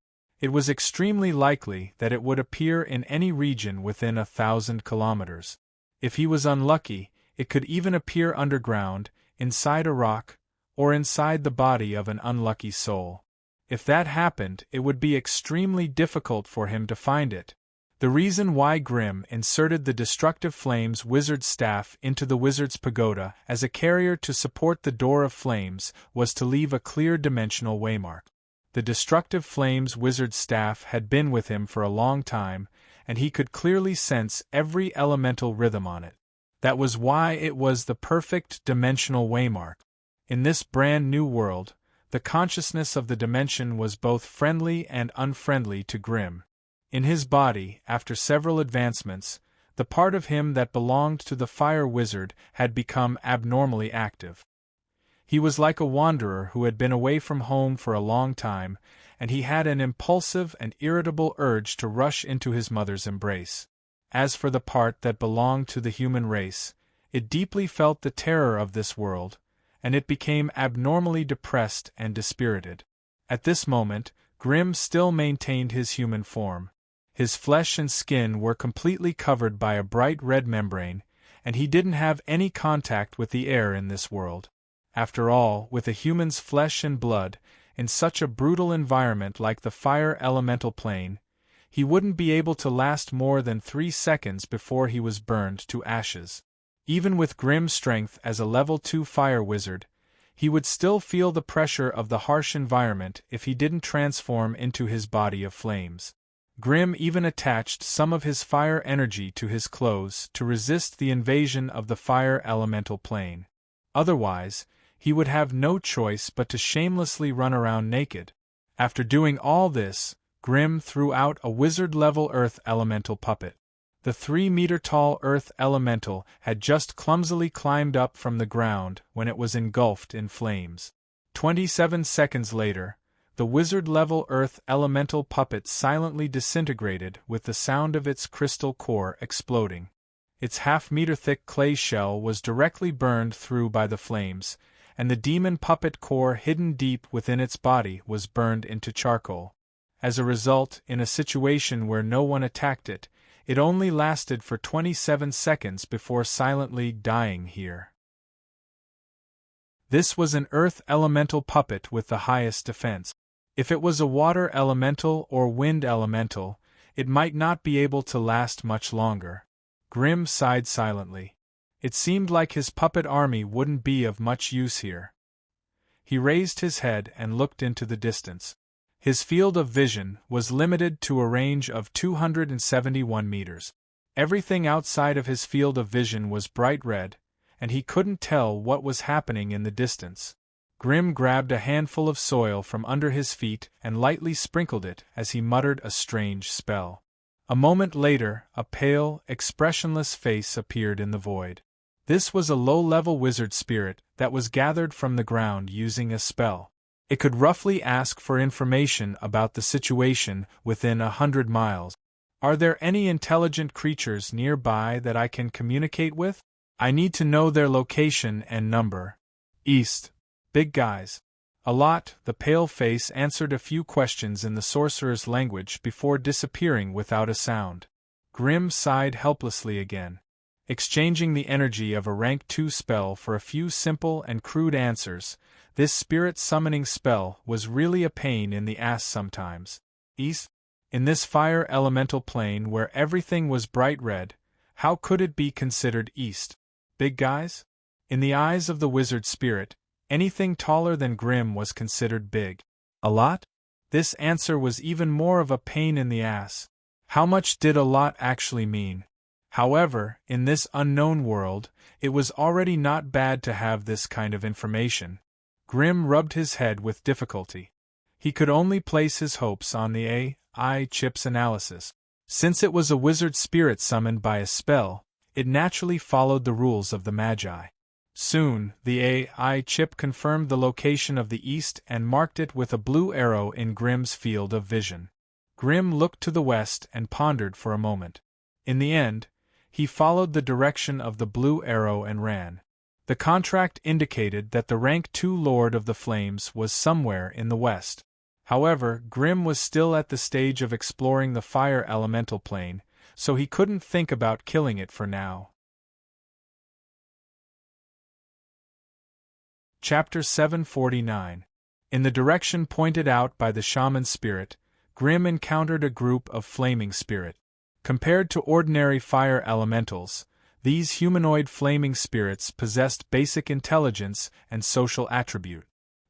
It was extremely likely that it would appear in any region within 1,000 kilometers. If he was unlucky, it could even appear underground, inside a rock, or inside the body of an unlucky soul. If that happened, it would be extremely difficult for him to find it. The reason why Grim inserted the Destructive Flames wizard's staff into the wizard's pagoda as a carrier to support the Door of Flames was to leave a clear dimensional waymark. The Destructive Flames wizard's staff had been with him for a long time, and he could clearly sense every elemental rhythm on it. That was why it was the perfect dimensional waymark. In this brand new world, the consciousness of the dimension was both friendly and unfriendly to Grim. In his body, after several advancements, the part of him that belonged to the fire wizard had become abnormally active. He was like a wanderer who had been away from home for a long time, and he had an impulsive and irritable urge to rush into his mother's embrace. As for the part that belonged to the human race, it deeply felt the terror of this world, and it became abnormally depressed and dispirited. At this moment, Grim still maintained his human form. His flesh and skin were completely covered by a bright red membrane, and he didn't have any contact with the air in this world. After all, with a human's flesh and blood, in such a brutal environment like the fire elemental plane, he wouldn't be able to last more than 3 seconds before he was burned to ashes. Even with Grim's strength as a level 2 fire wizard, he would still feel the pressure of the harsh environment if he didn't transform into his body of flames. Grim even attached some of his fire energy to his clothes to resist the invasion of the fire elemental plane. Otherwise, he would have no choice but to shamelessly run around naked. After doing all this, Grim threw out a wizard-level earth elemental puppet. The 3-meter-tall earth elemental had just clumsily climbed up from the ground when it was engulfed in flames. 27 seconds later, the wizard-level earth elemental puppet silently disintegrated with the sound of its crystal core exploding. Its half-meter-thick clay shell was directly burned through by the flames, and the demon puppet core hidden deep within its body was burned into charcoal. As a result, in a situation where no one attacked it, it only lasted for 27 seconds before silently dying here. This was an earth elemental puppet with the highest defense. If it was a water elemental or wind elemental, it might not be able to last much longer. Grim sighed silently. It seemed like his puppet army wouldn't be of much use here. He raised his head and looked into the distance. His field of vision was limited to a range of 271 meters. Everything outside of his field of vision was bright red, and he couldn't tell what was happening in the distance. Grim grabbed a handful of soil from under his feet and lightly sprinkled it as he muttered a strange spell. A moment later, a pale, expressionless face appeared in the void. This was a low-level wizard spirit that was gathered from the ground using a spell. It could roughly ask for information about the situation within 100 miles. Are there any intelligent creatures nearby that I can communicate with? I need to know their location and number. East. Big guys. A lot. The pale face answered a few questions in the sorcerer's language before disappearing without a sound. Grim sighed helplessly again. Exchanging the energy of a rank 2 spell for a few simple and crude answers, this spirit-summoning spell was really a pain in the ass sometimes. East? In this fire elemental plane where everything was bright red, how could it be considered East? Big guys? In the eyes of the wizard spirit, anything taller than Grim was considered big. A lot? This answer was even more of a pain in the ass. How much did a lot actually mean? However, in this unknown world, it was already not bad to have this kind of information. Grim rubbed his head with difficulty. He could only place his hopes on the AI chip's analysis. Since it was a wizard spirit summoned by a spell, it naturally followed the rules of the Magi. Soon, the AI chip confirmed the location of the east and marked it with a blue arrow in Grim's field of vision. Grim looked to the west and pondered for a moment. In the end, he followed the direction of the blue arrow and ran. The contract indicated that the rank 2 Lord of the Flames was somewhere in the west. However, Grim was still at the stage of exploring the fire elemental plane, so he couldn't think about killing it for now. Chapter 749. In the direction pointed out by the shaman spirit, Grim encountered a group of flaming spirit. Compared to ordinary fire elementals, these humanoid flaming spirits possessed basic intelligence and social attribute.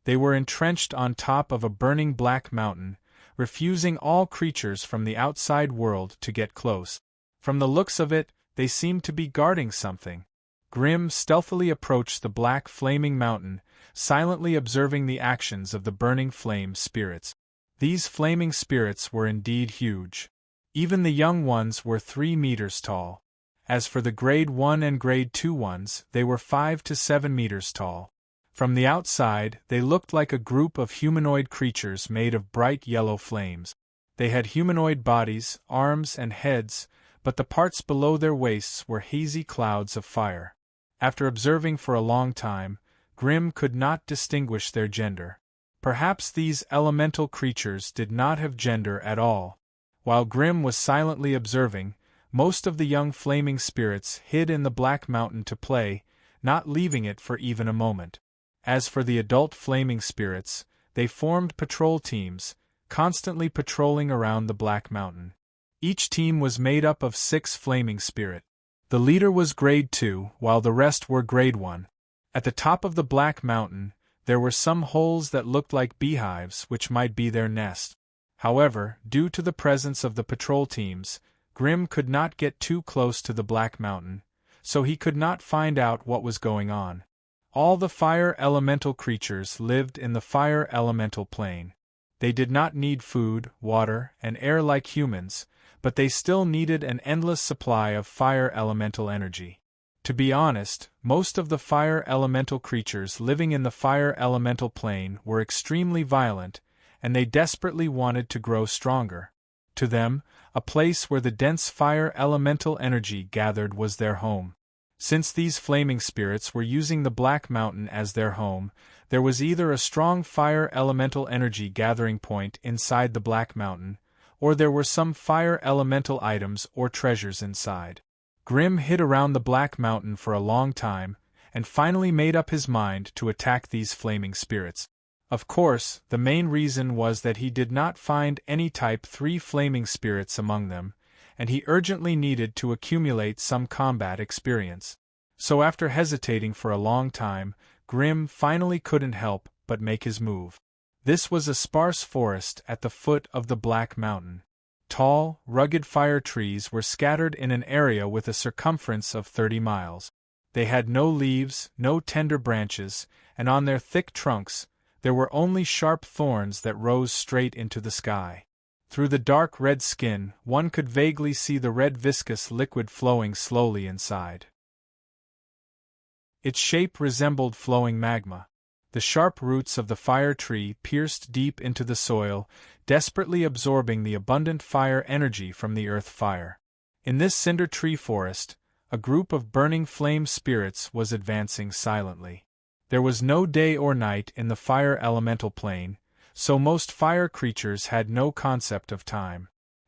They were entrenched on top of a burning black mountain, refusing all creatures from the outside world to get close. From the looks of it, they seemed to be guarding something. Grim stealthily approached the black flaming mountain, silently observing the actions of the burning flame spirits. These flaming spirits were indeed huge. Even the young ones were 3 meters tall. As for the grade 1 and grade 2 ones, they were 5 to 7 meters tall. From the outside, they looked like a group of humanoid creatures made of bright yellow flames. They had humanoid bodies, arms, and heads, but the parts below their waists were hazy clouds of fire. After observing for a long time, Grim could not distinguish their gender. Perhaps these elemental creatures did not have gender at all. While Grim was silently observing, most of the young flaming spirits hid in the black mountain to play, not leaving it for even a moment. As for the adult flaming spirits, they formed patrol teams, constantly patrolling around the black mountain. Each team was made up of 6 flaming spirit. The leader was grade 2, while the rest were grade 1. At the top of the black mountain, there were some holes that looked like beehives, which might be their nest. However, due to the presence of the patrol teams, Grim could not get too close to the black mountain, so he could not find out what was going on. All the fire elemental creatures lived in the fire elemental plane. They did not need food, water, and air like humans, but they still needed an endless supply of fire elemental energy. To be honest, most of the fire elemental creatures living in the fire elemental plane were extremely violent, and they desperately wanted to grow stronger. To them, a place where the dense fire elemental energy gathered was their home. Since these flaming spirits were using the Black Mountain as their home, there was either a strong fire elemental energy gathering point inside the Black Mountain, or there were some fire elemental items or treasures inside. Grim hid around the Black Mountain for a long time, and finally made up his mind to attack these flaming spirits. Of course, the main reason was that he did not find any Type 3 flaming spirits among them, and he urgently needed to accumulate some combat experience. So after hesitating for a long time, Grim finally couldn't help but make his move. This was a sparse forest at the foot of the Black Mountain. Tall, rugged fire trees were scattered in an area with a circumference of 30 miles. They had no leaves, no tender branches, and on their thick trunks, there were only sharp thorns that rose straight into the sky. Through the dark red skin, one could vaguely see the red viscous liquid flowing slowly inside. Its shape resembled flowing magma. The sharp roots of the fire tree pierced deep into the soil, desperately absorbing the abundant fire energy from the earth fire. In this cinder tree forest, a group of burning flame spirits was advancing silently. There was no day or night in the fire elemental plane, so most fire creatures had no concept of time.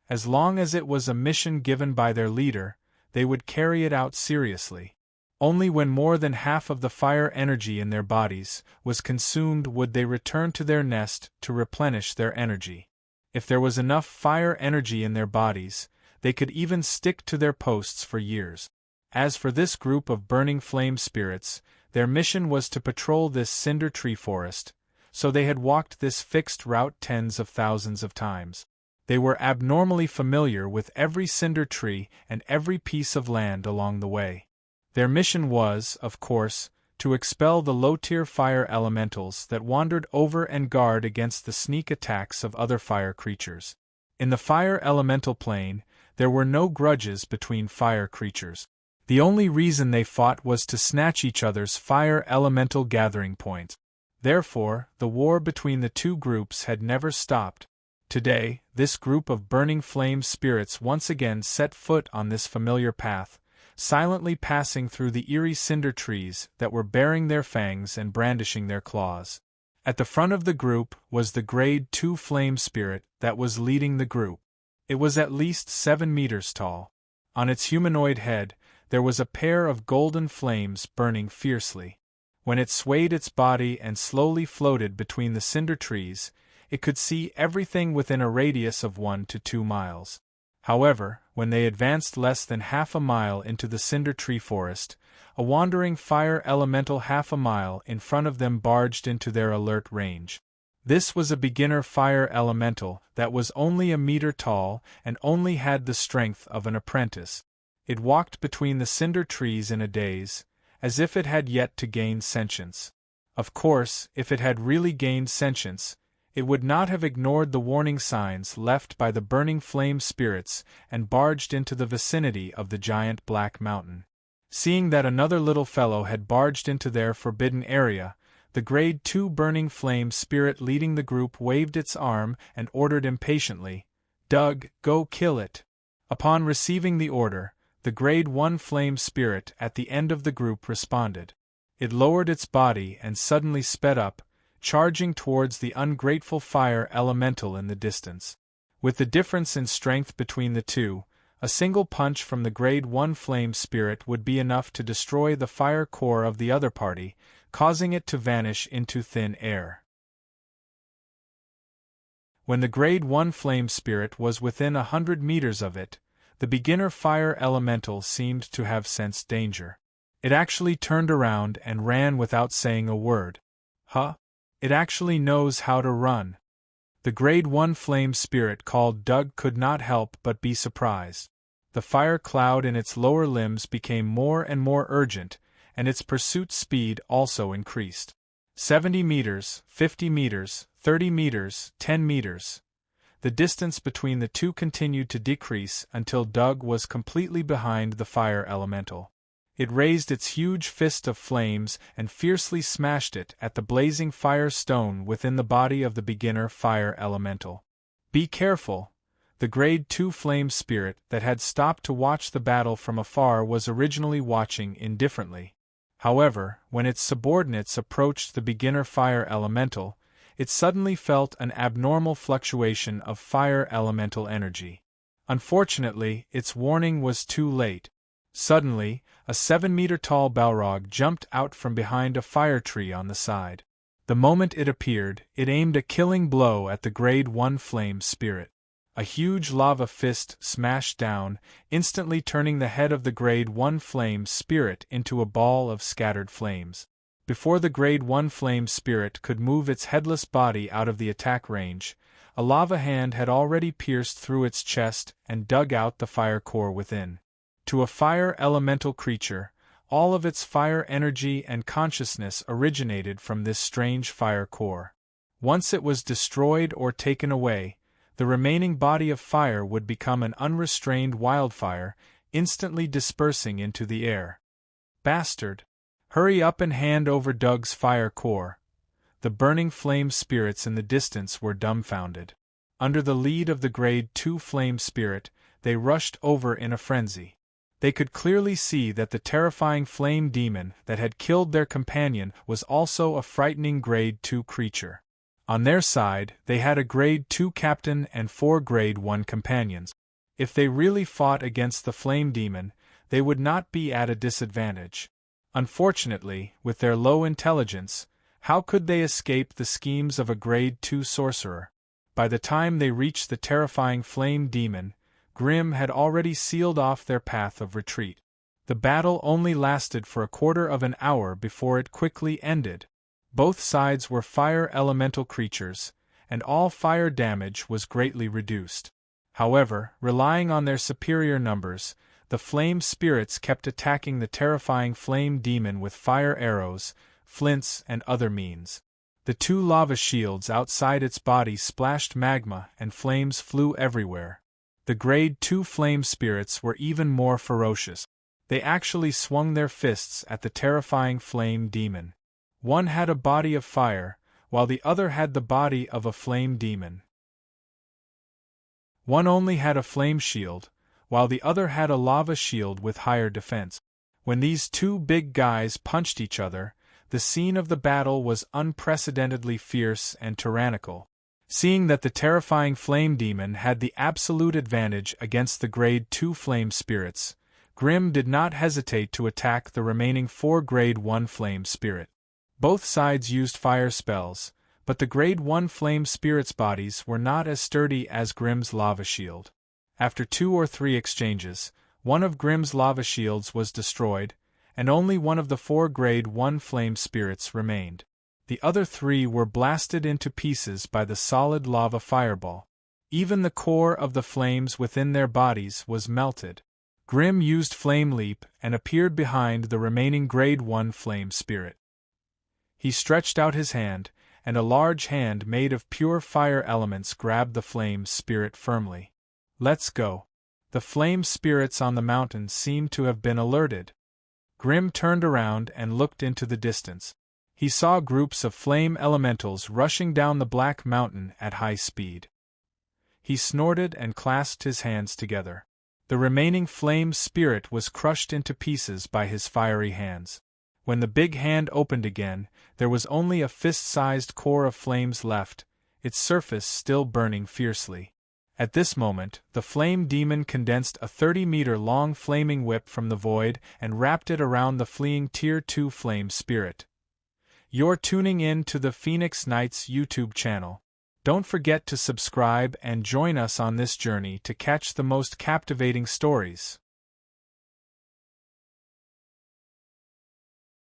As long as it was a mission given by their leader, they would carry it out seriously. Only when more than half of the fire energy in their bodies was consumed would they return to their nest to replenish their energy. If there was enough fire energy in their bodies, they could even stick to their posts for years. As for this group of burning flame spirits, their mission was to patrol this cinder tree forest, so they had walked this fixed route tens of thousands of times. They were abnormally familiar with every cinder tree and every piece of land along the way. Their mission was, of course, to expel the low-tier fire elementals that wandered over and guard against the sneak attacks of other fire creatures. In the fire elemental plane, there were no grudges between fire creatures. The only reason they fought was to snatch each other's fire elemental gathering points. Therefore, the war between the two groups had never stopped. Today, this group of burning flame spirits once again set foot on this familiar path, silently passing through the eerie cinder trees that were baring their fangs and brandishing their claws. At the front of the group was the Grade 2 flame spirit that was leading the group. It was at least 7 meters tall. On its humanoid head, there was a pair of golden flames burning fiercely. When it swayed its body and slowly floated between the cinder trees, it could see everything within a radius of 1 to 2 miles. However, when they advanced less than half a mile into the cinder tree forest, a wandering fire elemental half a mile in front of them barged into their alert range. This was a beginner fire elemental that was only a meter tall and only had the strength of an apprentice. It walked between the cinder trees in a daze, as if it had yet to gain sentience. Of course, if it had really gained sentience, it would not have ignored the warning signs left by the burning flame spirits and barged into the vicinity of the giant black mountain. Seeing that another little fellow had barged into their forbidden area, the Grade 2 burning flame spirit leading the group waved its arm and ordered impatiently, "Doug, go kill it." Upon receiving the order, the Grade 1 flame spirit at the end of the group responded. It lowered its body and suddenly sped up, charging towards the ungrateful fire elemental in the distance. With the difference in strength between the two, a single punch from the Grade 1 flame spirit would be enough to destroy the fire core of the other party, causing it to vanish into thin air. When the Grade 1 flame spirit was within 100 meters of it, the beginner fire elemental seemed to have sensed danger. It actually turned around and ran without saying a word. Huh? It actually knows how to run. The Grade 1 flame spirit called Doug could not help but be surprised. The fire cloud in its lower limbs became more and more urgent, and its pursuit speed also increased. 70 meters, 50 meters, 30 meters, 10 meters. The distance between the two continued to decrease until Doug was completely behind the fire elemental. It raised its huge fist of flames and fiercely smashed it at the blazing fire stone within the body of the beginner fire elemental. Be careful! The Grade 2 flame spirit that had stopped to watch the battle from afar was originally watching indifferently. However, when its subordinates approached the beginner fire elemental, it suddenly felt an abnormal fluctuation of fire elemental energy. Unfortunately, its warning was too late. Suddenly, a 7-meter-tall Balrog jumped out from behind a fire tree on the side. The moment it appeared, it aimed a killing blow at the Grade 1 flame spirit. A huge lava fist smashed down, instantly turning the head of the Grade 1 flame spirit into a ball of scattered flames. Before the Grade 1 flame spirit could move its headless body out of the attack range, a lava hand had already pierced through its chest and dug out the fire core within. To a fire elemental creature, all of its fire energy and consciousness originated from this strange fire core. Once it was destroyed or taken away, the remaining body of fire would become an unrestrained wildfire, instantly dispersing into the air. Bastard! Hurry up and hand over Doug's fire core. The burning flame spirits in the distance were dumbfounded. Under the lead of the Grade 2 flame spirit, they rushed over in a frenzy. They could clearly see that the terrifying flame demon that had killed their companion was also a frightening Grade 2 creature. On their side, they had a Grade 2 captain and 4 Grade 1 companions. If they really fought against the flame demon, they would not be at a disadvantage. Unfortunately, with their low intelligence, how could they escape the schemes of a Grade 2 sorcerer? By the time they reached the terrifying flame demon, Grimm had already sealed off their path of retreat. The battle only lasted for a quarter of an hour before it quickly ended. Both sides were fire elemental creatures, and all fire damage was greatly reduced. However, relying on their superior numbers, the flame spirits kept attacking the terrifying flame demon with fire arrows, flints, and other means. The two lava shields outside its body splashed magma and flames flew everywhere. The Grade 2 flame spirits were even more ferocious. They actually swung their fists at the terrifying flame demon. One had a body of fire, while the other had the body of a flame demon. One only had a flame shield, while the other had a lava shield with higher defense. When these two big guys punched each other, the scene of the battle was unprecedentedly fierce and tyrannical. Seeing that the terrifying flame demon had the absolute advantage against the Grade 2 flame spirits, Grimm did not hesitate to attack the remaining 4 Grade 1 flame spirit. Both sides used fire spells, but the Grade 1 flame spirits' bodies were not as sturdy as Grimm's lava shield. After 2 or 3 exchanges, one of Grimm's lava shields was destroyed, and only one of the 4 Grade 1 flame spirits remained. The other 3 were blasted into pieces by the solid lava fireball. Even the core of the flames within their bodies was melted. Grimm used Flame Leap and appeared behind the remaining Grade 1 flame spirit. He stretched out his hand, and a large hand made of pure fire elements grabbed the flame spirit firmly. "Let's go." The flame spirits on the mountain seemed to have been alerted. Grimm turned around and looked into the distance. He saw groups of flame elementals rushing down the black mountain at high speed. He snorted and clasped his hands together. The remaining flame spirit was crushed into pieces by his fiery hands. When the big hand opened again, there was only a fist-sized core of flames left, its surface still burning fiercely. At this moment, the flame demon condensed a 30-meter-long flaming whip from the void and wrapped it around the fleeing Tier 2 flame spirit. You're tuning in to the Phoenix Knights YouTube channel. Don't forget to subscribe and join us on this journey to catch the most captivating stories.